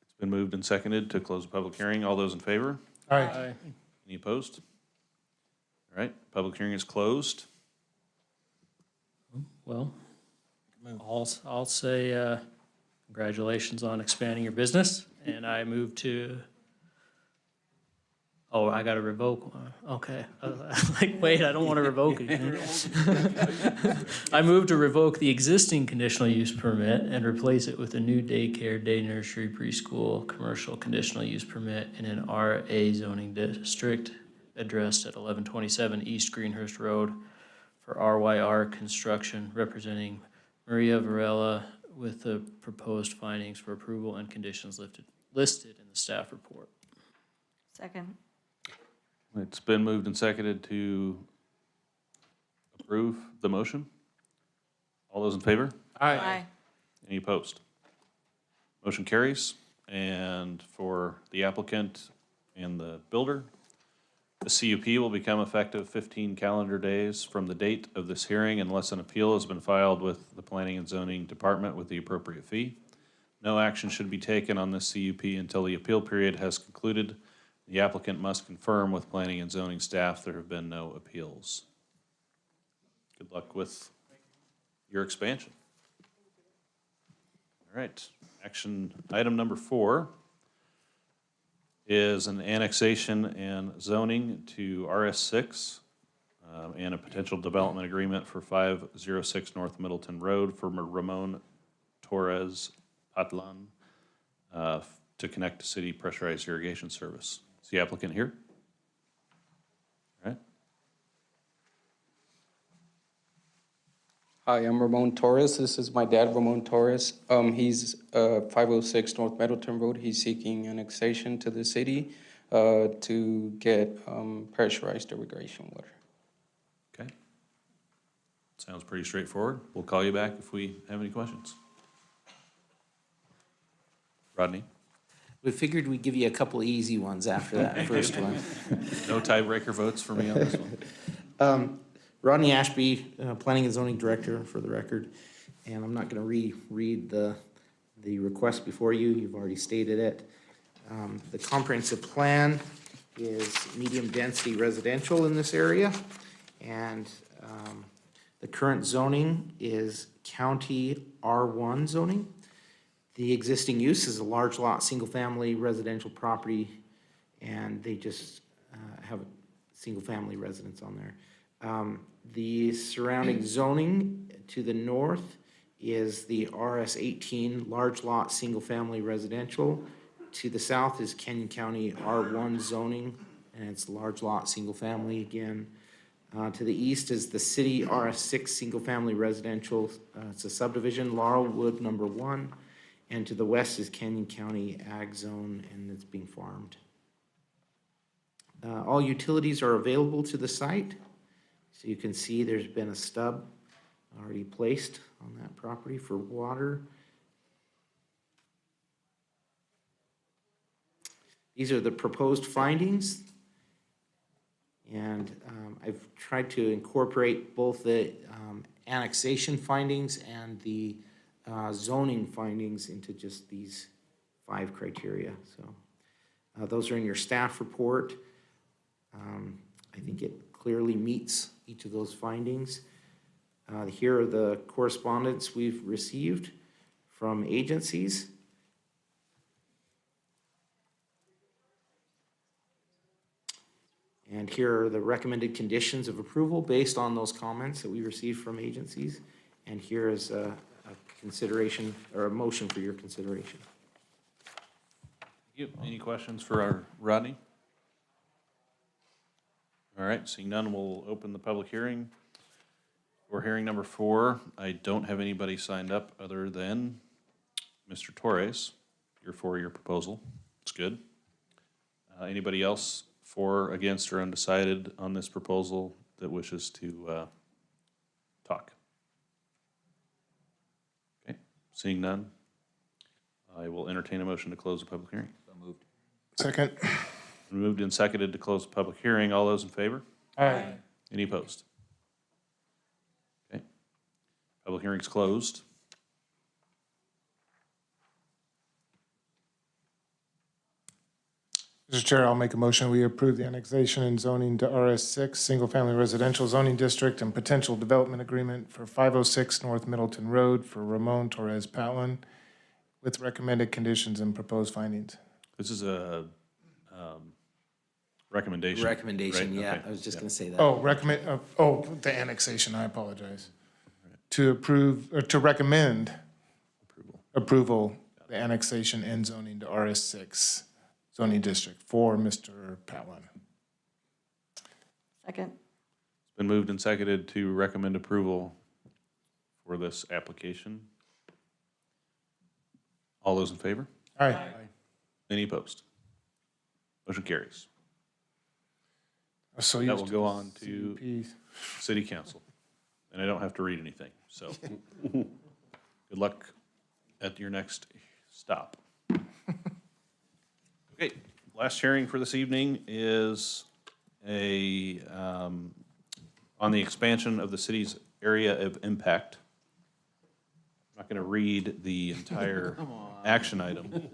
It's been moved and seconded to close the public hearing. All those in favor? Aye. Any opposed? All right, public hearing is closed. Well, I'll say congratulations on expanding your business, and I move to, oh, I got to revoke, okay. Like, wait, I don't want to revoke it. I move to revoke the existing conditional use permit and replace it with a new daycare, day nursery, preschool, commercial conditional use permit in an RA zoning district addressed at 1127 East Greenhurst Road for RYR Construction, representing Maria Varela, with the proposed findings for approval and conditions listed in the staff report. Second. It's been moved and seconded to approve the motion. All those in favor? Aye. Any opposed? Motion carries. And for the applicant and the builder, the CUP will become effective 15 calendar days from the date of this hearing unless an appeal has been filed with the Planning and Zoning Department with the appropriate fee. No action should be taken on this CUP until the appeal period has concluded. The applicant must confirm with Planning and Zoning staff there have been no appeals. Good luck with your expansion. All right, action item number 4 is an annexation and zoning to RS6 and a potential development agreement for 506 North Middleton Road for Ramon Torres Patlan to connect to city pressurized irrigation service. Is the applicant here? All right. Hi, I'm Ramon Torres. This is my dad, Ramon Torres. He's 506 North Middleton Road. He's seeking annexation to the city to get pressurized irrigation water. Okay. Sounds pretty straightforward. We'll call you back if we have any questions. Rodney? We figured we'd give you a couple easy ones after that first one. No tiebreaker votes for me on this one. Rodney Ashby, Planning and Zoning Director, for the record, and I'm not going to reread the request before you. You've already stated it. The comprehensive plan is medium-density residential in this area, and the current zoning is county R1 zoning. The existing use is a large lot, single-family residential property, and they just have a single-family residence on there. The surrounding zoning to the north is the RS 18 large lot, single-family residential. To the south is Kenyon County R1 zoning, and it's large lot, single-family again. To the east is the city RS 6 single-family residential. It's a subdivision, Laurelwood number 1. And to the west is Kenyon County Ag Zone, and it's being farmed. All utilities are available to the site. So you can see there's been a stub already placed on that property for water. These are the proposed findings. And I've tried to incorporate both the annexation findings and the zoning findings into just these 5 criteria. So those are in your staff report. I think it clearly meets each of those findings. Here are the correspondence we've received from agencies. And here are the recommended conditions of approval based on those comments that we received from agencies. And here is a consideration or a motion for your consideration. Any questions for our Rodney? All right, seeing none, we'll open the public hearing. For hearing number 4, I don't have anybody signed up other than Mr. Torres. You're for your proposal. It's good. Anybody else for, against, or undecided on this proposal that wishes to talk? Okay, seeing none, I will entertain a motion to close the public hearing. So moved. Second. Moved and seconded to close the public hearing. All those in favor? Aye. Any opposed? Okay. Public hearing's closed. Mr. Chair, I'll make a motion. We approve the annexation and zoning to RS6, single-family residential zoning district and potential development agreement for 506 North Middleton Road for Ramon Torres Patlin with recommended conditions and proposed findings. This is a recommendation. Recommendation, right? yeah, Okay. I was just Yeah. gonna say that. The annexation, I apologize. To approve, or to recommend approval, the annexation and zoning to RS6 zoning district for Mr. Patlin. Second. It's been moved and seconded to recommend approval for this application. All those in favor? Aye. Any opposed? Motion carries. So That will go on to CUP. City Council. And I don't have to read anything, so good luck at your next stop. Okay, last hearing for this evening is on the expansion of the city's area of impact. I'm not going to read the entire action item.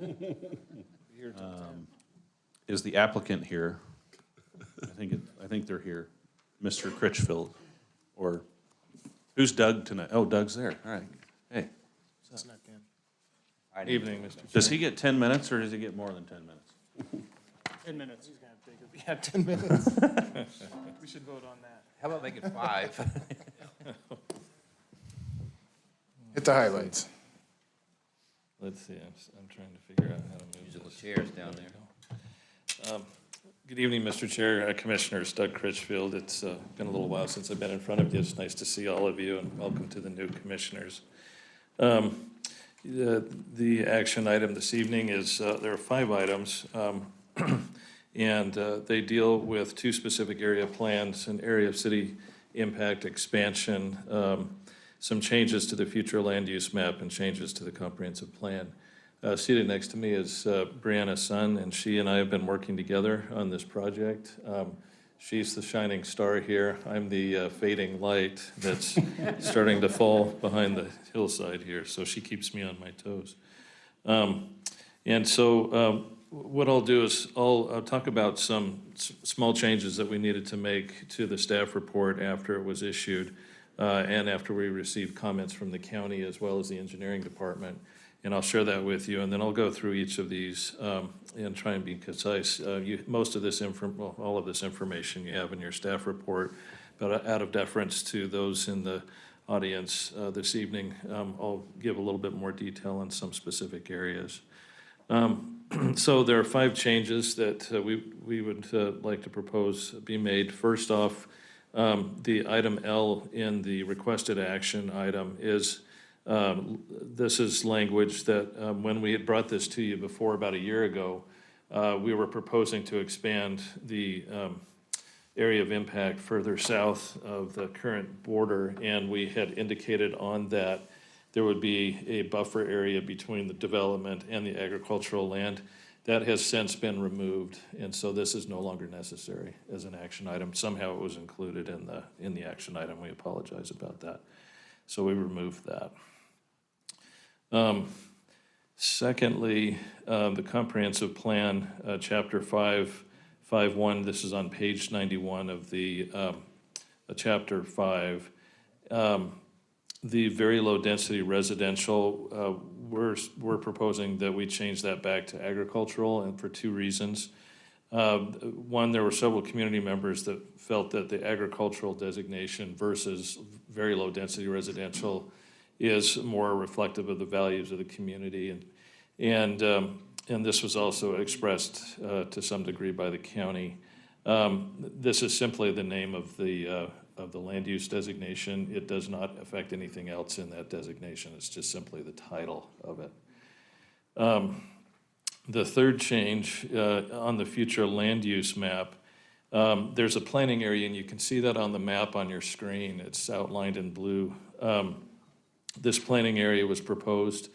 Is the applicant here? I think they're here. Mr. Critchfield, or who's Doug tonight? Oh, Doug's there. All right. Hey. Evening, Mr. Does he get 10 minutes, or does he get more than 10 minutes? 10 minutes. He's gonna take it. Yeah, 10 minutes. We should vote on that. How about make it 5? Hit the highlights. Let's see, I'm trying to figure out how to move Musical this. chairs down there. Good evening, Mr. Chair, Commissioners, Doug Critchfield. It's been a little while since I've been in front of you. It's nice to see all of you, and welcome to the new commissioners. The action item this evening is, there are 5 items, and they deal with 2 specific area plans, an area of city impact expansion, some changes to the future land use map, and changes to the comprehensive plan. Seated next to me is Brianna Sun, and she and I have been working together on this project. She's the shining star here. I'm the fading light that's starting to fall behind the hillside here, so she keeps me on my toes. And so what I'll do is I'll talk about some small changes that we needed to make to the staff report after it was issued, and after we received comments from the county as well as the engineering department. And I'll share that with you, and then I'll go through each of these and try and be concise. Most of this all of this information you have in your staff report, but out of deference to those in the audience this evening, I'll give a little bit more detail on some specific areas. So there are 5 changes that we would like to propose be made. First off, the item L in the requested action item is this is language that when we had brought this to you before about a year ago, we were proposing to expand the area of impact further south of the current border, and we had indicated on that there would be a buffer area between the development and the agricultural land. That has since been removed, and so this is no longer necessary as an action item. Somehow it was included in the action item. We apologize about that. So we removed that. Secondly, the comprehensive plan, chapter 5.1, this is on page 91 of the chapter 5. The very low density residential, we're proposing that we change that back to agricultural, and for 2 reasons. One, there were several community members that felt that the agricultural designation versus very low density residential is more reflective of the values of the community, and this was also expressed to some degree by the county. This is simply the name of the land use designation. It does not affect anything else in that designation. It's just simply the title of it. The third change on the future land use map, there's a planning area, and you can see that on the map on your screen. It's outlined in blue. This planning area was proposed,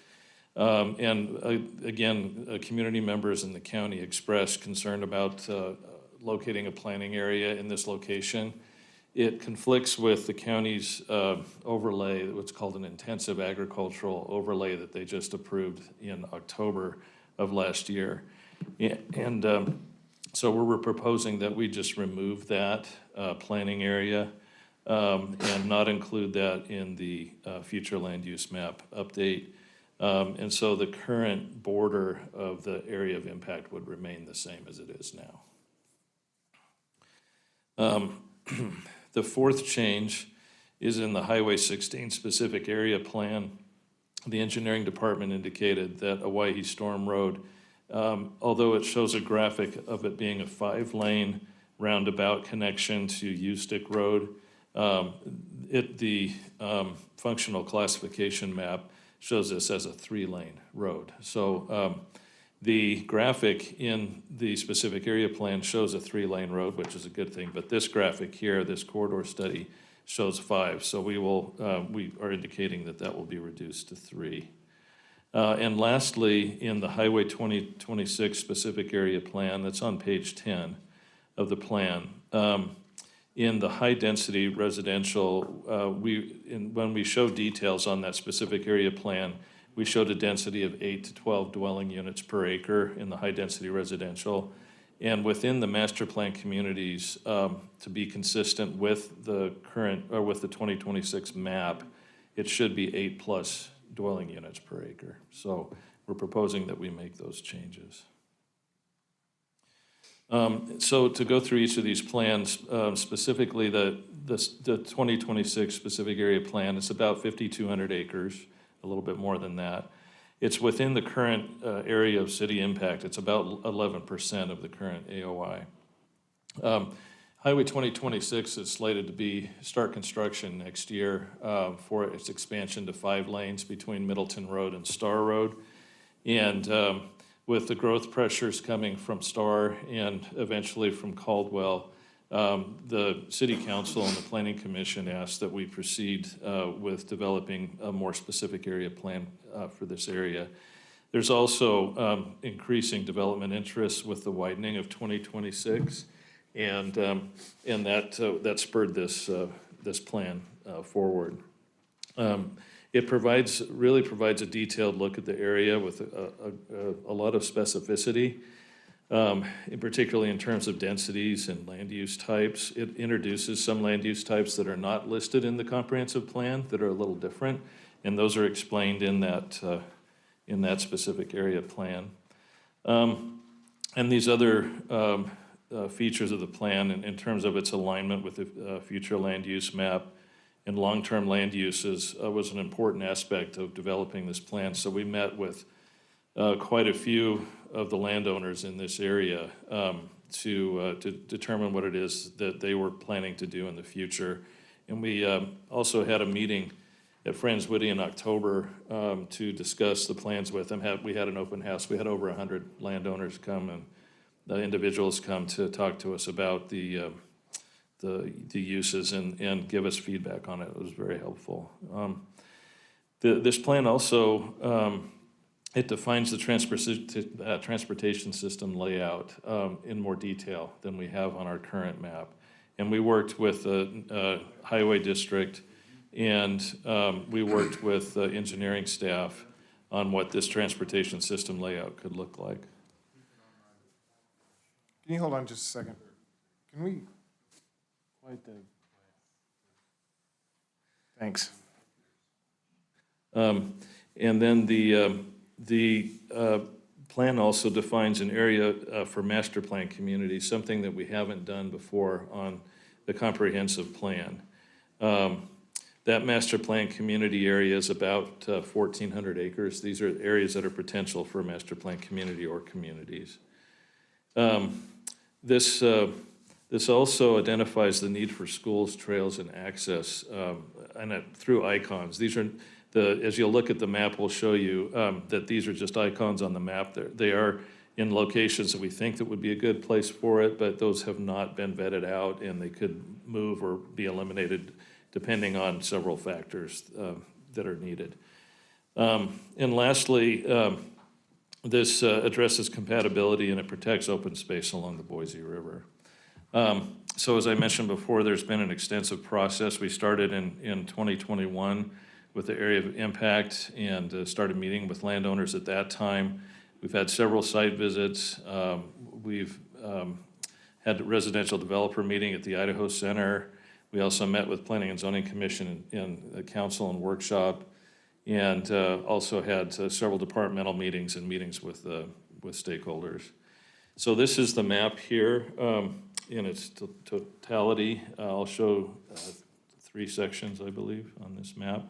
and again, community members in the county expressed concern about locating a planning area in this location. It conflicts with the county's overlay, what's called an intensive agricultural overlay that they just approved in October of last year. And so we're proposing that we just remove that planning area and not include that in the future land use map update. And so the current border of the area of impact would remain the same as it is now. The fourth change is in the Highway 16 specific area plan. The engineering department indicated that Owyhee Storm Road, although it shows a graphic of it being a 5-lane roundabout connection to Ustick Road, the functional classification map shows this as a 3-lane road. So the graphic in the specific area plan shows a 3-lane road, which is a good thing, but this graphic here, this corridor study, shows 5. So we are indicating that that will be reduced to 3. And lastly, in the Highway 2026 specific area plan, that's on page 10 of the plan, in the high-density residential, when we show details on that specific area plan, we showed a density of 8 to 12 dwelling units per acre in the high-density residential. And within the master plan communities, to be consistent with the current, or with the 2026 map, it should be 8+ dwelling units per acre. So we're proposing that we make those changes. So to go through each of these plans, specifically the 2026 specific area plan, it's about 5,200 acres, a little bit more than that. It's within the current area of city impact. It's about 11% of the current AOI. Highway 2026 is slated to start construction next year for its expansion to 5 lanes between Middleton Road and Star Road. And with the growth pressures coming from Star and eventually from Caldwell, the City Council and the Planning Commission asked that we proceed with developing a more specific area plan for this area. There's also increasing development interest with the widening of 2026, and that spurred this plan forward. It really provides a detailed look at the area with a lot of specificity, particularly in terms of densities and land use types. It introduces some land use types that are not listed in the comprehensive plan that are a little different, and those are explained in that specific area plan. And these other features of the plan in terms of its alignment with the future land use map and long-term land uses was an important aspect of developing this plan. So we met with quite a few of the landowners in this area to determine what it is that they were planning to do in the future. And we also had a meeting at Friends Whitty in October to discuss the plans with them. We had an open house. We had over 100 landowners come and the individuals come to talk to us about the uses and give us feedback on it. It was very helpful. This plan also, it defines the transportation system layout in more detail than we have on our current map. And we worked with the Highway District and we worked with engineering staff on what this transportation system layout could look like. Can you hold on just a second? Can we? Thanks. And then the plan also defines an area for master plan communities, something that we haven't done before on the comprehensive plan. That master plan community area is about 1,400 acres. These are areas that are potential for a master plan community or communities. This also identifies the need for schools, trails, and access through icons. These are as you'll look at the map, we'll show you that these are just icons on the map. They are in locations that we think that would be a good place for it, but those have not been vetted out, and they could move or be eliminated depending on several factors that are needed. And lastly, this addresses compatibility and it protects open space along the Boise River. So as I mentioned before, there's been an extensive process. We started in 2021 with the area of impact and started meeting with landowners at that time. We've had several site visits. We've had a residential developer meeting at the Idaho Center. We also met with Planning and Zoning Commission in the council and workshop, and also had several departmental meetings and meetings with stakeholders. So this is the map here in its totality. I'll show 3 sections, I believe, on this map.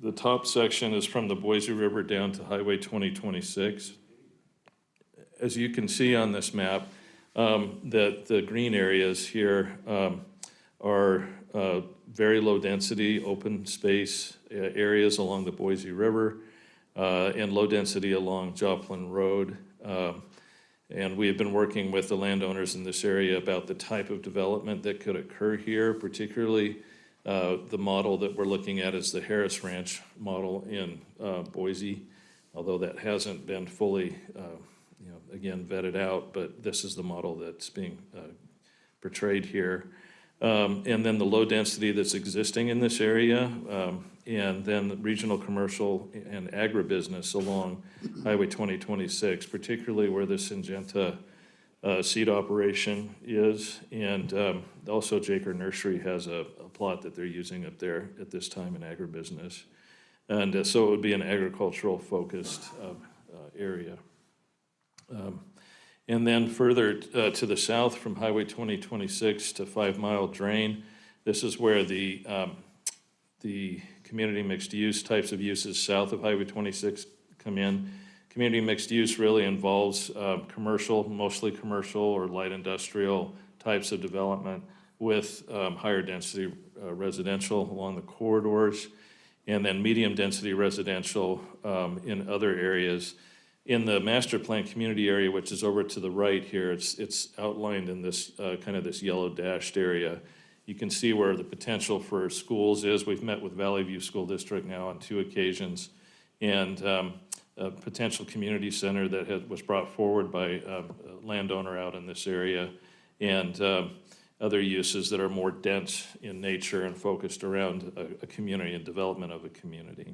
The top section is from the Boise River down to Highway 2026. As you can see on this map, that the green areas here are very low density, open space areas along the Boise River and low density along Joplin Road. And we have been working with the landowners in this area about the type of development that could occur here, particularly the model that we're looking at is the Harris Ranch model in Boise, although that hasn't been fully, again, vetted out, but this is the model that's being portrayed here. And then the low density that's existing in this area, and then the regional commercial and agribusiness along Highway 2026, particularly where the Syngenta seed operation is, and also Jaker Nursery has a plot that they're using up there at this time in agribusiness. And so it would be an agricultural focused area. And then further to the south from Highway 2026 to 5 Mile Drain, this is where the community mixed use types of uses south of Highway 26 come in. Community mixed use really involves commercial, mostly commercial or light industrial types of development with higher density residential along the corridors, and then medium density residential in other areas. In the master plan community area, which is over to the right here, it's outlined in this kind of this yellow dashed area. You can see where the potential for schools is. We've met with Valley View School District now on 2 occasions, and a potential community center that was brought forward by a landowner out in this area, and other uses that are more dense in nature and focused around a community and development of a community.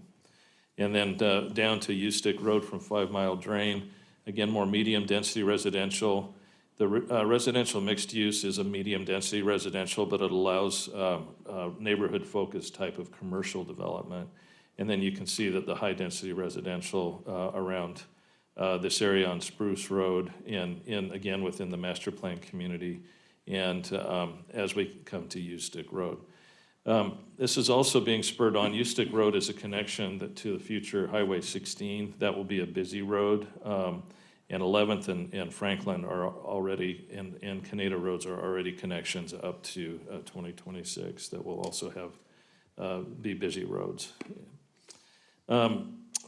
And then down to Ustick Road from 5 Mile Drain, again, more medium density residential. The residential mixed use is a medium density residential, but it allows neighborhood focused type of commercial development. And then you can see that the high density residential around this area on Spruce Road and again within the master plan community, and as we come to Ustick Road. This is also being spurred on. Ustick Road is a connection to the future Highway 16. That will be a busy road. And 11th and Franklin are already, and Canada Roads are already connections up to 2026 that will also have, be busy roads.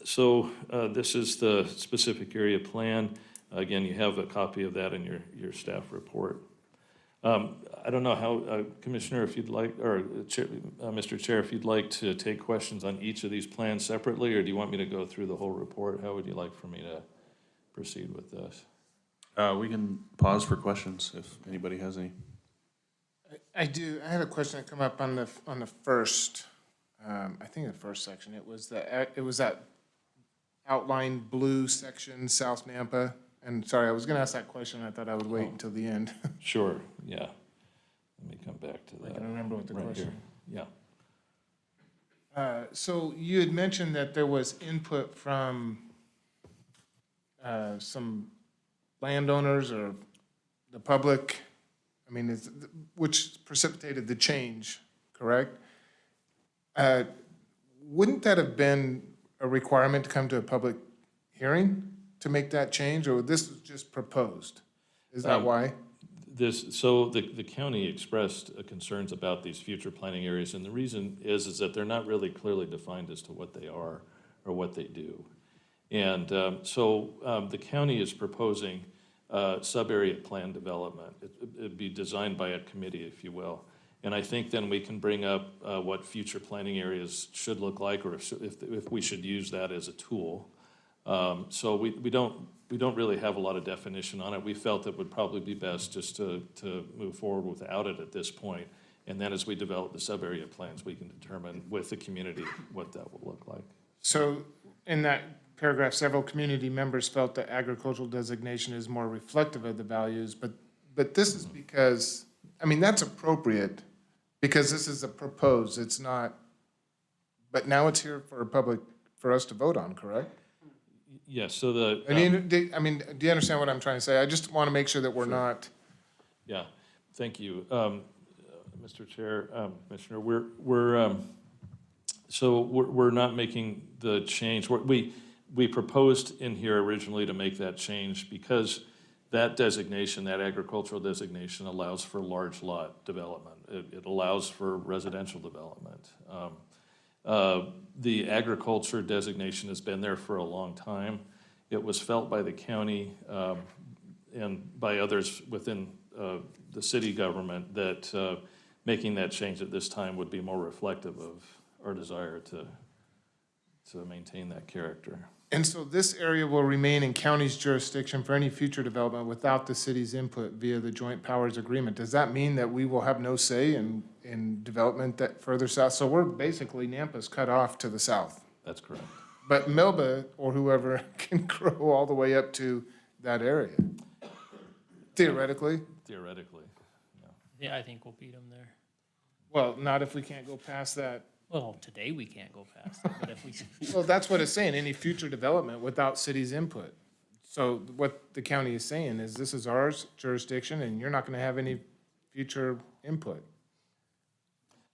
So this is the specific area plan. Again, you have a copy of that in your staff report. I don't know how, Commissioner, if you'd like, or Mr. Chair, if you'd like to take questions on each of these plans separately, or do you want me to go through the whole report? How would you like for me to proceed with this? We can pause for questions if anybody has any. I do. I had a question that come up on the first, I think the first section. It was that outlined blue section, South Nampa. And sorry, I was going to ask that question. I thought I would wait until the end. Sure, yeah. Let me come back to that. I can remember what the right question. here. Yeah. So you had mentioned that there was input from some landowners or the public, I mean, which precipitated the change, correct? Wouldn't that have been a requirement to come to a public hearing to make that change, or this was just proposed? Is that why? So the county expressed concerns about these future planning areas, and the reason is that they're not really clearly defined as to what they are or what they do. And so the county is proposing sub-area plan development. It'd be designed by a committee, if you will. And I think then we can bring up what future planning areas should look like, or if we should use that as a tool. So we don't really have a lot of definition on it. We felt it would probably be best just to move forward without it at this point. And then as we develop the sub-area plans, we can determine with the community what that will look like. So in that paragraph, several community members felt that agricultural designation is more reflective of the values, but this is because, I mean, that's appropriate because this is a proposed, it's not, but now it's here for us to vote on, correct? Yes, so the. I mean, do you understand what I'm trying to say? I just want to make sure that we're not. Yeah, thank you. Mr. Chair, Commissioner, we're not making the change. We proposed in here originally to make that change because that designation, that agricultural designation, allows for large lot development. It allows for residential development. The agriculture designation has been there for a long time. It was felt by the county and by others within the city government that making that change at this time would be more reflective of our desire to maintain that character. And so this area will remain in county's jurisdiction for any future development without the city's input via the joint powers agreement. Does that mean that we will have no say in development that further south? So we're basically, Nampa's cut off to the south. That's correct. But Melba or whoever can grow all the way up to that area. Theoretically. Theoretically, yeah. Yeah, I think we'll beat them there. Well, not if we can't go past that. Well, today we can't go past it, but if we. Well, that's what it's saying, any future development without city's input. So what the county is saying is this is our jurisdiction and you're not gonna have any future input.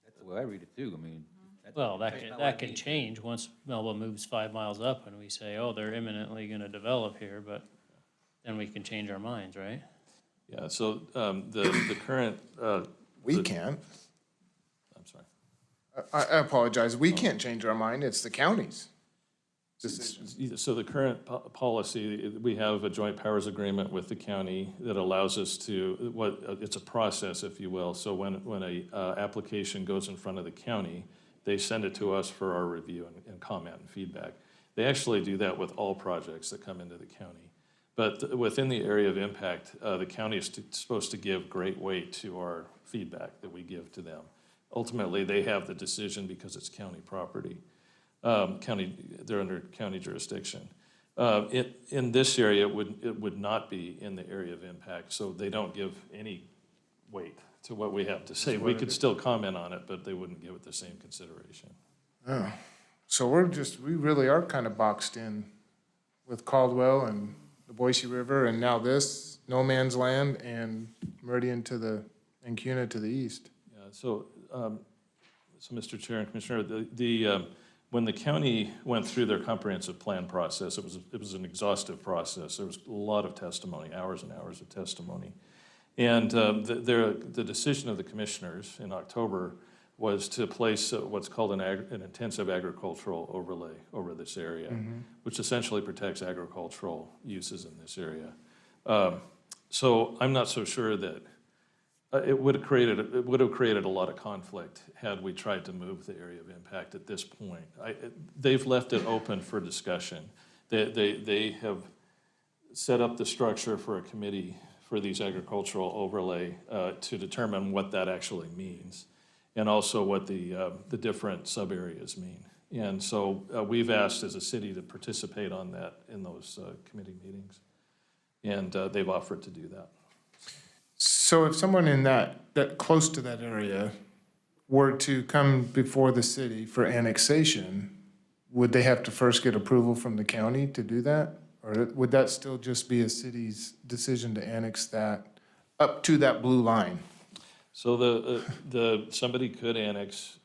That's the way I read it too. I mean. Well, that can change once Melba moves 5 miles up and we say, oh, they're imminently gonna develop here, but then we can change our minds, right? Yeah, so the current. We can't. I'm sorry. I apologize. We can't change our mind. It's the county's decision. So the current policy, we have a joint powers agreement with the county that allows us to, it's a process, if you will. So when a application goes in front of the county, they send it to us for our review and comment and feedback. They actually do that with all projects that come into the county. But within the area of impact, the county is supposed to give great weight to our feedback that we give to them. Ultimately, they have the decision because it's county property. They're under county jurisdiction. In this area, it would not be in the area of impact, so they don't give any weight to what we have to say. We could still comment on it, but they wouldn't give it the same consideration. Oh, so we really are kind of boxed in with Caldwell and the Boise River, and now this, no man's land, and Meridian and Cuna to the east. Yeah, so Mr. Chair and Commissioner, when the county went through their comprehensive plan process, it was an exhaustive process. There was a lot of testimony, hours and hours of testimony. And the decision of the commissioners in October was to place what's called an intensive agricultural overlay over this area, which essentially protects agricultural uses in this area. So I'm not so sure that it would have created a lot of conflict had we tried to move the area of impact at this point. They've left it open for discussion. They have set up the structure for a committee for these agricultural overlay to determine what that actually means, and also what the different sub-areas mean. And so we've asked as a city to participate on that in those committee meetings, and they've offered to do that. So if someone in that close to that area were to come before the city for annexation, would they have to first get approval from the county to do that? Or would that still just be a city's decision to annex that up to that blue line? So somebody could annex,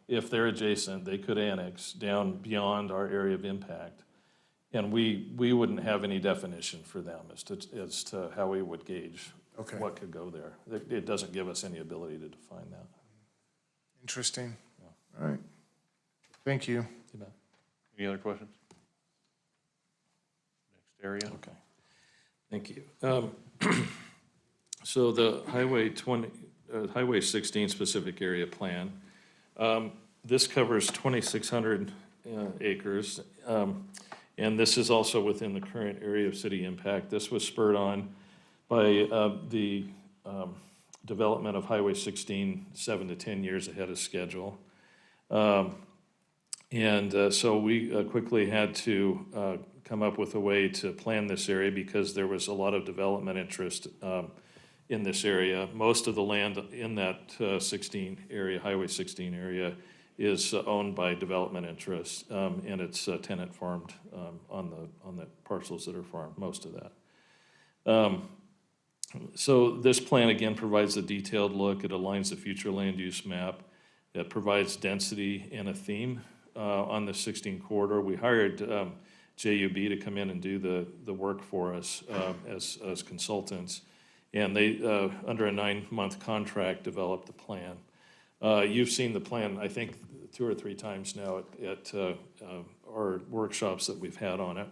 if they're adjacent, they could annex down beyond our area of impact. And we wouldn't have any definition for them as to how we would gauge what could go there. It doesn't give us any ability to define that. Interesting. All right. Thank you. Any other questions? Next area. Okay. Thank you. So the Highway 16 specific area plan, this covers 2,600 acres, and this is also within the current area of city impact. This was spurred on by the development of Highway 16 7 to 10 years ahead of schedule. So we quickly had to come up with a way to plan this area because there was a lot of development interest in this area. Most of the land in that 16 area, Highway 16 area, is owned by development interests, and it's tenant farmed on the parcels that are farmed, most of that. So this plan again provides a detailed look. It aligns the future land use map. It provides density and a theme on the 16 corridor. We hired JUB to come in and do the work for us as consultants. And they, under a 9-month contract, developed the plan. You've seen the plan, I think, 2 or 3 times now at our workshops that we've had on it.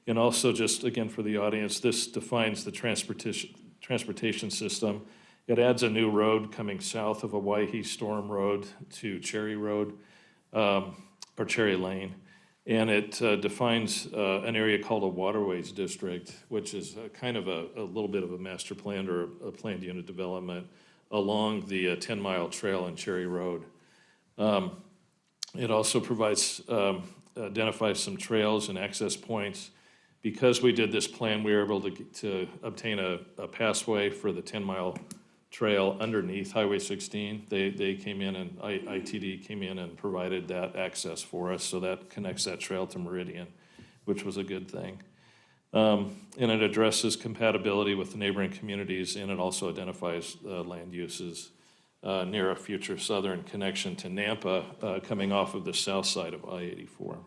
And also, just again for the audience, this defines the transportation system. It adds a new road coming south of Owyhee Storm Road to Cherry Road, or Cherry Lane. And it defines an area called a waterways district, which is kind of a little bit of a master plan or a planned unit development along the 10-mile trail in Cherry Road. It also identifies some trails and access points. Because we did this plan, we were able to obtain a passway for the 10-mile trail underneath Highway 16. They came in, and ITD came in and provided that access for us, so that connects that trail to Meridian, which was a good thing. And it addresses compatibility with the neighboring communities, and it also identifies land uses near a future southern connection to Nampa coming off of the south side of I-84.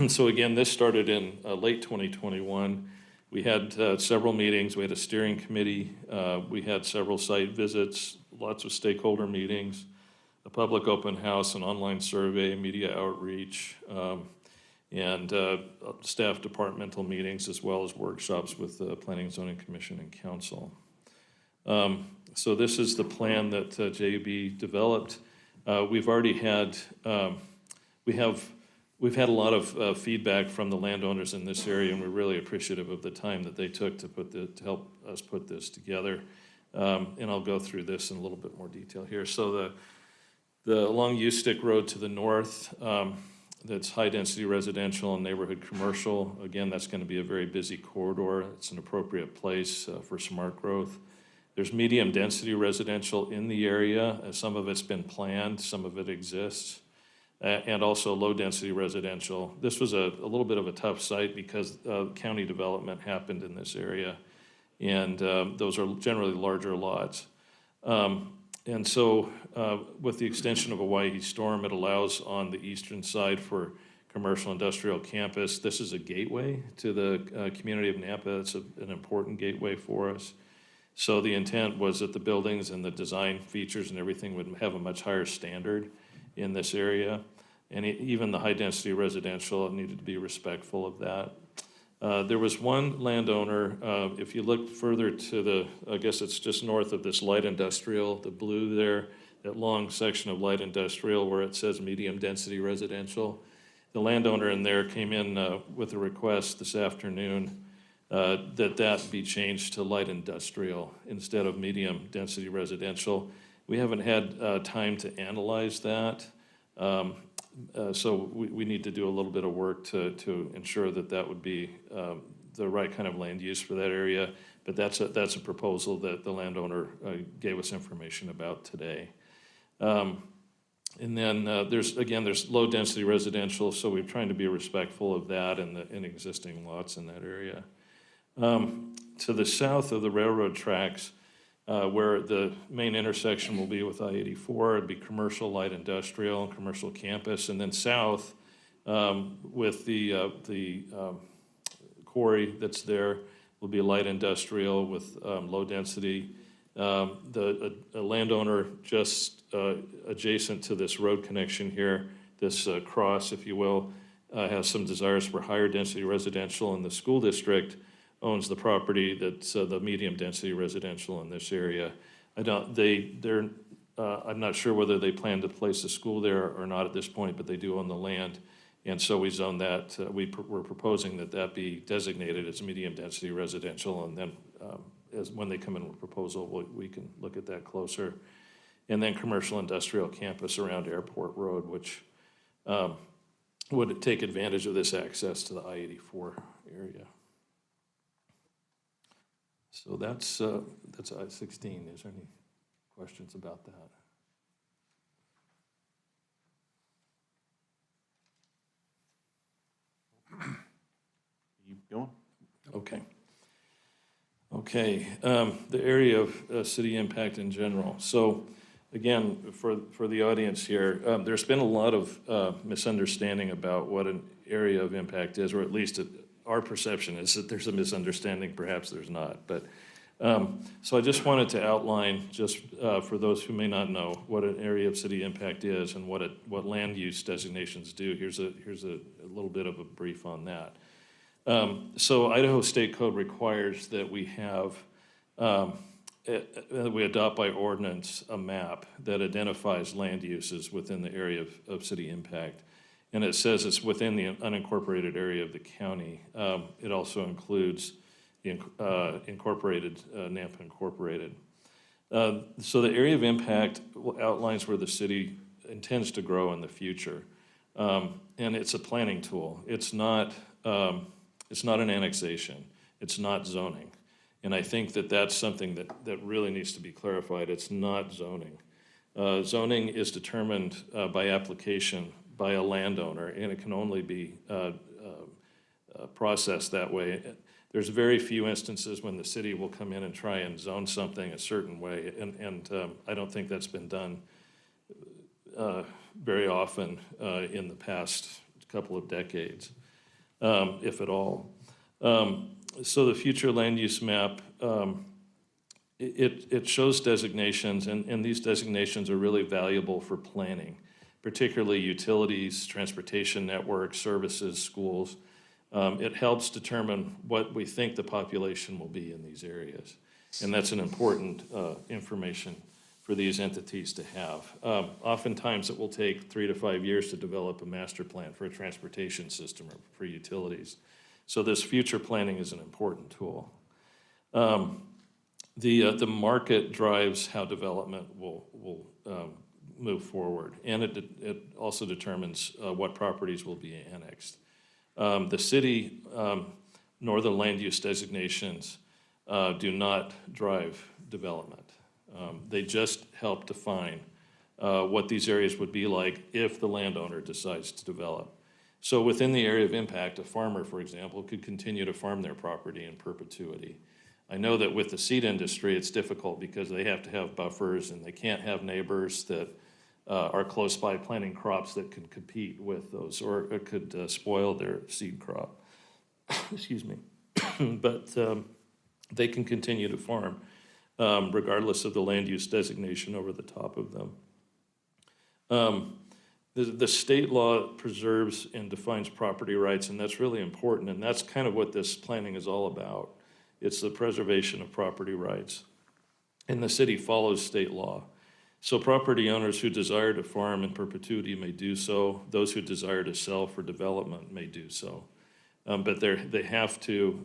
So again, this started in late 2021. We had several meetings. We had a steering committee. We had several site visits, lots of stakeholder meetings, a public open house, an online survey, media outreach, and staff departmental meetings, as well as workshops with the Planning and Zoning Commission and Council. So this is the plan that JB developed. We've already had, we've had a lot of feedback from the landowners in this area, and we're really appreciative of the time that they took to help us put this together. And I'll go through this in a little bit more detail here. So the along Ustick Road to the north, that's high-density residential and neighborhood commercial. Again, that's going to be a very busy corridor. It's an appropriate place for smart growth. There's medium-density residential in the area. Some of it's been planned, some of it exists, and also low-density residential. This was a little bit of a tough site because county development happened in this area, and those are generally larger lots. And so with the extension of Hawaii Storm, it allows on the eastern side for commercial industrial campus. This is a gateway to the community of Nampa. It's an important gateway for us. So the intent was that the buildings and the design features and everything would have a much higher standard in this area. And even the high-density residential needed to be respectful of that. There was one landowner, if you look further to the, I guess it's just north of this light industrial, the blue there, that long section of light industrial where it says medium-density residential. The landowner in there came in with a request this afternoon that be changed to light industrial instead of medium-density residential. We haven't had time to analyze that. So we need to do a little bit of work to ensure that would be the right kind of land use for that area. But that's a proposal that the landowner gave us information about today. And then there's low density residential, so we're trying to be respectful of that in existing lots in that area. To the south of the railroad tracks, where the main intersection will be with I-84, it'd be commercial, light industrial, commercial campus, and then south with the quarry that's there will be light industrial with low density. A landowner just adjacent to this road connection here, this cross, if you will, has some desires for higher density residential, and the school district owns the property that's the medium density residential in this area. I'm not sure whether they plan to place a school there or not at this point, but they do own the land. And so we zone that, we're proposing that be designated as medium density residential, and then when they come in with a proposal, we can look at that closer. And then commercial industrial campus around Airport Road, which would take advantage of this access to the I-84 area. So that's I-16. Is there any questions about that? Keep going. Okay. The area of city impact in general. So again, for the audience here, there's been a lot of misunderstanding about what an area of impact is, or at least our perception is that there's a misunderstanding, perhaps there's not. But so I just wanted to outline, just for those who may not know, what an area of city impact is and what land use designations do. Here's a little bit of a brief on that. So Idaho State Code requires that we have, we adopt by ordinance a map that identifies land uses within the area of city impact. And it says it's within the unincorporated area of the county. It also includes the incorporated, Nampa Incorporated. So the area of impact outlines where the city intends to grow in the future. And it's a planning tool. It's not an annexation. It's not zoning. And I think that's something that really needs to be clarified. It's not zoning. Zoning is determined by application by a landowner, and it can only be processed that way. There's very few instances when the city will come in and try and zone something a certain way, and I don't think that's been done very often in the past couple of decades, if at all. So the future land use map, it shows designations, and these designations are really valuable for planning, particularly utilities, transportation networks, services, schools. It helps determine what we think the population will be in these areas. And that's an important information for these entities to have. Oftentimes, it will take 3 to 5 years to develop a master plan for a transportation system or for utilities. So this future planning is an important tool. The market drives how development will move forward, and it also determines what properties will be annexed. The city northern land use designations do not drive development. They just help define what these areas would be like if the landowner decides to develop. So within the area of impact, a farmer, for example, could continue to farm their property in perpetuity. I know that with the seed industry, it's difficult because they have to have buffers and they can't have neighbors that are close by planting crops that could compete with those or could spoil their seed crop. Excuse me. But they can continue to farm regardless of the land use designation over the top of them. The state law preserves and defines property rights, and that's really important, and that's kind of what this planning is all about. It's the preservation of property rights. And the city follows state law. So property owners who desire to farm in perpetuity may do so. Those who desire to sell for development may do so. But they have to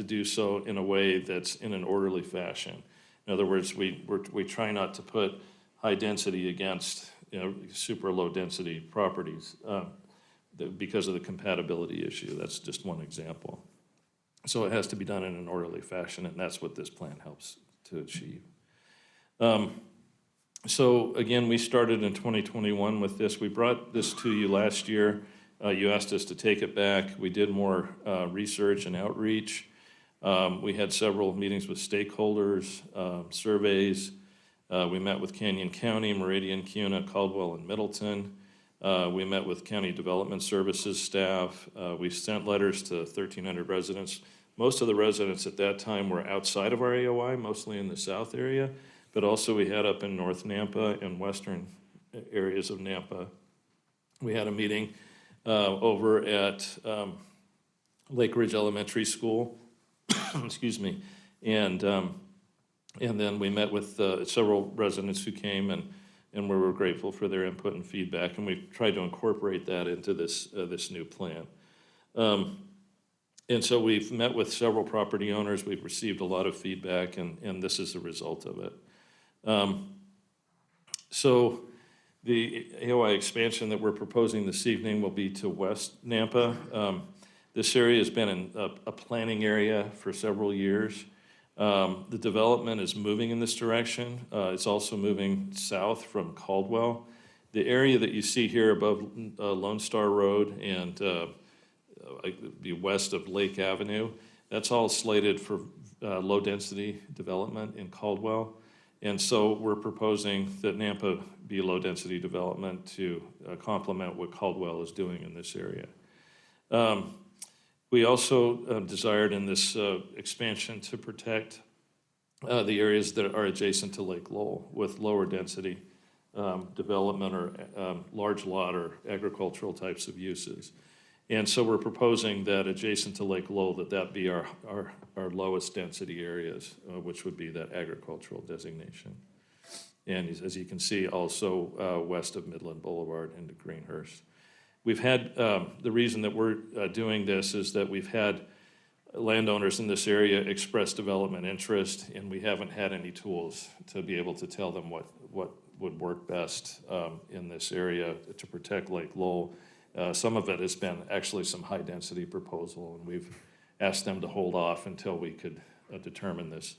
do so in a way that's in an orderly fashion. In other words, we try not to put high density against super low density properties because of the compatibility issue. That's just one example. So it has to be done in an orderly fashion, and that's what this plan helps to achieve. So again, we started in 2021 with this. We brought this to you last year. You asked us to take it back. We did more research and outreach. We had several meetings with stakeholders, surveys. We met with Canyon County, Meridian, Cuna, Caldwell, and Middleton. We met with County Development Services staff. We sent letters to 1,300 residents. Most of the residents at that time were outside of our AOI, mostly in the south area, but also we had up in North Nampa and western areas of Nampa. We had a meeting over at Lake Ridge Elementary School, excuse me, and then we met with several residents who came and we were grateful for their input and feedback, and we've tried to incorporate that into this new plan. And so we've met with several property owners, we've received a lot of feedback, and this is the result of it. So the AOI expansion that we're proposing this evening will be to West Nampa. This area has been in a planning area for several years. The development is moving in this direction. It's also moving south from Caldwell. The area that you see here above Lone Star Road and be west of Lake Avenue, that's all slated for low-density development in Caldwell. And so we're proposing that Nampa be low-density development to complement what Caldwell is doing in this area. We also desired in this expansion to protect the areas that are adjacent to Lake Lowell with lower density development or large lot or agricultural types of uses. And so we're proposing that adjacent to Lake Lowell, that be our lowest density areas, which would be that agricultural designation. And as you can see, also west of Midland Boulevard into Greenhurst. We've had, the reason that we're doing this is that we've had landowners in this area express development interest, and we haven't had any tools to be able to tell them what would work best in this area to protect Lake Lowell. Some of it has been actually some high-density proposal, and we've asked them to hold off until we could determine this,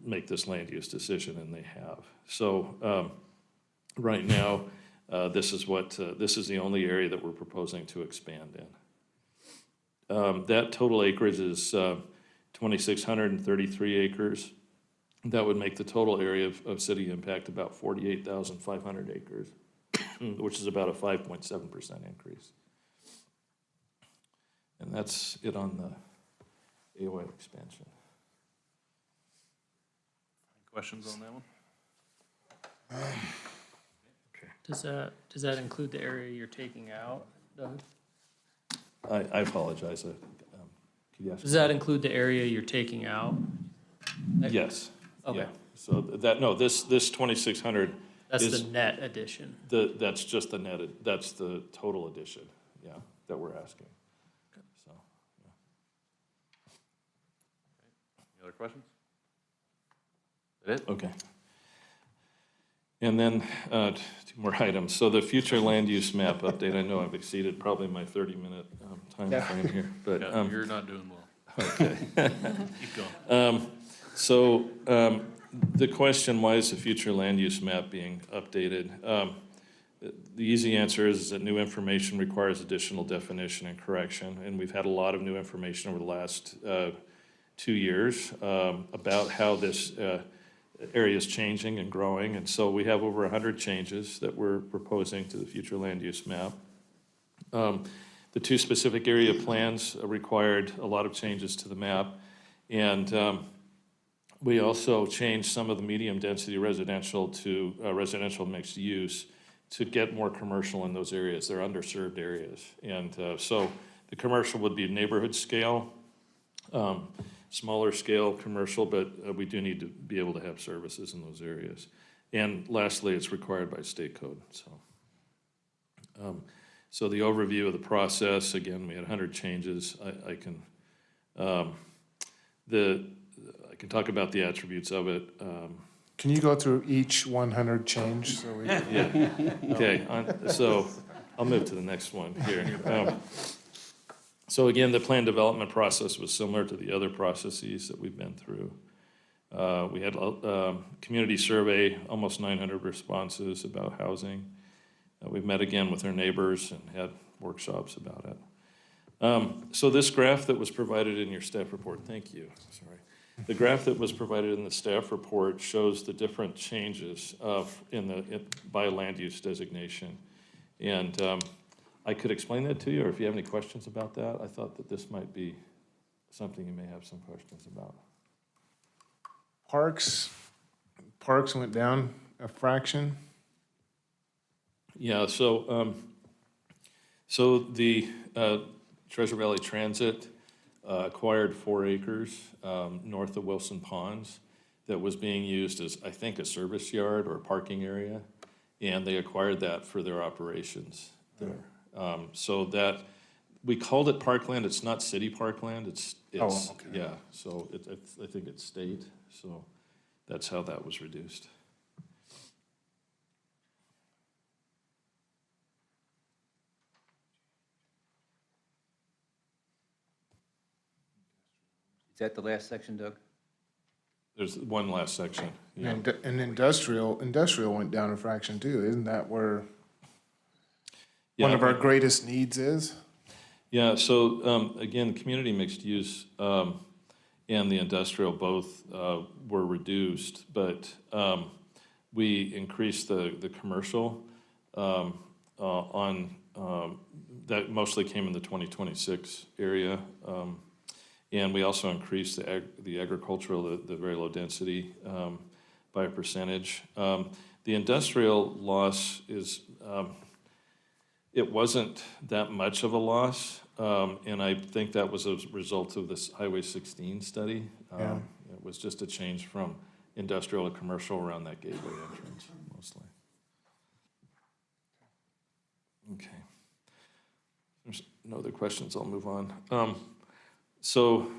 make this land use decision, and they have. So right now, this is the only area that we're proposing to expand in. That total acreage is 2,633 acres. That would make the total area of city impact about 48,500 acres, which is about a 5.7% increase. And that's it on the AOI expansion. Questions on that one? Does that include the area you're taking out, Doug? I apologize. Could you ask? Does that include the area you're taking out? Yes. Okay. Yeah. So this 2,600 That's is the net addition. that's just the net, that's the total addition, yeah, that we're asking. So, yeah. Any other questions? That it? Okay. And then, 2 more items. So the future land use map update, I know I've exceeded probably my 30-minute time frame here, but. Yeah, you're not doing well. Okay. Keep going. So the question, why is the future land use map being updated? The easy answer is that new information requires additional definition and correction, and we've had a lot of new information over the last 2 years about how this area is changing and growing, and so we have over 100 changes that we're proposing to the future land use map. The 2 specific area plans required a lot of changes to the map, and we also changed some of the medium density residential to residential mixed use to get more commercial in those areas. They're underserved areas. And so the commercial would be neighborhood scale, smaller scale commercial, but we do need to be able to have services in those areas. And lastly, it's required by state code. So the overview of the process, again, we had 100 changes. I can talk about the attributes of it. Can you go through each 100 change? So we Yeah. Okay. So I'll move to the next one here. So again, the plan development process was similar to the other processes that we've been through. We had a community survey, almost 900 responses about housing. We met again with our neighbors and had workshops about it. So this graph that was provided in your staff report, thank you, sorry. The graph that was provided in the staff report shows the different changes by land use designation. And I could explain that to you, or if you have any questions about that, I thought that this might be something you may have some questions about. Parks went down a fraction. Yeah, so the Treasure Valley Transit acquired 4 acres north of Wilson Ponds that was being used as, I think, a service yard or a parking area, and they acquired that for their operations there. So that, we called it parkland, it's not city parkland, it's okay. yeah, so I think it's state, so that's how that was reduced. Is that the last section, Doug? There's one last section. Yeah. And industrial went down a fraction too. Isn't that where one of our greatest needs is? Yeah, so again, community mixed use and the industrial both were reduced, but we increased the commercial on, that mostly came in the 2026 area. And we also increased the agricultural, the very low density by a percentage. The industrial loss is, it wasn't that much of a loss, and I think that was a result of this Highway 16 study. Yeah. It was just a change from industrial to commercial around that gateway entrance, mostly. Okay. There's no other questions, I'll move on. So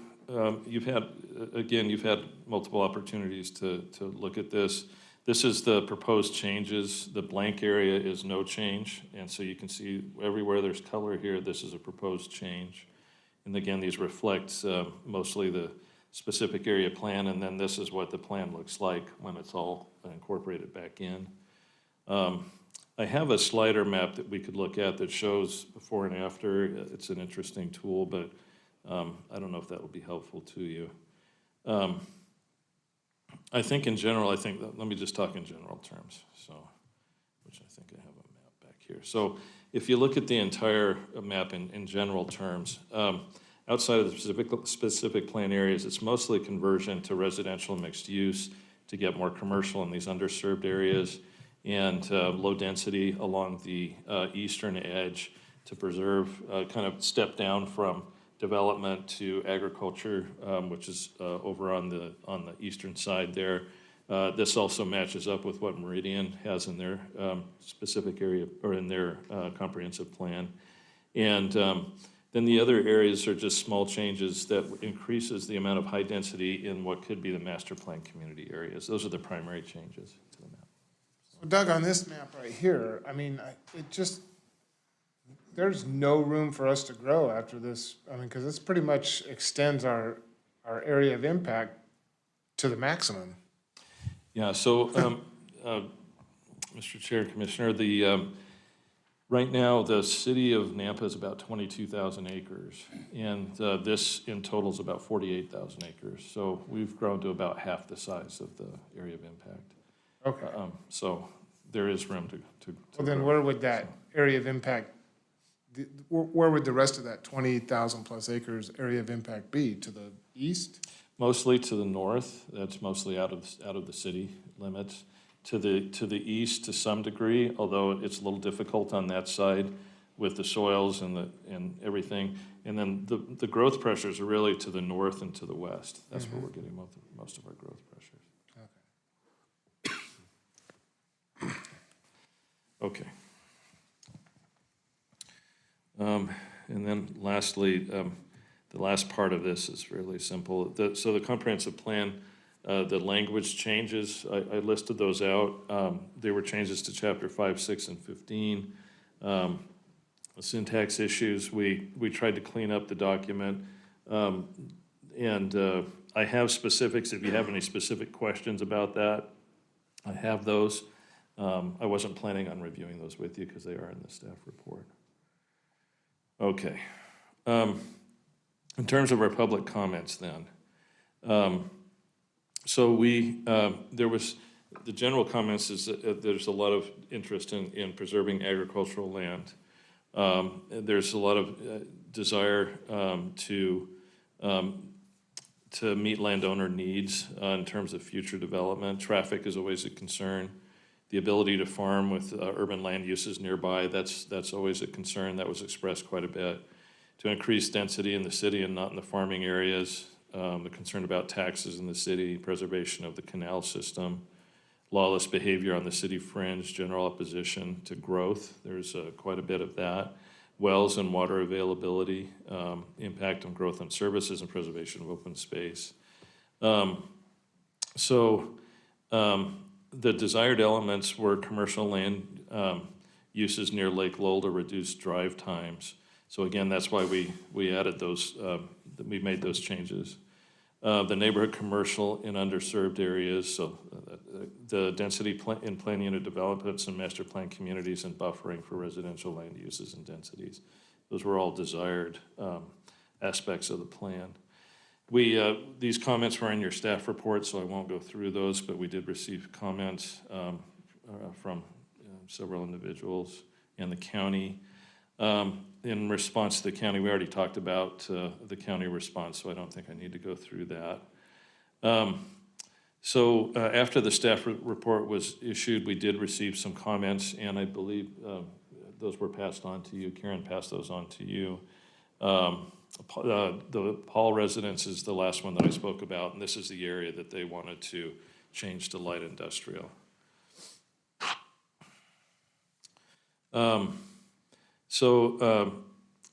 you've had multiple opportunities to look at this. This is the proposed changes. The blank area is no change. And so you can see everywhere there's color here, this is a proposed change. And again, these reflect mostly the specific area plan, and then this is what the plan looks like when it's all incorporated back in. I have a slider map that we could look at that shows before and after. It's an interesting tool, but I don't know if that will be helpful to you. I think in general, let me just talk in general terms, so, which I think I have a map back here. So if you look at the entire map in general terms, outside of the specific plan areas, it's mostly conversion to residential mixed use to get more commercial in these underserved areas, and low density along the eastern edge to preserve, kind of step down from development to agriculture, which is over on the eastern side there. This also matches up with what Meridian has in their specific area, or in their comprehensive plan. And then the other areas are just small changes that increases the amount of high density in what could be the master plan community areas. Those are the primary changes to the map. So Doug, on this map right here, I mean, there's no room for us to grow after this. I mean, because this pretty much extends our area of impact to the maximum. Yeah, so, Mr. Chair, Commissioner, right now, the city of Nampa is about 22,000 acres, and this in total is about 48,000 acres. So we've grown to about half the size of the area of impact. Okay. So there is room to Well, then where would that area of impact, where would the rest of that 20,000 plus acres area of impact be? To the east? Mostly to the north. That's mostly out of the city limits. To the east to some degree, although it's a little difficult on that side with the soils and everything. And then the growth pressures are really to the north and to the west. That's where we're getting most of our growth pressures. Okay. And then lastly, the last part of this is really simple. So the comprehensive plan, the language changes, I listed those out. There were changes to chapter 5, 6, and 15. The syntax issues, we tried to clean up the document. And I have specifics, if you have any specific questions about that, I have those. I wasn't planning on reviewing those with you because they are in the staff report. Okay. In terms of our public comments then, so there was, the general comments is that there's a lot of interest in preserving agricultural land. There's a lot of desire to meet landowner needs in terms of future development. Traffic is always a concern. The ability to farm with urban land uses nearby, that's always a concern. That was expressed quite a bit. To increase density in the city and not in the farming areas, the concern about taxes in the city, preservation of the canal system, lawless behavior on the city fringe, general opposition to growth. There's quite a bit of that. Wells and water availability, impact on growth and services, and preservation of open space. The desired elements were commercial land uses near Lake Lowell to reduce drive times. So again, that's why we added those, we made those changes. The neighborhood commercial in underserved areas, so the density in plan unit developments and master plan communities and buffering for residential land uses and densities. Those were all desired aspects of the plan. These comments were in your staff report, so I won't go through those, but we did receive comments from several individuals and the county. In response to the county, we already talked about the county response, so I don't think I need to go through that. After the staff report was issued, we did receive some comments, and I believe those were passed on to you. Karen passed those on to you. The Paul residence is the last one that I spoke about, and this is the area that they wanted to change to light industrial.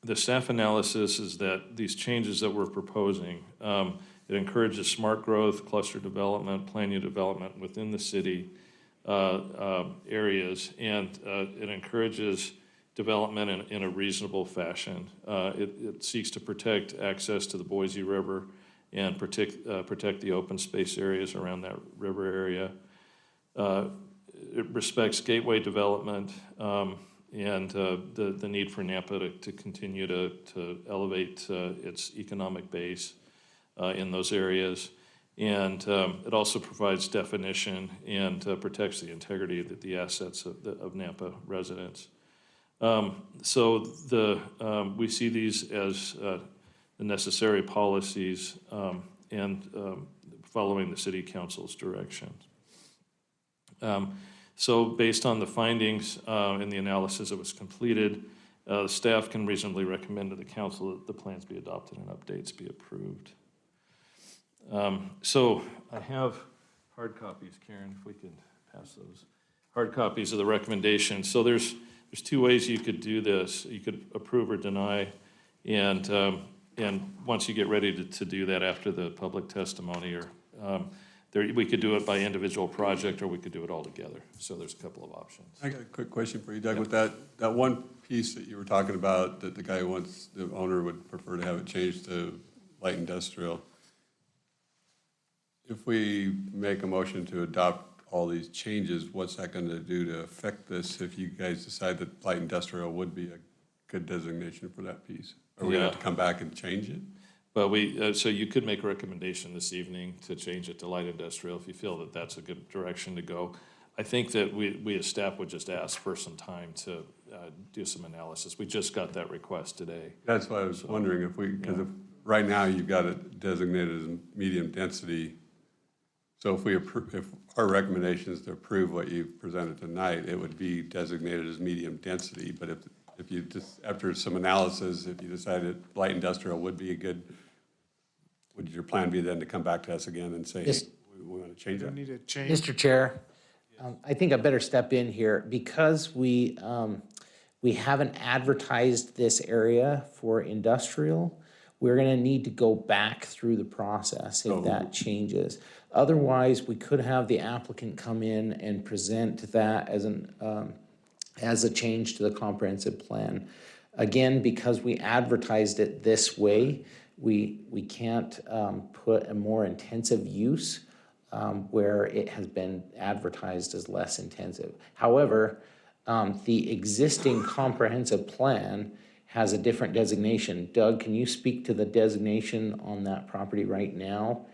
The staff analysis is that these changes that we're proposing, it encourages smart growth, cluster development, plan unit development within the city areas, and it encourages development in a reasonable fashion. It seeks to protect access to the Boise River and protect the open space areas around that river area. It respects gateway development and the need for Nampa to continue to elevate its economic base in those areas. And it also provides definition and protects the integrity of the assets of Nampa residents. So we see these as the necessary policies and following the city council's directions. So based on the findings and the analysis that was completed, staff can reasonably recommend to the council that the plans be adopted and updates be approved. So I have hard copies, Karen, if we could pass those. Hard copies of the recommendation. So there's two ways you could do this. You could approve or deny, and once you get ready to do that after the public testimony, or we could do it by individual project, or we could do it all together. So there's a couple of options. I got a quick question for you, Doug. With that one piece that you were talking about, that the owner would prefer to have it changed to light industrial. If we make a motion to adopt all these changes, what's that going to do to affect this if you guys decide that light industrial would be a good designation for that piece? Are we going to have to come back and change it? But so you could make a recommendation this evening to change it to light industrial if you feel that that's a good direction to go. I think that we as staff would just ask for some time to do some analysis. We just got that request today. That's why I was wondering because if right now you've got it designated as medium density. So if our recommendation is to approve what you've presented tonight, it would be designated as medium density. But if you just, after some analysis, if you decided light industrial would be a good, would your plan be then to come back to us again and say, Yes. we want to change that? Need to change. Mr. Chair, I think I better step in here because we haven't advertised this area for industrial. We're gonna need to go back through the process if that changes. Otherwise, we could have the applicant come in and present that as a change to the comprehensive plan. Again, because we advertised it this way, we can't put a more intensive use where it has been advertised as less intensive. However, the existing comprehensive plan has a different designation. Doug, can you speak to the designation on that property right now?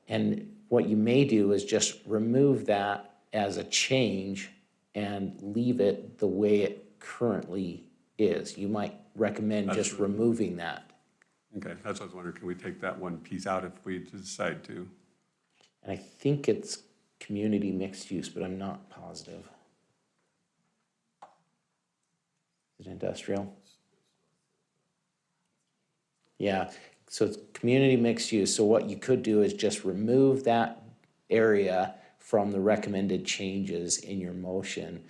And what you may do is just remove that as a change and leave it the way it currently is. You might recommend just removing that. Okay, that's what I was wondering. Can we take that one piece out if we decide to? And I think it's community mixed use, but I'm not positive. Is it industrial? Yeah, so it's community mixed use. So what you could do is just remove that area from the recommended changes in your motion.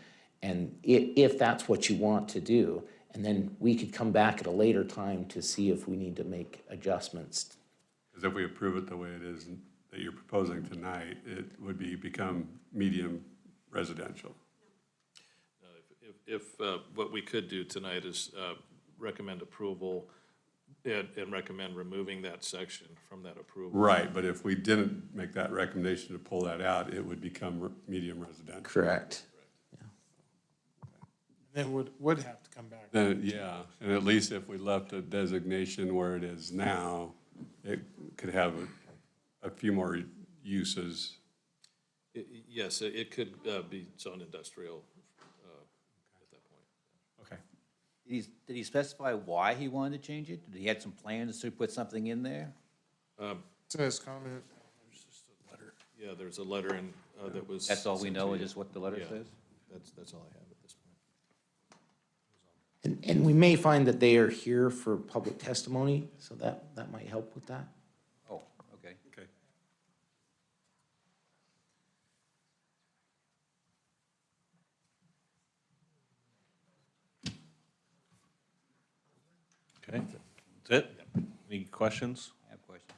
And if that's what you want to do, and then we could come back at a later time to see if we need to make adjustments. Because if we approve it the way it is that you're proposing tonight, it would become medium residential. If what we could do tonight is recommend approval and recommend removing that section from that approval. Right, but if we didn't make that recommendation to pull that out, it would become medium residential. Correct. Then would have to come back. Then, yeah, and at least if we left a designation where it is now, it could have a few more uses. Yes, it could be zoned industrial at that point. Okay. Did he specify why he wanted to change it? Did he have some plans to put something in there? Says comment. Yeah, there's a letter in that was. That's all we sent know, to is you. just what the letter Yeah, says? That's all I have at this point. And we may find that they are here for public testimony, so that might help with that. Oh, okay. Okay. Okay, that's it? Any questions? I have a question.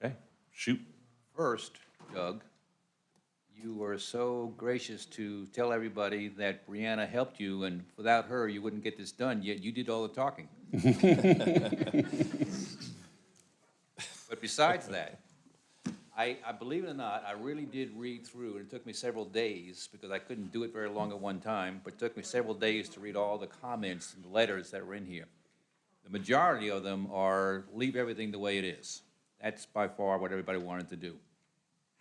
Okay, shoot. First, Doug, you were so gracious to tell everybody that Brianna helped you, and without her, you wouldn't get this done, yet you did all the talking. But besides that, I believe it or not, I really did read through, and it took me several days, because I couldn't do it very long at one time, but it took me several days to read all the comments and the letters that were in here. The majority of them are leave everything the way it is. That's by far what everybody wanted to do.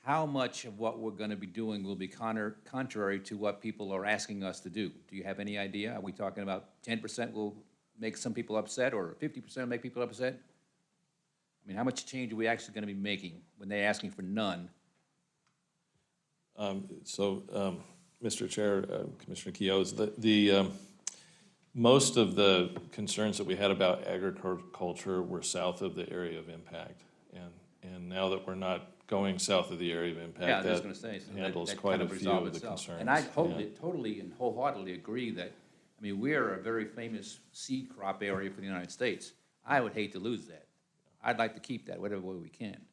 how much of what we're gonna be doing will be contrary to what people are asking us to do? Do you have any idea? Are we talking about 10% will make some people upset, or 50% will make people upset? I mean, how much change are we actually gonna be making when they're asking for none? Mr. Chair, Commissioner Keoghs, most of the concerns that we had about agriculture were south of the area of impact. And now that we're not going south of the area of impact, Yeah, I was that gonna say, so handles that quite kind a of few resolve of the itself. concerns. And I Yeah. totally and wholeheartedly agree that, I mean, we're a very famous seed crop area for the United States. I would hate to lose that. I'd like to keep that whatever way we can.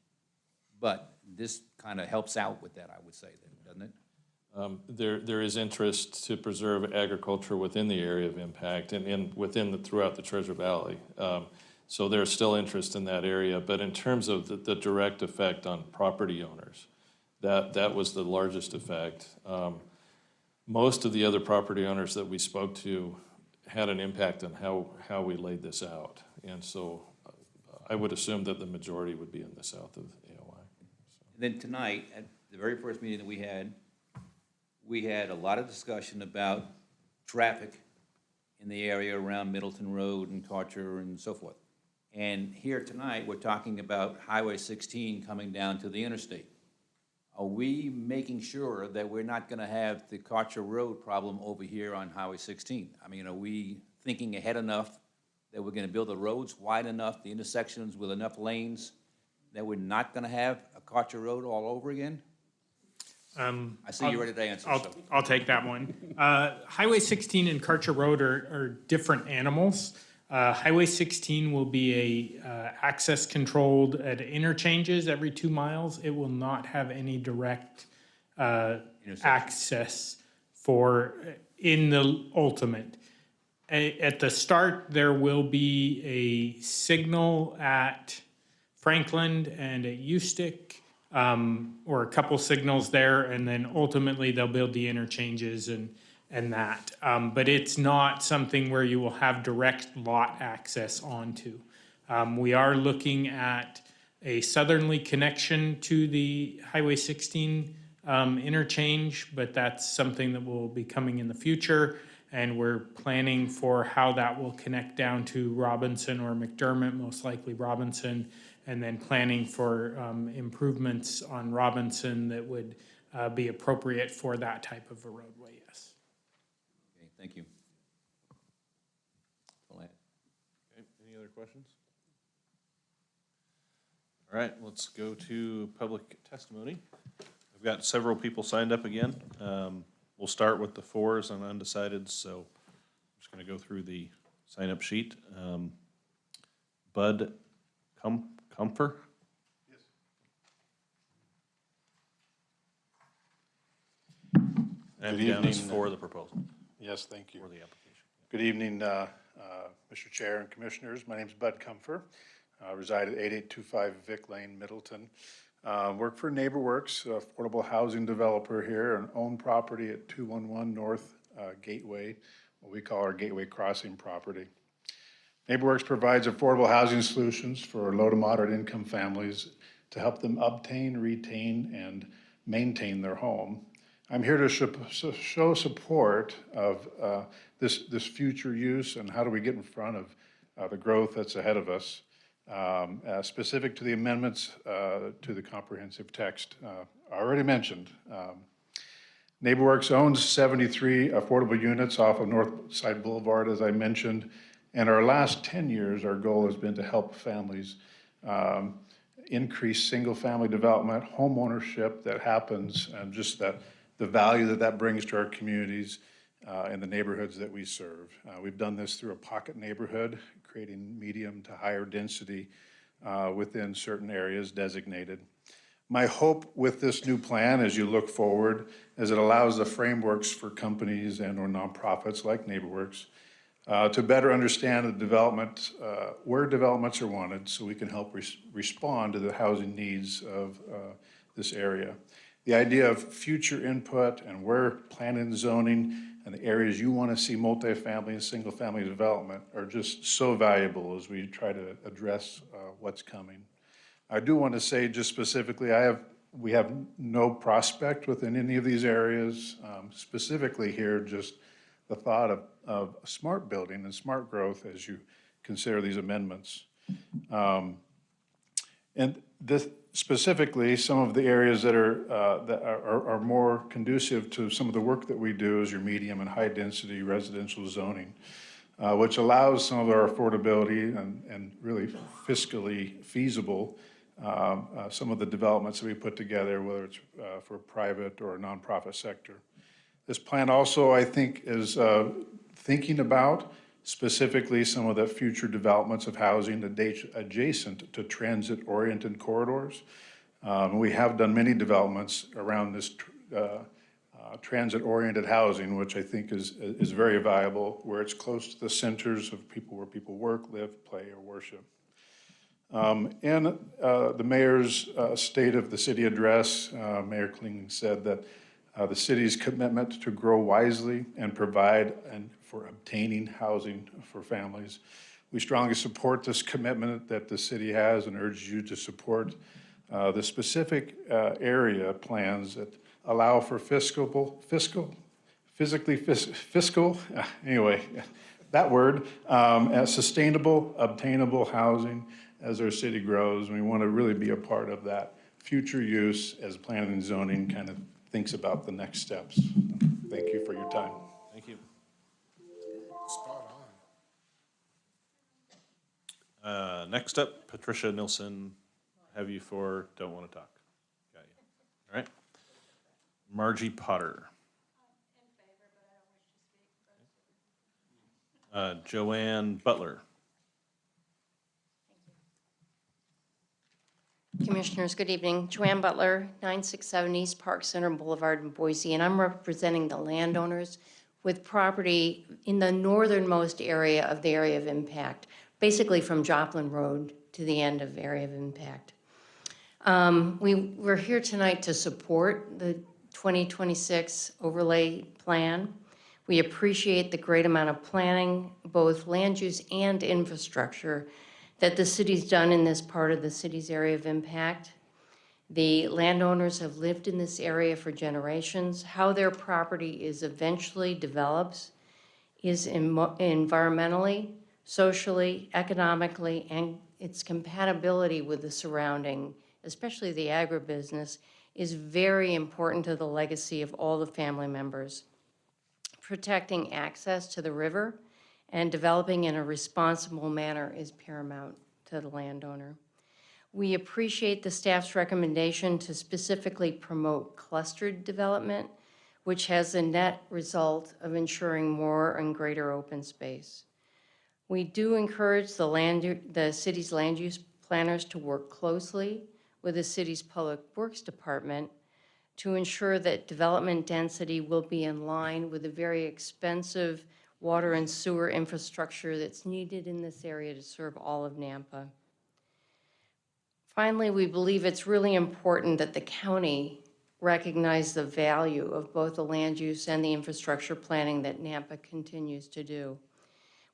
But this kind of helps out with that, I would say, then, doesn't it? There is interest to preserve agriculture within the area of impact and throughout the Treasure Valley. So there's still interest in that area, but in terms of the direct effect on property owners, that was the largest effect. Most of the other property owners that we spoke to had an impact on how we laid this out. And so I would assume that the majority would be in the south of AOI. And then tonight, at the very first meeting that we had a lot of discussion about traffic in the area around Middleton Road and Karcher and so forth. And here tonight, we're talking about Highway 16 coming down to the interstate. Are we making sure that we're not gonna have the Karcher Road problem over here on Highway 16? I mean, are we thinking ahead enough that we're gonna build the roads wide enough, the intersections with enough lanes, that we're not gonna have a Karcher Road all over again? I see you're ready to answer, so. I'll take that one. Highway 16 and Karcher Road are different animals. Highway 16 will be access controlled at interchanges every 2 miles. It will not have any direct access in the ultimate. At the start, there will be a signal at Franklin and at Eustic, or a couple signals there, and then ultimately they'll build the interchanges and that. But it's not something where you will have direct lot access onto. We are looking at a southerly connection to the Highway 16 interchange, but that's something that will be coming in the future. And we're planning for how that will connect down to Robinson or McDermott, most likely Robinson, and then planning for improvements on Robinson that would be appropriate for that type of a roadway, yes. Okay, thank you. Okay, any other questions? All right, let's go to public testimony. I've got several people signed up again. We'll start with the fours and undecideds, so I'm just gonna go through the sign-up sheet. Bud Comfer? Yes. And Good again, it's evening. for the proposal, Yes, thank you. for the application. Good evening, Mr. Chair and Commissioners. My name's Bud Comfer. Reside at 8825 Vic Lane, Middleton. Work for NeighborWorks, affordable housing developer here, and own property at 211 North Gateway, what we call our Gateway Crossing property. NeighborWorks provides affordable housing solutions for low to moderate income families to help them obtain, retain, and maintain their home. I'm here to show support of this future use and how do we get in front of the growth that's ahead of us. Specific to the amendments to the comprehensive text already mentioned. NeighborWorks owns 73 affordable units off of Northside Boulevard, as I mentioned. And our last 10 years, our goal has been to help families increase single-family development, home ownership that happens, and just the value that brings to our communities and the neighborhoods that we serve. We've done this through a pocket neighborhood, creating medium to higher density within certain areas designated. My hope with this new plan as you look forward is it allows the frameworks for companies and or nonprofits like NeighborWorks to better understand the development, where developments are wanted so we can help respond to the housing needs of this area. The idea of future input and where planning and zoning and the areas you want to see multifamily and single-family development are just so valuable as we try to address what's coming. I do want to say just specifically, I have We have no prospect within any of these areas. Specifically here, just the thought of smart building and smart growth as you consider these amendments. And this, specifically, some of the areas that are more conducive to some of the work that we do is your medium and high density residential zoning, which allows some of our affordability and really fiscally feasible some of the developments that we put together, whether it's for private or nonprofit sector. This plan also, I think, is thinking about specifically some of the future developments of housing adjacent to transit-oriented corridors. We have done many developments around this transit-oriented housing, which I think is very valuable, where it's close to the centers of people where people work, live, play, or worship. In the mayor's State of the City address, Mayor Kling said that the city's commitment to grow wisely and provide for obtaining housing for families. We strongly support this commitment that the city has and urge you to support the specific area plans that allow for fiscal, anyway, that word, sustainable, obtainable housing as our city grows. We want to really be a part of that future use as planning and zoning kind of thinks about the next steps. Thank you for your time. Thank you. Next up, Patricia Nilsson, have you for Don't Want to Talk. Got you. All right. Margie Potter. Joanne Butler. Commissioners, good evening. Joanne Butler, 967 East Park Center Boulevard in Boise, and I'm representing the landowners with property in the northernmost area of the area of impact, basically from Joplin Road to the end of area of impact. We're here tonight to support the 2026 overlay plan. We appreciate the great amount of planning, both land use and infrastructure, that the city's done in this part of the city's area of impact. The landowners have lived in this area for generations. How their property is eventually developed is environmentally, socially, economically, and its compatibility with the surrounding, especially the agribusiness, is very important to the legacy of all the family members. Protecting access to the river and developing in a responsible manner is paramount to the landowner. We appreciate the staff's recommendation to specifically promote clustered development, which has the net result of ensuring more and greater open space. We do encourage the city's land use planners to work closely with the city's Public Works Department to ensure that development density will be in line with the very expensive water and sewer infrastructure that's needed in this area to serve all of Nampa. Finally, we believe it's really important that the county recognize the value of both the land use and the infrastructure planning that Nampa continues to do.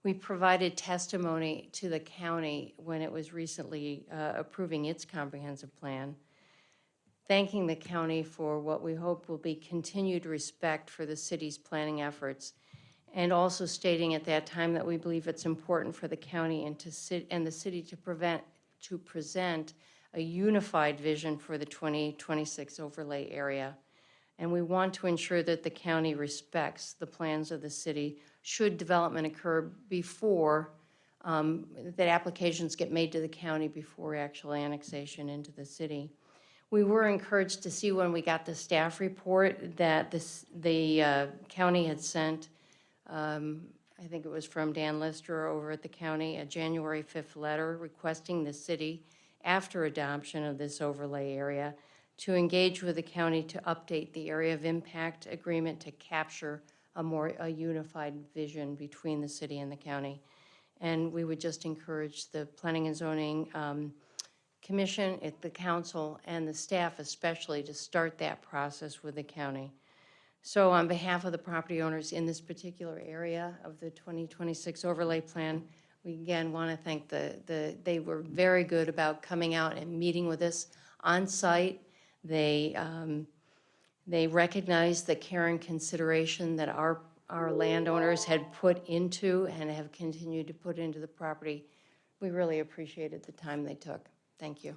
We provided testimony to the county when it was recently approving its comprehensive plan, thanking the county for what we hope will be continued respect for the city's planning efforts, and also stating at that time that we believe it's important for the county and the city to present a unified vision for the 2026 overlay area. And we want to ensure that the county respects the plans of the city should development occur before, that applications get made to the county before actual annexation into the city. We were encouraged to see when we got the staff report that the county had sent, I think it was from Dan Lister over at the county, a January 5th letter requesting the city, after adoption of this overlay area, to engage with the county to update the area of impact agreement to capture a unified vision between the city and the county. And we would just encourage the Planning and Zoning Commission, the council, and the staff especially to start that process with the county. So on behalf of the property owners in this particular area of the 2026 overlay plan, we again want to thank they were very good about coming out and meeting with us on site. They recognized the care and consideration that our landowners had put into and have continued to put into the property. We really appreciated the time they took. Thank you.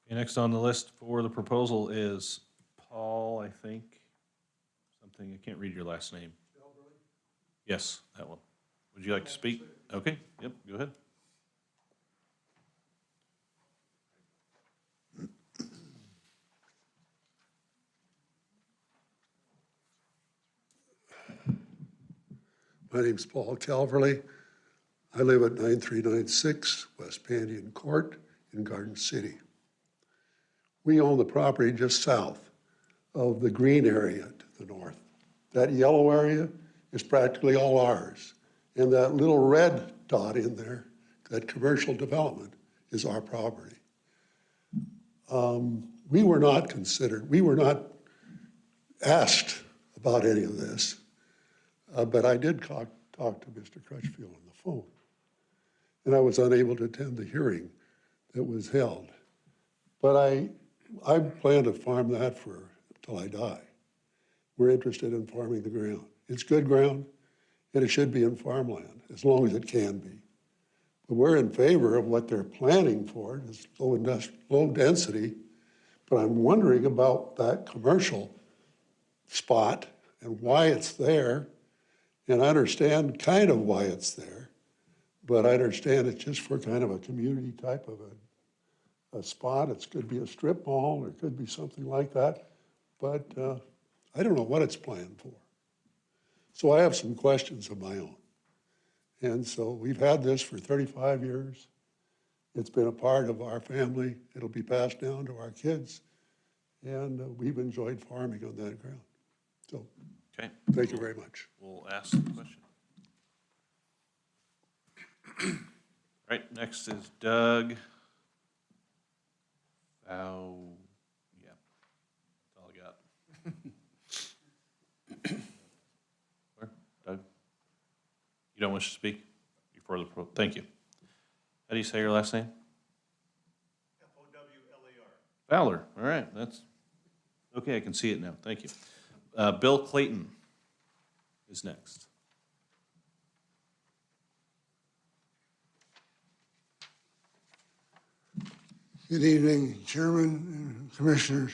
Okay, next on the list for the proposal is Paul, I think, something, I can't read your last name. Yes, that one. Would you like to speak? Okay, yep, go ahead. My name's Paul Calverley. I live at 9396 West Pandian Court in Garden City. We own the property just south of the green area to the north. That yellow area is practically all ours. And that little red dot in there, that commercial development, is our property. We were not considered, we were not asked about any of this, but I did talk to Mr. Crutchfield on the phone. And I was unable to attend the hearing that was held. But I plan to farm that till I die. We're interested in farming the ground. It's good ground, and it should be in farmland, as long as it can be. But we're in favor of what they're planning for, is low density, but I'm wondering about that commercial spot and why it's there, and I understand kind of why it's there, but I understand it's just for kind of a community type of a spot. It could be a strip mall, or it could be something like that, but I don't know what it's planned for. So I have some questions of my own. And so we've had this for 35 years. It's been a part of our family. It'll be passed down to our kids. And we've enjoyed farming on that ground. So, Okay. Thank you very much. We'll ask the question. All right, next is Doug. Yeah, that's all I got. Where? Doug? You don't wish to speak before the, thank you. How do you say your last name? Fowler. Fowler, all right, that's, okay, I can see it now, thank you. Bill Clayton is next. Good evening, Chairman and Commissioners.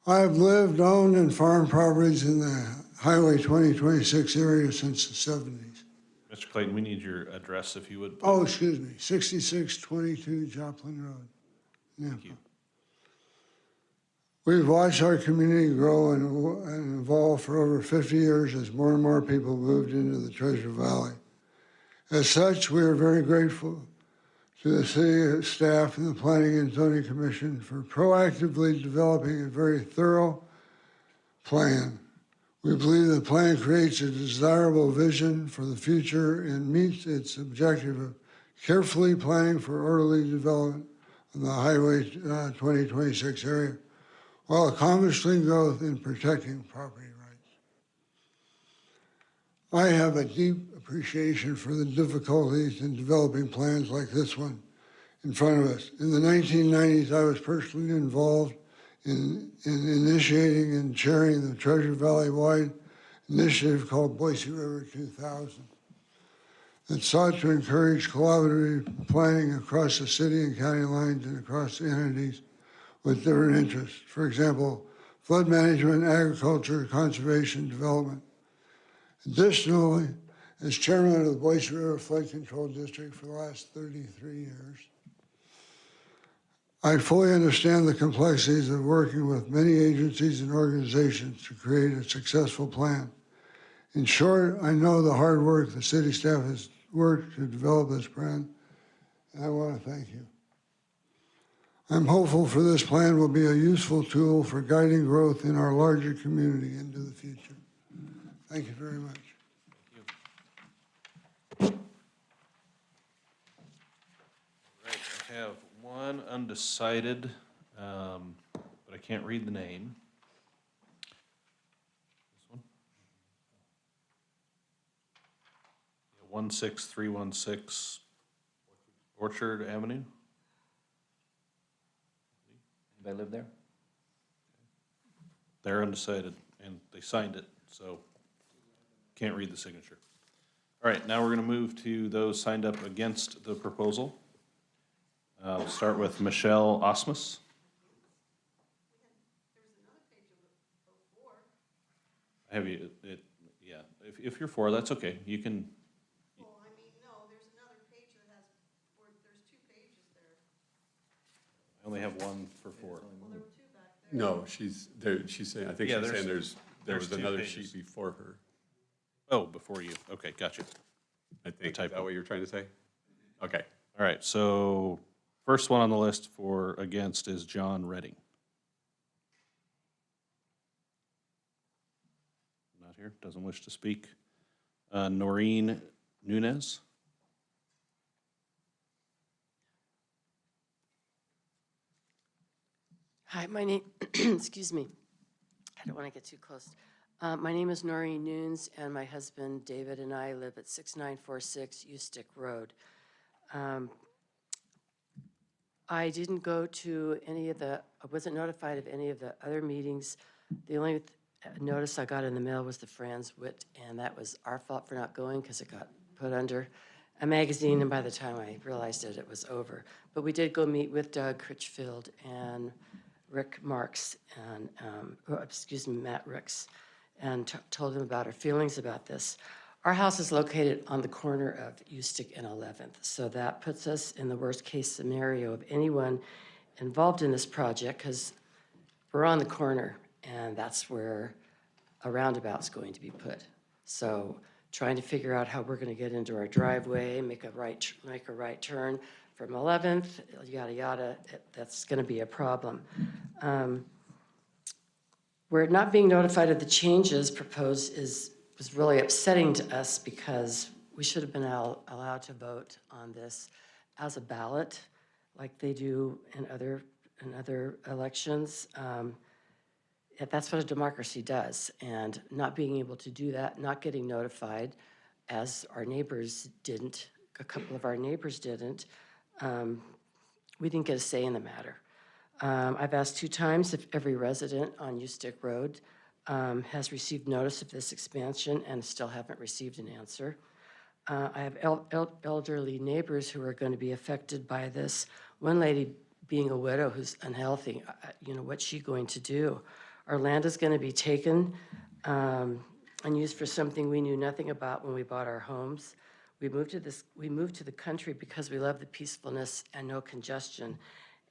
I've lived, owned, and farmed properties in the Highway 2026 area since the 70s. Mr. Clayton, we need your address if you would. Oh, excuse me, 6622 Joplin Road, Nampa. We've watched our community grow and evolve for over 50 years as more and more people moved into the Treasure Valley. As such, we are very grateful to the city staff and the Planning and Zoning Commission for proactively developing a very thorough plan. We believe the plan creates a desirable vision for the future and meets its objective of carefully planning for orderly development in the Highway 2026 area, while accomplishing growth and protecting property rights. I have a deep appreciation for the difficulties in developing plans like this one in front of us. In the 1990s, I was personally involved in initiating and chairing the Treasure Valley-wide initiative called Boise River 2000 that sought to encourage collaborative planning across the city and county lines and across entities with different interests. For example, flood management, agriculture, conservation, development. Additionally, as chairman of the Boise River Flood Control District for the last 33 years, I fully understand the complexities of working with many agencies and organizations to create a successful plan. In short, I know the hard work the city staff has worked to develop this plan, and I want to thank you. I'm hopeful for this plan will be a useful tool for guiding growth in our larger community into the future. Thank you very much. Right, I have one undecided, but I can't read the name. This one? 16316 Orchard Avenue. They live there? They're undecided, and they signed it, so can't read the signature. All right, now we're going to move to those signed up against the proposal. We'll start with Michelle Osmus. I have you, yeah, if you're for, that's okay. You can. Well, I mean, no, there's another page that has, there's 2 pages there. I only have one for 4. Well, there were 2 back there. No, she's saying, I think Yeah, she's saying there's there was 2 another pages. sheet before her. Oh, before you. Okay, gotcha. I think, is that what you're trying to say? Okay. All right, so first one on the list for against is John Redding. Not here, doesn't wish to speak. Noreen Nunez. Hi, my name, excuse me, I don't want to get too close. My name is Noreen Nunes, and my husband David and I live at 6946 Ustick Road. I didn't go to any of the, I wasn't notified of any of the other meetings. The only notice I got in the mail was the Franz Witt, and that was our fault for not going because it got put under a magazine, and by the time I realized it, it was over. But we did go meet with Doug Critchfield and Rick Marks, and, Matt Ricks, and told him about our feelings about this. Our house is located on the corner of Ustick and 11th, so that puts us in the worst-case scenario of anyone involved in this project, because we're on the corner, and that's where a roundabout's going to be put. So trying to figure out how we're going to get into our driveway, make a right turn from 11th, yada, yada, that's going to be a problem. We're not being notified of the changes proposed was really upsetting to us because we should have been allowed to vote on this as a ballot like they do in other elections. That's what a democracy does, and not being able to do that, not getting notified, as our neighbors didn't, a couple of our neighbors didn't, we didn't get a say in the matter. I've asked 2 times if every resident on Ustick Road has received notice of this expansion and still haven't received an answer. I have elderly neighbors who are going to be affected by this. One lady being a widow who's unhealthy, what's she going to do? Our land is going to be taken and used for something we knew nothing about when we bought our homes. We moved to the country because we love the peacefulness and no congestion.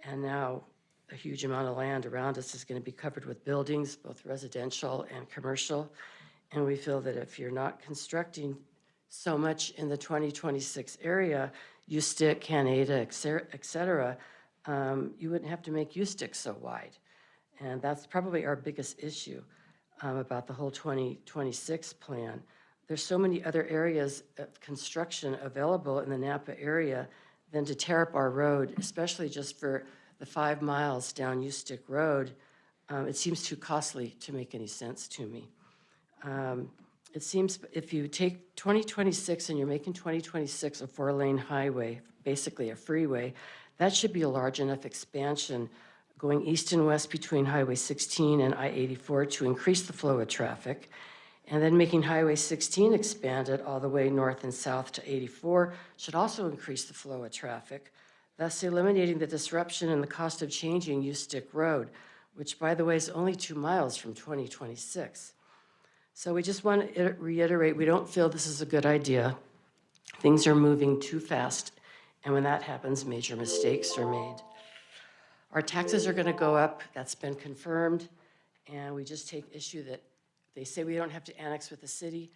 And now a huge amount of land around us is going to be covered with buildings, both residential and commercial. And we feel that if you're not constructing so much in the 2026 area, Ustick, Canada, et cetera, you wouldn't have to make Ustick so wide. And that's probably our biggest issue about the whole 2026 plan. There's so many other areas of construction available in the Napa area than to tear up our road, especially just for the 5 miles down Ustick Road. It seems too costly to make any sense to me. It seems if you take 2026 and you're making 2026 a 4-lane highway, basically a freeway, that should be a large enough expansion going east and west between Highway 16 and I-84 to increase the flow of traffic. And then making Highway 16 expanded all the way north and south to 84 should also increase the flow of traffic, thus eliminating the disruption and the cost of changing Ustick Road, which, by the way, is only 2 miles from 2026. So we just want to reiterate, we don't feel this is a good idea. Things are moving too fast, and when that happens, major mistakes are made. Our taxes are going to go up, that's been confirmed, and we just take issue that they say we don't have to annex with the city,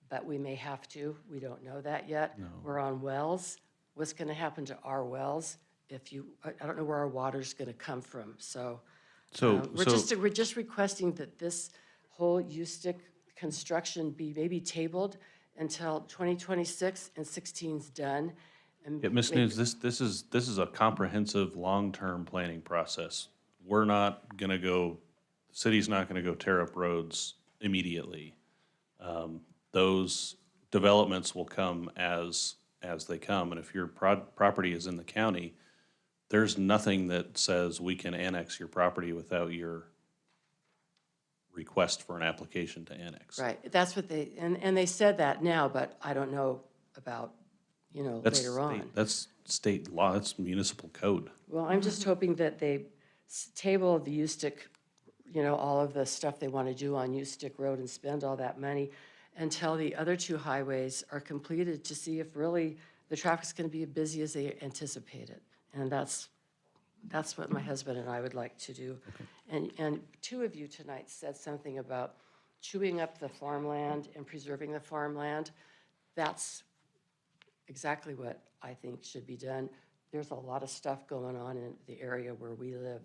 but we may have to. We don't know that yet. No. We're on wells. What's going to happen to our wells I don't know where our water's going to come from. We're just requesting that this whole Ustick construction be maybe tabled until 2026 and 16's done. Yeah, Ms. Nunes, this is a comprehensive, long-term planning process. We're not gonna the city's not gonna go tear up roads immediately. Those developments will come as they come, and if your property is in the county, there's nothing that says we can annex your property without your request for an application to annex. Right, that's what they, and they said that now, but I don't know about, That's later state- on. That's state law, that's municipal code. Well, I'm just hoping that they table the USTIC, all of the stuff they want to do on USTIC Road and spend all that money until the other two highways are completed to see if really the traffic's going to be as busy as they anticipated. And that's what my husband and I would like to do. And two of you tonight said something about chewing up the farmland and preserving the farmland. That's exactly what I think should be done. There's a lot of stuff going on in the area where we live,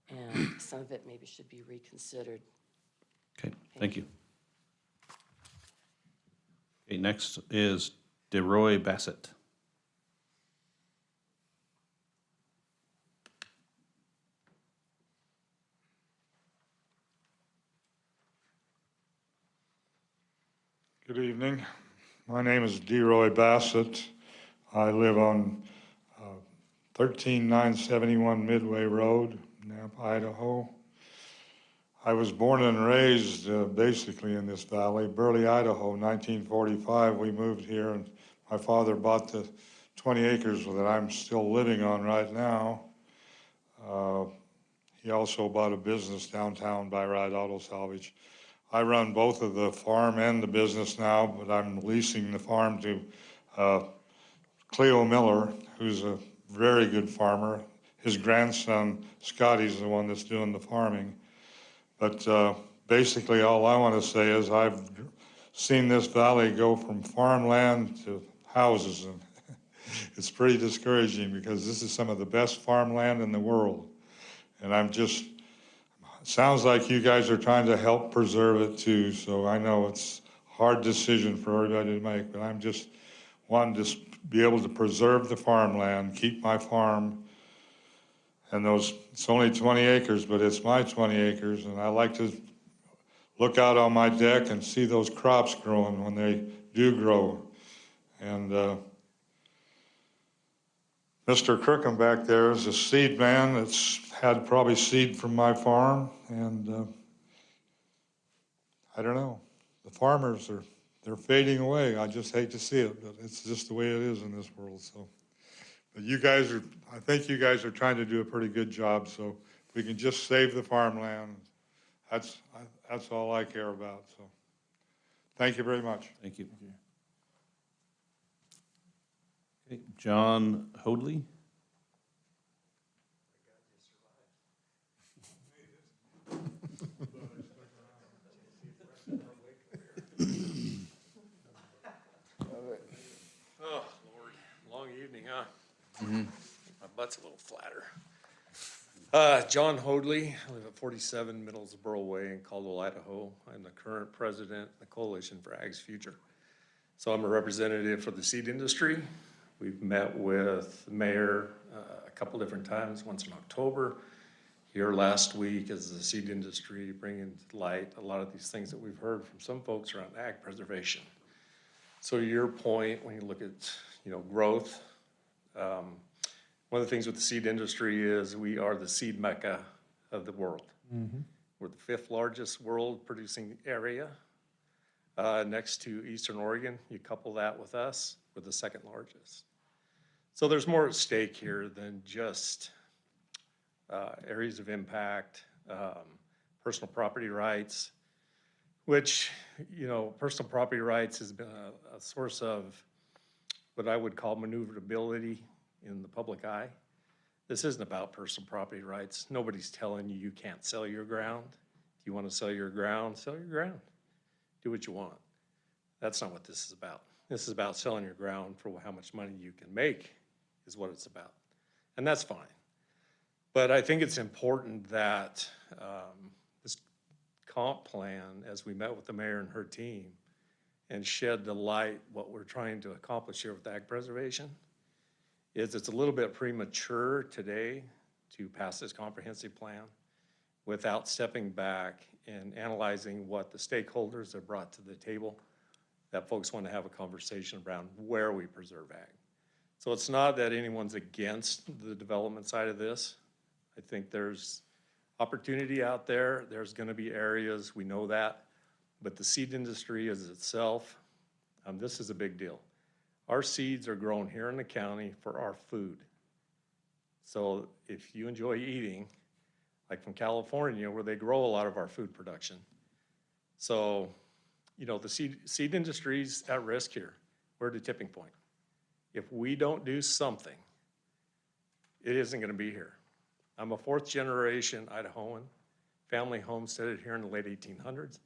and some of it maybe should be reconsidered. Okay, thank you. Okay, next is DeRoy Bassett. Good evening. My name is DeRoy Bassett. I live on 13971 Midway Road, Nampa, Idaho. I was born and raised basically in this valley. Burley, Idaho, 1945. We moved here, and my father bought the 20 acres that I'm still living on right now. He also bought a business downtown by Ride Auto Salvage. I run both of the farm and the business now, but I'm leasing the farm to Cleo Miller, who's a very good farmer. His grandson, Scotty's the one that's doing the farming. But basically, all I want to say is I've seen this valley go from farmland to houses. And it's pretty discouraging because this is some of the best farmland in the world. And I'm just, sounds like you guys are trying to help preserve it too. So I know it's a hard decision for everybody to make, but I'm just wanting to be able to preserve the farmland, keep my farm. And it's only 20 acres, but it's my 20 acres. And I like to look out on my deck and see those crops growing when they do grow. And Mr. Crookham back there is a seed man that's had probably seed from my farm. And I don't know, the farmers they're fading away. I just hate to see it, but it's just the way it is in this world. So, but I think you guys are trying to do a pretty good job. So if we can just save the farmland, that's all I care about. So thank you very much. Thank you. Okay, John Hoadley. Oh, Lord, long evening, huh? My butt's a little flatter. John Hoadley, I live at 47 Middlesboro Way in Caldwell, Idaho. I'm the current president of the Coalition for Ag's Future. So I'm a representative for the seed industry. We've met with the mayor a couple different times, once in October. Here last week as the seed industry bringing to light a lot of these things that we've heard from some folks around ag preservation. So to your point, when you look at, growth, one of the things with the seed industry is we are the seed mecca of the world. Mm-hmm. We're the 5th largest world producing area, next to Eastern Oregon. You couple that with us, we're the 2nd largest. So there's more at stake here than just areas of impact, personal property rights, which, personal property rights has been a source of what I would call maneuverability in the public eye. This isn't about personal property rights. Nobody's telling you you can't sell your ground. If you want to sell your ground, sell your ground. Do what you want. That's not what this is about. This is about selling your ground for how much money you can make is what it's about. And that's fine. But I think it's important that this comp plan, as we met with the mayor and her team, and shed the light what we're trying to accomplish here with ag preservation, is it's a little bit premature today to pass this comprehensive plan without stepping back and analyzing what the stakeholders have brought to the table, that folks want to have a conversation around where we preserve ag. So it's not that anyone's against the development side of this. I think there's opportunity out there. There's going to be areas, we know that. But the seed industry as itself, this is a big deal. Our seeds are grown here in the county for our food. So if you enjoy eating, like from California, where they grow a lot of our food production. So, you know, the seed industry's at risk here. We're at a tipping point. If we don't do something, it isn't going to be here. I'm a fourth generation Idahoan, family homesteaded here in the late 1800s,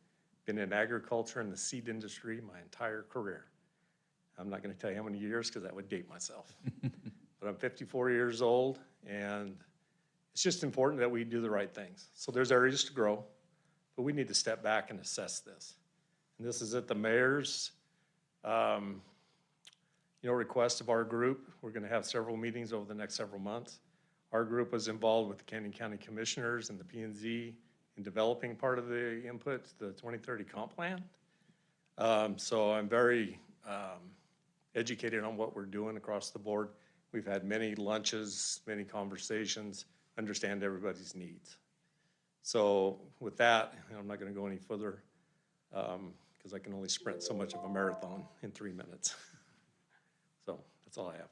been in agriculture and the seed industry my entire career. I'm not going to tell you how many years because that would date myself. But I'm 54 years old, and it's just important that we do the right things. So there's areas to grow, but we need to step back and assess this. And this is at the mayor's request of our group. We're going to have several meetings over the next several months. Our group was involved with the Canyon County Commissioners and the P&Z in developing part of the input to the 2030 comp plan. So I'm very educated on what we're doing across the board. We've had many lunches, many conversations, understand everybody's needs. So with that, I'm not going to go any further because I can only sprint so much of a marathon in 3 minutes. So that's all I have.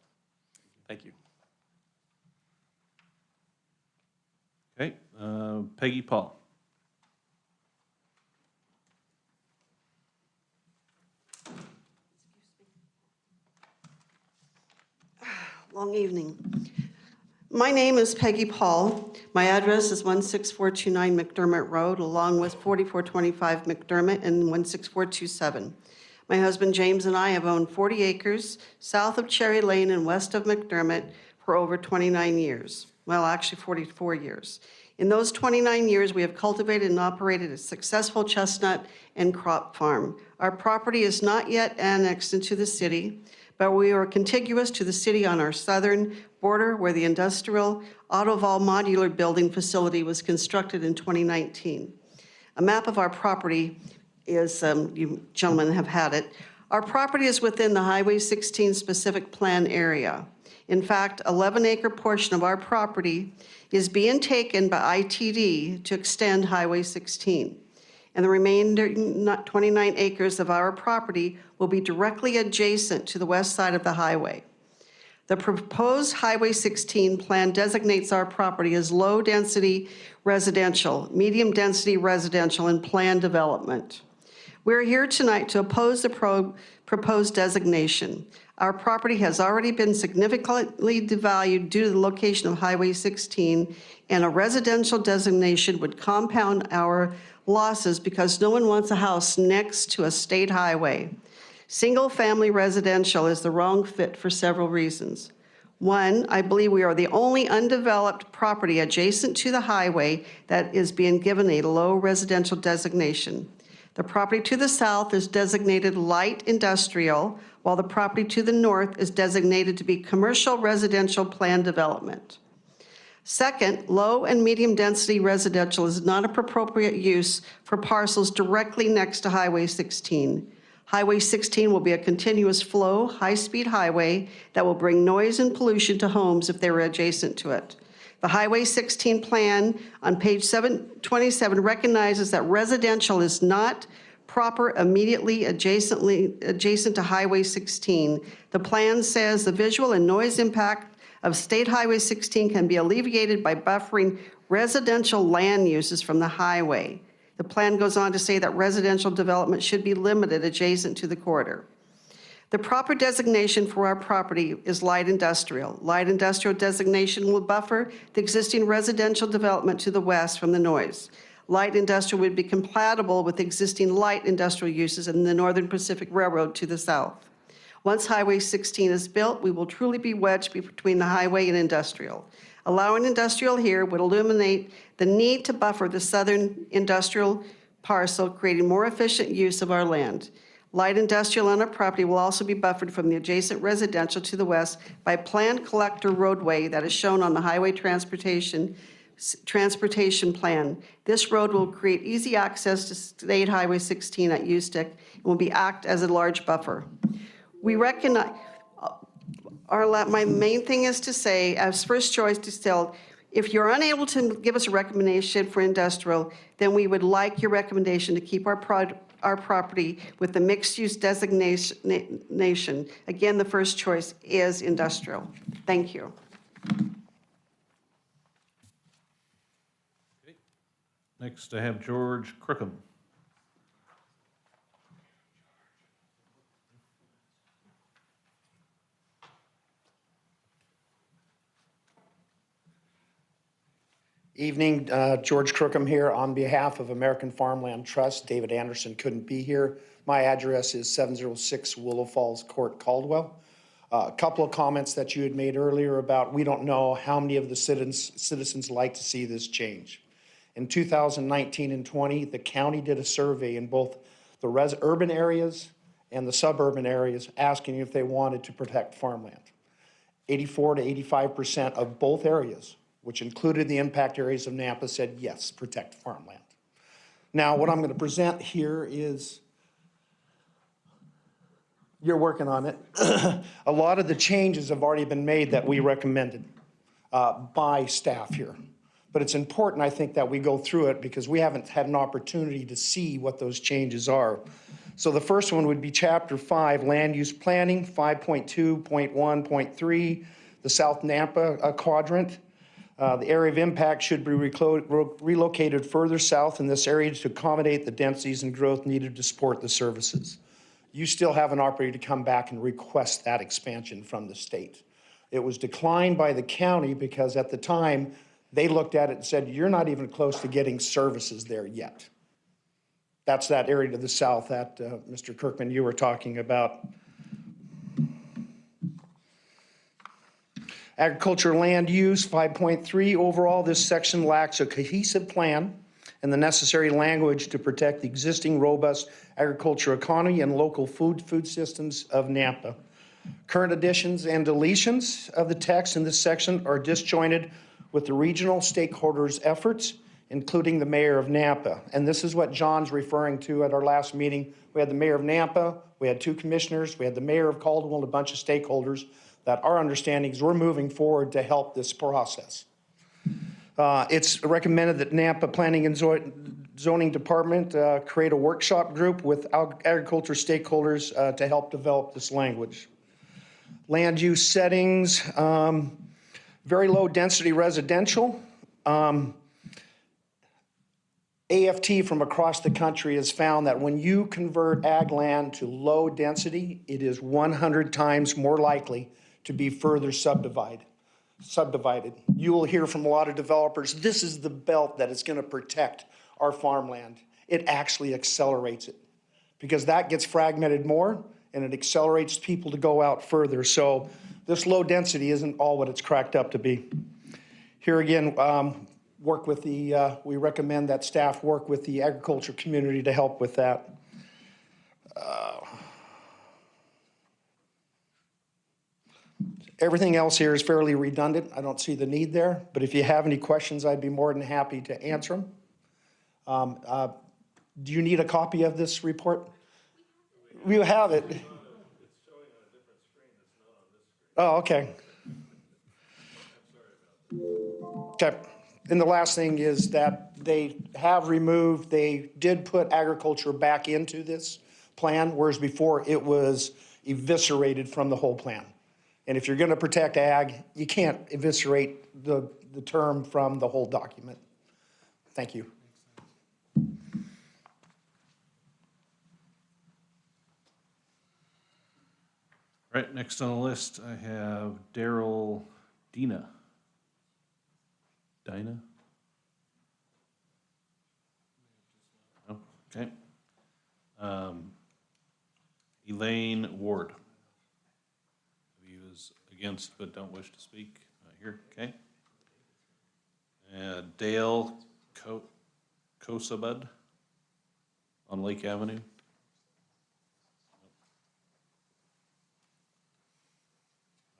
Thank you. Okay, Peggy Paul. Long evening. My name is Peggy Paul. My address is 16429 McDermott Road, along with 4425 McDermott and 16427. My husband James and I have owned 40 acres south of Cherry Lane and west of McDermott for over 29 years. Well, actually 44 years. In those 29 years, we have cultivated and operated a successful chestnut and crop farm. Our property is not yet annexed into the city, but we are contiguous to the city on our southern border where the industrial Autoval modular building facility was constructed in 2019. A map of our property is, you gentlemen have had it. Our property is within the Highway 16 specific plan area. In fact, 11-acre portion of our property is being taken by ITD to extend Highway 16. And the remainder 29 acres of our property will be directly adjacent to the west side of the highway. The proposed Highway 16 plan designates our property as low-density residential, medium-density residential, and planned development. We're here tonight to oppose the proposed designation. Our property has already been significantly devalued due to the location of Highway 16, and a residential designation would compound our losses because no one wants a house next to a state highway. Single-family residential is the wrong fit for several reasons. One, I believe we are the only undeveloped property adjacent to the highway that is being given a low residential designation. The property to the south is designated light industrial, while the property to the north is designated to be commercial residential planned development. Second, low and medium density residential is not an appropriate use for parcels directly next to Highway 16. Highway 16 will be a continuous flow, high-speed highway that will bring noise and pollution to homes if they were adjacent to it. The Highway 16 plan on page 727 recognizes that residential is not proper immediately adjacent to Highway 16. The plan says the visual and noise impact of State Highway 16 can be alleviated by buffering residential land uses from the highway. The plan goes on to say that residential development should be limited adjacent to the corridor. The proper designation for our property is light industrial. Light industrial designation will buffer the existing residential development to the west from the noise. Light industrial would be compatible with existing light industrial uses in the Northern Pacific Railroad to the south. Once Highway 16 is built, we will truly be wedged between the highway and industrial. Allowing industrial here would eliminate the need to buffer the southern industrial parcel, creating more efficient use of our land. Light industrial on our property will also be buffered from the adjacent residential to the west by planned collector roadway that is shown on the highway transportation plan. This road will create easy access to State Highway 16 at Ustick and will act as a large buffer. We recognize My main thing is to say, as first choice distilled, if you're unable to give us a recommendation for industrial, then we would like your recommendation to keep our property with the mixed-use designation. Again, the first choice is industrial. Thank you. Next, I have George Crookham. Evening, George Crookham here on behalf of American Farmland Trust. David Anderson couldn't be here. My address is 706 Willow Falls Court, Caldwell. A couple of comments that you had made earlier about we don't know how many of the citizens like to see this change. In 2019 and 20, the county did a survey in both the urban areas and the suburban areas asking if they wanted to protect farmland. 84 to 85% of both areas, which included the impact areas of Nampa, said yes, protect farmland. Now, what I'm going to present here is, you're working on it. A lot of the changes have already been made that we recommended by staff here. But it's important, I think, that we go through it because we haven't had an opportunity to see what those changes are. So the first one would be Chapter 5, Land Use Planning, 5.2.1.3, the South Nampa quadrant. The area of impact should be relocated further south in this area to accommodate the densities and growth needed to support the services. You still have an opportunity to come back and request that expansion from the state. It was declined by the county because at the time, they looked at it and said, you're not even close to getting services there yet. That's that area to the south that, Mr. Kirkman, you were talking about. Agriculture land use, 5.3. Overall, this section lacks a cohesive plan and the necessary language to protect the existing robust agriculture economy and local food systems of Nampa. Current additions and deletions of the text in this section are disjointed with the regional stakeholders' efforts, including the mayor of Nampa. And this is what John's referring to at our last meeting. We had the mayor of Nampa, we had 2 commissioners, we had the mayor of Caldwell, and a bunch of stakeholders that our understanding is we're moving forward to help this process. It's recommended that Nampa Planning and Zoning Department create a workshop group with agriculture stakeholders to help develop this language. Land use settings, very low density residential. AFT from across the country has found that when you convert ag land to low density, it is 100 times more likely to be further subdivided. You will hear from a lot of developers, this is the belt that is going to protect our farmland. It actually accelerates it because that gets fragmented more and it accelerates people to go out further. So this low density isn't all what it's cracked up to be. Here again, we recommend that staff work with the agriculture community to help with that. Everything else here is fairly redundant. I don't see the need there, but if you have any questions, I'd be more than happy to answer them. Do you need a copy of this report? You have it. Oh, okay. Okay. And the last thing is that they did put agriculture back into this plan, whereas before it was eviscerated from the whole plan. And if you're going to protect ag, you can't eviscerate the term from the whole document. Thank you. All right, next on the list, I have Daryl Dinah. Oh, okay. Elaine Ward. He was against but don't wish to speak. Here, okay. Dale Kosabud on Lake Avenue.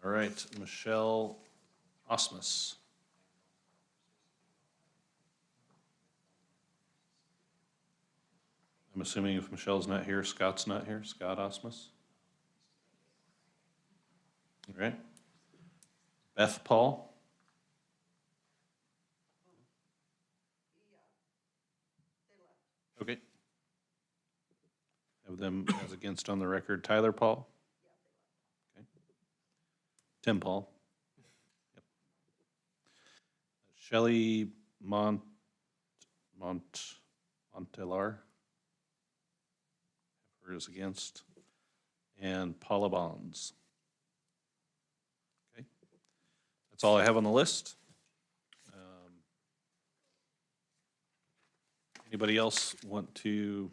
All right, Michelle Osmus. I'm assuming if Michelle's not here, Scott's not here, Scott Osmus. All right. Beth Paul? Okay. Have them as against on the record. Tyler Paul? Okay. Tim Paul? Yep. Shelley Montelar? Her is against. And Paula Bonds. Okay. That's all I have on the list. Anybody else want to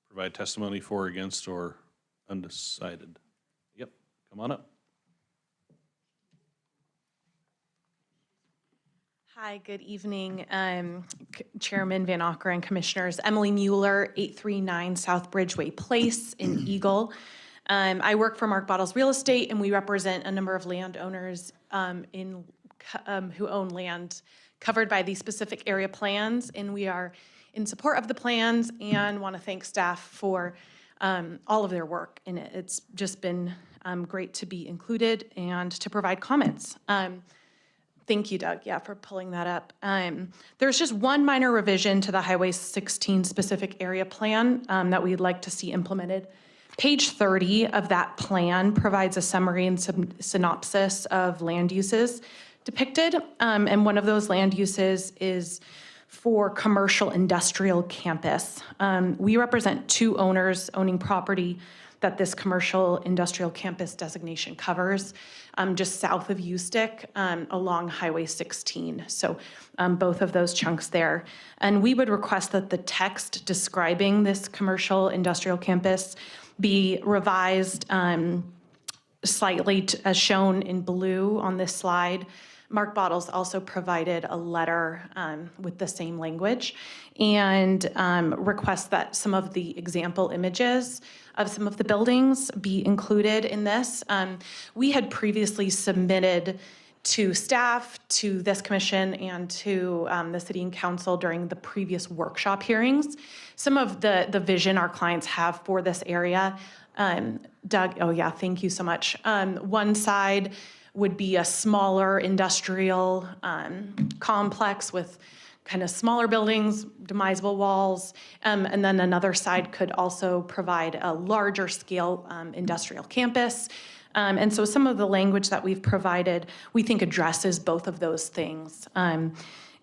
provide testimony for, against, or undecided? Yep, come on up. Hi, good evening, Chairman Van Auker and Commissioners. Emily Mueller, 839 South Bridgeway Place in Eagle. I work for Mark Bottles Real Estate, and we represent a number of landowners who own land covered by these specific area plans, and we are in support of the plans and want to thank staff for all of their work in it. It's just been great to be included and to provide comments. Thank you, Doug, for pulling that up. There's just one minor revision to the Highway 16 specific area plan that we'd like to see implemented. Page 30 of that plan provides a summary and synopsis of land uses depicted, and one of those land uses is for commercial industrial campus. We represent two owners owning property that this commercial industrial campus designation covers, just south of Ustick along Highway 16. So both of those chunks there. And we would request that the text describing this commercial industrial campus be revised slightly as shown in blue on this slide. Mark Bottles also provided a letter with the same language and requests that some of the example images of some of the buildings be included in this. We had previously submitted to staff, to this commission, and to the city and council during the previous workshop hearings some of the vision our clients have for this area. Doug, thank you so much. One side would be a smaller industrial complex with kind of smaller buildings, demisable walls, and then another side could also provide a larger scale industrial campus. And so some of the language that we've provided, we think addresses both of those things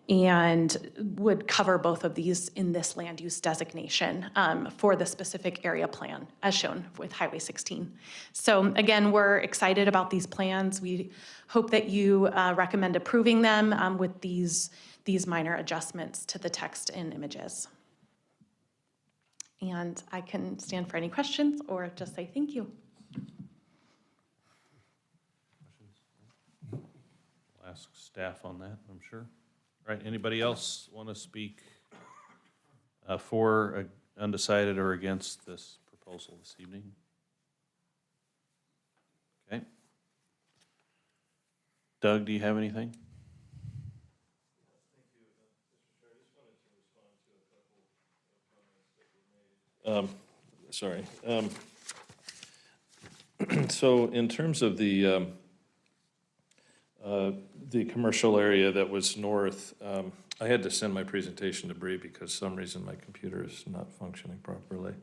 and would cover both of these in this land use designation for the specific area plan as shown with Highway 16. So again, we're excited about these plans. We hope that you recommend approving them with these minor adjustments to the text and images. And I can stand for any questions or just say thank you. We'll ask staff on that, I'm sure. All right, anybody else want to speak for, undecided, or against this proposal this evening? Okay. Doug, do you have anything? Sorry. So in terms of the commercial area that was north, I had to send my presentation to Bree because for some reason my computer is not functioning properly.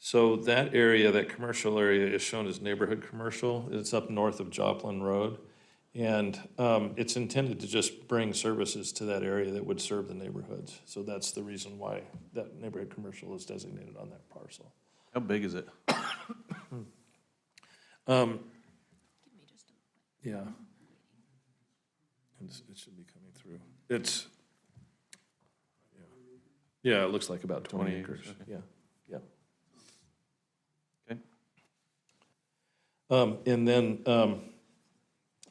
So that area, that commercial area is shown as neighborhood commercial. It's up north of Joplin Road. And it's intended to just bring services to that area that would serve the neighborhoods. So that's the reason why that neighborhood commercial is designated on that parcel. How big is it? Yeah. It should be coming through. It's, yeah, it looks like about 20 acres. Okay. Yeah. Okay. And then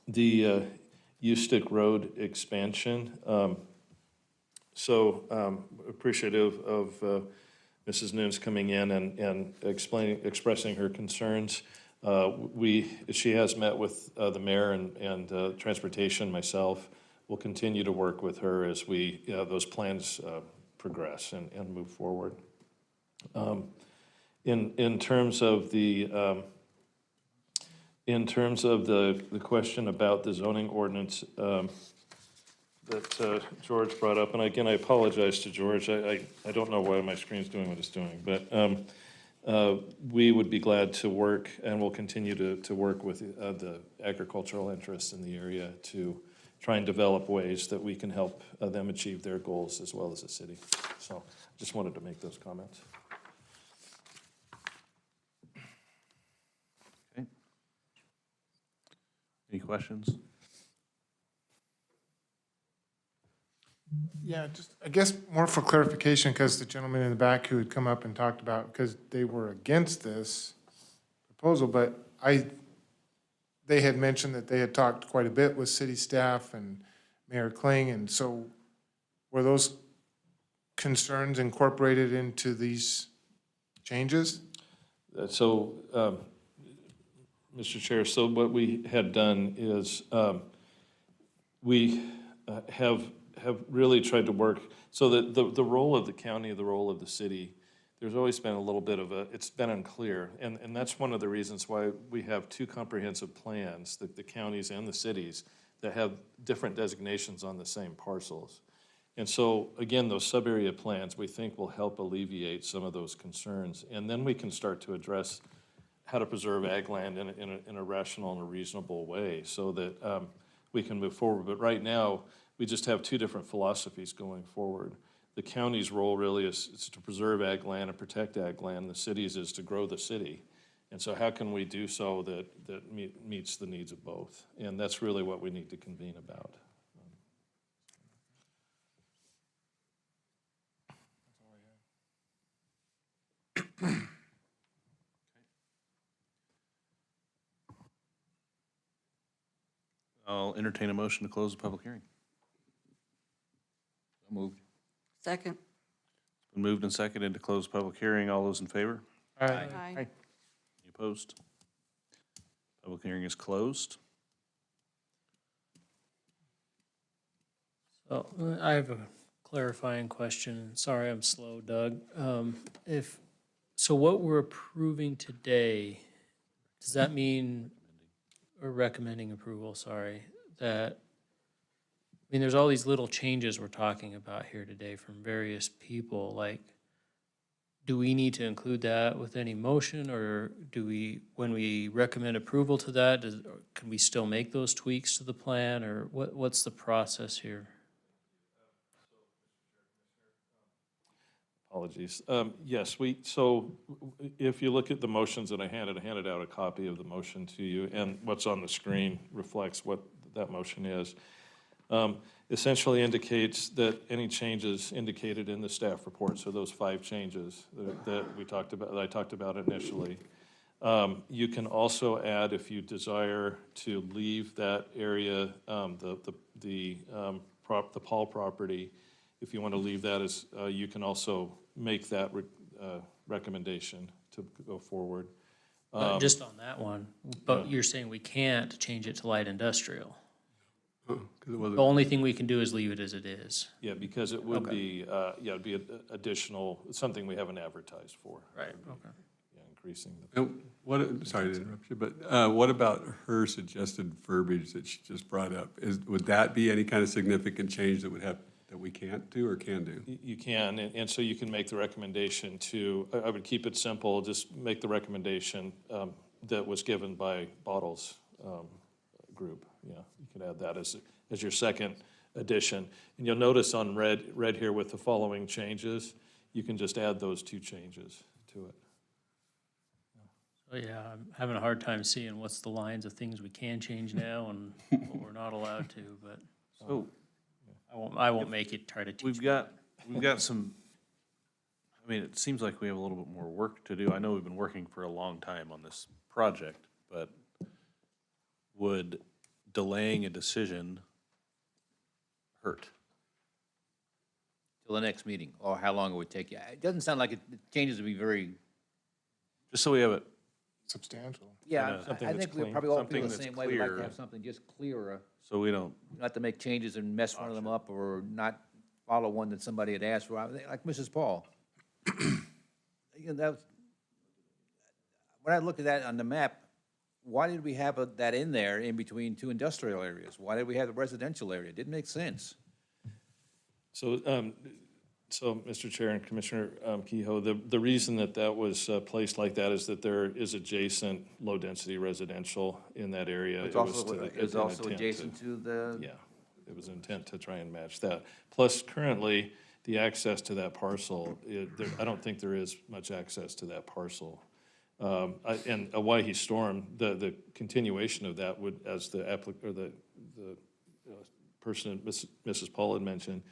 the Ustick Road expansion. So appreciative of Mrs. Nunes coming in and expressing her concerns. She has met with the mayor and transportation, myself. We'll continue to work with her as those plans progress and move forward. In terms of the In terms of the question about the zoning ordinance that George brought up, and again, I apologize to George, I don't know why my screen's doing what it's doing, but we would be glad to work, and we'll continue to work with the agricultural interests in the area to try and develop ways that we can help them achieve their goals as well as the city. So just wanted to make those comments. Okay. Any questions? Yeah, just, I guess more for clarification, because the gentleman in the back who had come up and talked about, because they were against this proposal, but they had mentioned that they had talked quite a bit with city staff and Mayor Kling, and so were those concerns incorporated into these changes? So, Mr. Chair, so what we had done is we have really tried to work, so that the role of the county, the role of the city, there's always been a little bit of it's been unclear. And that's one of the reasons why we have two comprehensive plans, the counties and the cities, that have different designations on the same parcels. And so, again, those sub-area plans, we think will help alleviate some of those concerns. And then we can start to address how to preserve ag land in a rational and a reasonable way so that we can move forward. But right now, we just have two different philosophies going forward. The county's role really is to preserve ag land and protect ag land. The city's is to grow the city. And so how can we do so that meets the needs of both? And that's really what we need to convene about. I'll entertain a motion to close the public hearing. Moved. Second. It's been moved and seconded to close the public hearing. All those in favor? Aye. Any opposed? Public hearing is closed. So I have a clarifying question. Sorry, I'm slow, Doug. So what we're approving today, does that mean, or recommending approval, sorry, that, I mean, there's all these little changes we're talking about here today from various people, like, do we need to include that with any motion, or do we, when we recommend approval to that, can we still make those tweaks to the plan, or what's the process here? Apologies. Yes, so if you look at the motions that I handed out a copy of the motion to you, and what's on the screen reflects what that motion is. Essentially indicates that any changes indicated in the staff report, so those 5 changes that we talked about, that I talked about initially. You can also add, if you desire to leave that area, the Paul property, if you want to leave that as, you can also make that recommendation to go forward. Just on that one, but you're saying we can't change it to light industrial? The only thing we can do is leave it as it is? Yeah, because it would be, it'd be additional, something we haven't advertised for. Right, okay. Yeah, increasing the. Sorry to interrupt you, but what about her suggested verbiage that she just brought up? Would that be any kind of significant change that we can't do or can do? You can, and so you can make the recommendation to, I would keep it simple, just make the recommendation that was given by Bottles group. Yeah, you could add that as your second addition. And you'll notice on red here with the following changes, you can just add those 2 changes to it. So yeah, I'm having a hard time seeing what's the lines of things we can change now and what we're not allowed to, but So I won't make it try to teach. we've got some, I mean, it seems like we have a little bit more work to do. I know we've been working for a long time on this project, but would delaying a decision hurt? Till the next meeting, or how long it would take you. It doesn't sound like the changes would be very. Just so we have it. Substantial. Yeah, Something I that's think we clean. probably all Something feel the that's same way. We'd like to clear. have something just clearer, So we don't, not to make changes and mess one of them up, or not follow one that somebody had asked for, like Mrs. Paul. You know, when I looked at that on the map, why did we have that in there in between two industrial areas? Why did we have the residential area? It didn't make sense. So, Mr. Chair and Commissioner Kehoe, the reason that was placed like that is that there is adjacent low-density residential in that area. It's It was also, to- it's an also intent adjacent to the. Yeah, it was an intent to try and match that. Plus, currently, the access to that parcel, I don't think there is much access to that parcel. And a Waihe Storm, the continuation of that would, as the person, Mrs. Paul had mentioned,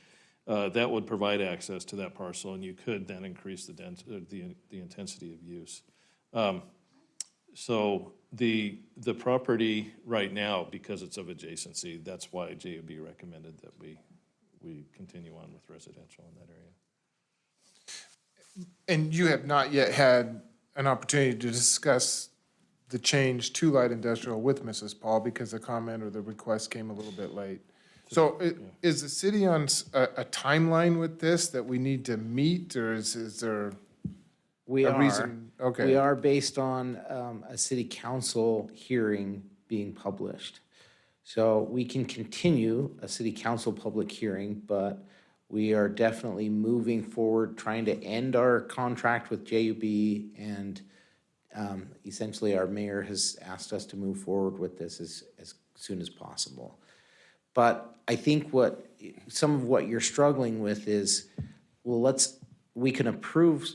that would provide access to that parcel, and you could then increase the intensity of use. So the property right now, because it's of adjacency, that's why JUB recommended that we continue on with residential in that area. And you have not yet had an opportunity to discuss the change to light industrial with Mrs. Paul because the comment or the request came a little bit late. So is the city on a timeline with this that we need to meet, or is there We a are. reason? Okay. We are based on a city council hearing being published. So we can continue a city council public hearing, but we are definitely moving forward, trying to end our contract with JUB, and essentially our mayor has asked us to move forward with this as soon as possible. But I think some of what you're struggling with is, well, we can approve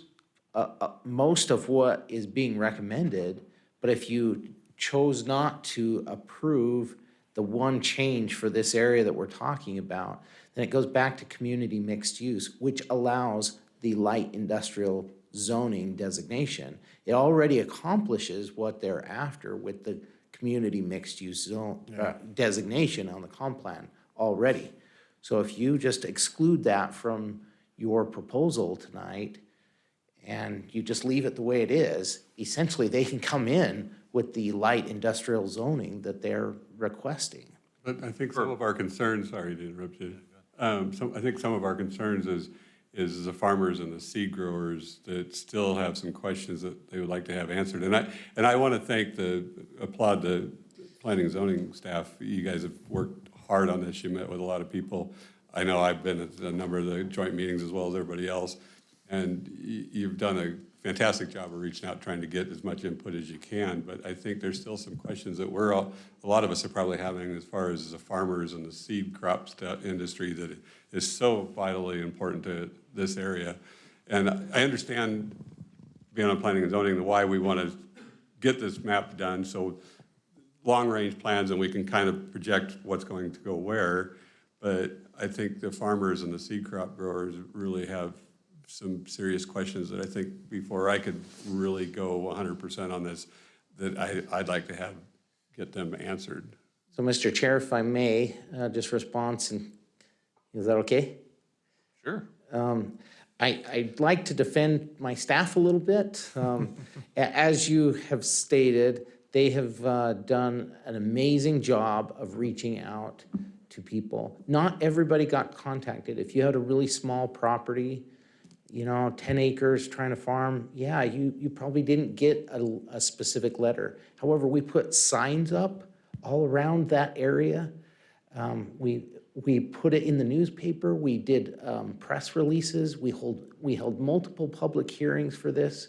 most of what is being recommended, but if you chose not to approve the one change for this area that we're talking about, then it goes back to community mixed use, which allows the light industrial zoning designation. It already accomplishes what they're after with the community mixed use zone designation on the comp plan already. So if you just exclude that from your proposal tonight and you just leave it the way it is, essentially they can come in with the light industrial zoning that they're requesting. But I think some of our concerns, sorry to interrupt you, I think some of our concerns is the farmers and the seed growers that still have some questions that they would like to have answered. And I want to applaud the planning and zoning staff. You guys have worked hard on this. You met with a lot of people. I know I've been at a number of the joint meetings as well as everybody else. And you've done a fantastic job of reaching out, trying to get as much input as you can. But I think there's still some questions that a lot of us are probably having as far as the farmers and the seed crops industry that is so vitally important to this area. And I understand, being on planning and zoning, why we want to get this map done, so long-range plans, and we can kind of project what's going to go where. But I think the farmers and the seed crop growers really have some serious questions that I think before I could really go 100% on this, that I'd like to get them answered. So, Mr. Chair, if I may, just response, and is that okay? Sure. I'd like to defend my staff a little bit. As you have stated, they have done an amazing job of reaching out to people. Not everybody got contacted. If you had a really small property, 10 acres trying to farm, yeah, you probably didn't get a specific letter. However, we put signs up all around that area. We put it in the newspaper. We did press releases. We held multiple public hearings for this.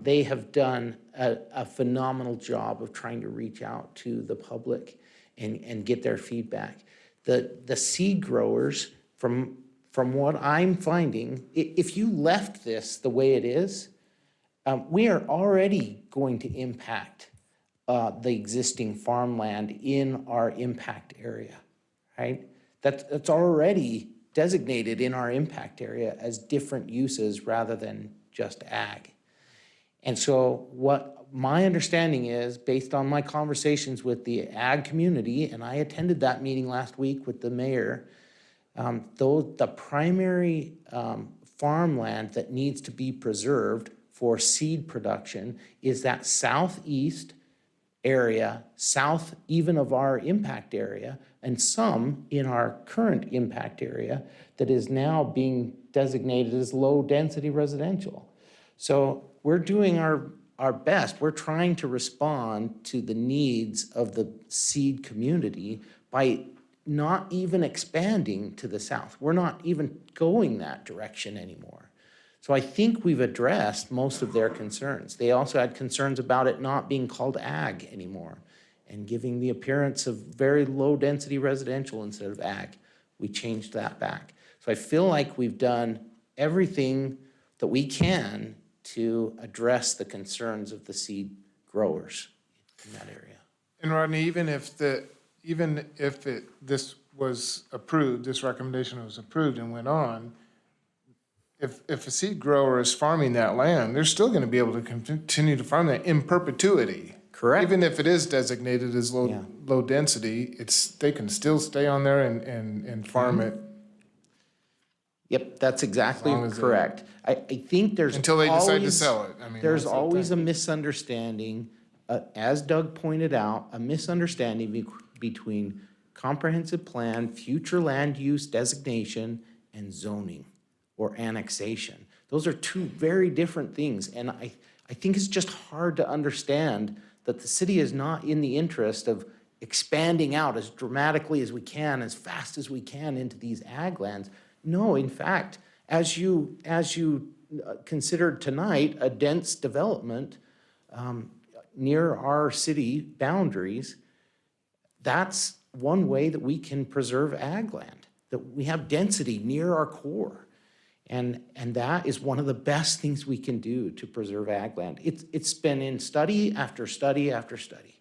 They have done a phenomenal job of trying to reach out to the public and get their feedback. The seed growers, from what I'm finding, if you left this the way it is, we are already going to impact the existing farmland in our impact area, right? That's already designated in our impact area as different uses rather than just ag. And so what my understanding is, based on my conversations with the ag community, and I attended that meeting last week with the mayor, the primary farmland that needs to be preserved for seed production is that southeast area, south even of our impact area, and some in our current impact area that is now being designated as low-density residential. So we're doing our best. We're trying to respond to the needs of the seed community by not even expanding to the south. We're not even going that direction anymore. So I think we've addressed most of their concerns. They also had concerns about it not being called ag anymore and giving the appearance of very low-density residential instead of ag. We changed that back. So I feel like we've done everything that we can to address the concerns of the seed growers in that area. And Rodney, even if this was approved, this recommendation was approved and went on, if a seed grower is farming that land, they're still gonna be able to continue to farm that in perpetuity. Correct. Even if it is designated as low density, they can still stay on there and farm it. Yep, that's exactly long as they- correct. I think there's Until they decide to always- sell it. I mean, There's that's the always a thing. misunderstanding, as Doug pointed out, a misunderstanding between comprehensive plan, future land use designation, and zoning or annexation. Those are two very different things, and I think it's just hard to understand that the city is not in the interest of expanding out as dramatically as we can, as fast as we can into these ag lands. No, in fact, as you considered tonight, a dense development near our city boundaries, that's one way that we can preserve ag land, that we have density near our core. And that is one of the best things we can do to preserve ag land. It's been in study after study after study.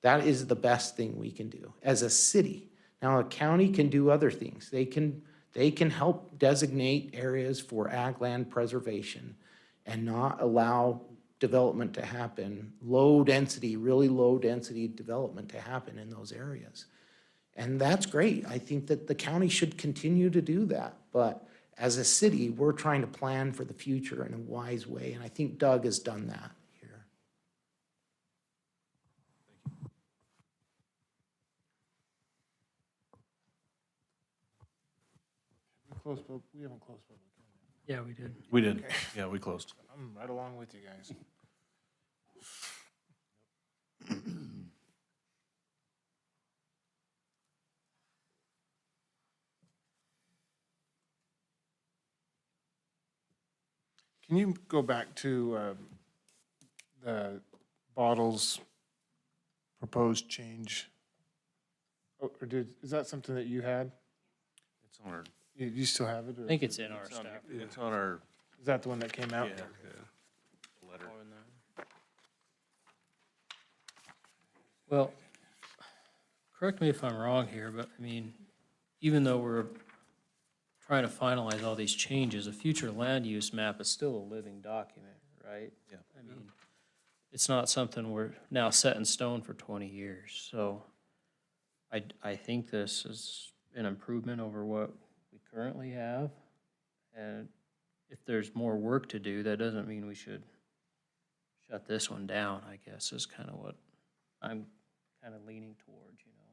That is the best thing we can do as a city. Now, a county can do other things. They can help designate areas for ag land preservation and not allow development to happen, low density, really low density development to happen in those areas. And that's great. I think that the county should continue to do that. But as a city, we're trying to plan for the future in a wise way. And I think Doug has done that here. We haven't closed public. Yeah, we did. We did. Yeah, we closed. I'm right along with you guys. Can you go back to the bottles proposed change? Or is that something that you had? It's on our, You still have it? Or I think it's in our it's on, staff. it's on our, is that the one that came out? letter. Well, correct me if I'm wrong here, but I mean, even though we're trying to finalize all these changes, a future land use map is still a living document, right? Yeah. I mean, it's not something we're now set in stone for 20 years. So I think this is an improvement over what we currently have. And if there's more work to do, that doesn't mean we should shut this one down, I guess, is kind of what I'm kind of leaning towards, you know.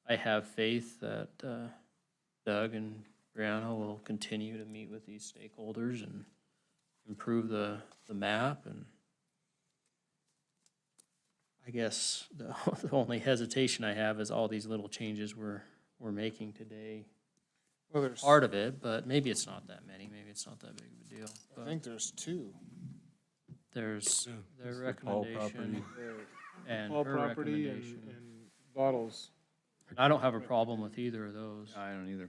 And I have faith that Doug and Brianna will continue to meet with these stakeholders and improve the map. And I guess the only hesitation I have is all these little changes we're making today. Well, there's, Part of it, but maybe it's not that many, maybe it's not that big of a deal. I But think there's two. there's their It's the Paul recommendation and All her property recommendation. and bottles. I don't have a problem with either of those. I don't either.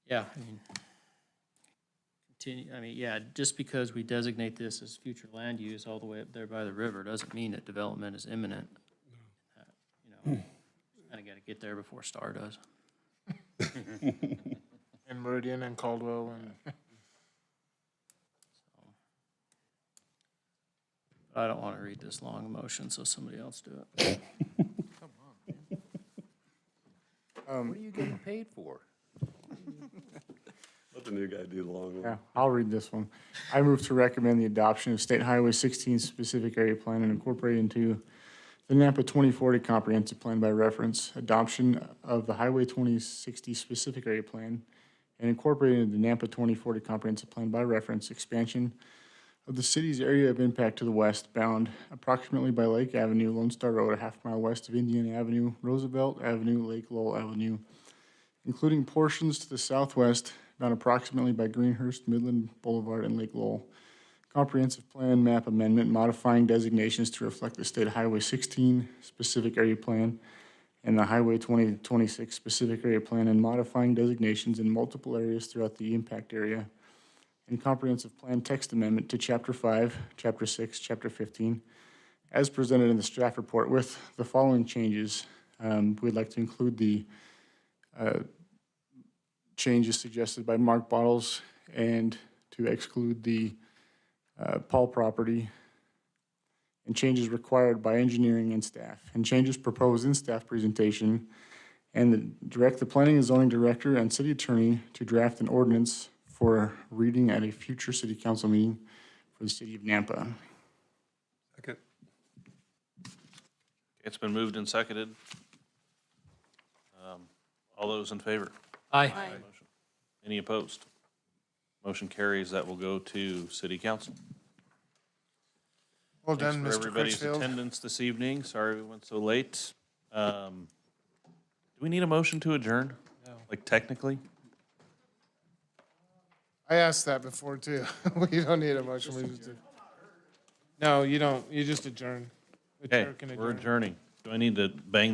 Yeah, I mean, yeah, just because we designate this as future land use all the way up there by the river doesn't mean that development is imminent. You know, kind of got to get there before Star does. And Meridian and Caldwell and. I don't want to read this long motion, so somebody else do it. What are you getting paid for? Let the new guy do the long one. Yeah, I'll read this one. I move to recommend the adoption of State Highway 16 specific area plan and incorporate into the Nampa 2040 Comprehensive Plan by reference, adoption of the Highway 2060 Specific Area Plan, and incorporating the Nampa 2040 Comprehensive Plan by reference, expansion of the city's area of impact to the west, bound approximately by Lake Avenue, Lone Star Road, a half-mile west of Indian Avenue, Roosevelt Avenue, Lake Lowell Avenue, including portions to the southwest, bound approximately by Greenhurst, Midland Boulevard, and Lake Lowell. Comprehensive Plan map amendment modifying designations to reflect the State Highway 16 Specific Area Plan and the Highway 2026 Specific Area Plan, and modifying designations in multiple areas throughout the impact area. And Comprehensive Plan text amendment to Chapter 5, Chapter 6, Chapter 15, as presented in the staff report with the following changes. We'd like to include the changes suggested by Mark Bottles and to exclude the Paul property, and changes required by engineering and staff, and changes proposed in staff presentation, and direct the planning and zoning director and city attorney to draft an ordinance for reading at a future city council meeting for the city of Nampa. Second. It's been moved and seconded. All those in favor? Aye. Motion. Any opposed? Motion carries. That will go to city council. Well Thanks done, for Mr. everybody's Crutchfield. attendance this evening. Sorry we went so late. Do we need a motion to adjourn? No. Like technically? I asked that before too. We don't need a motion. We just do. No, you don't. You just adjourn. The Okay, chair can we're adjourn. adjourning. Do I need to bang the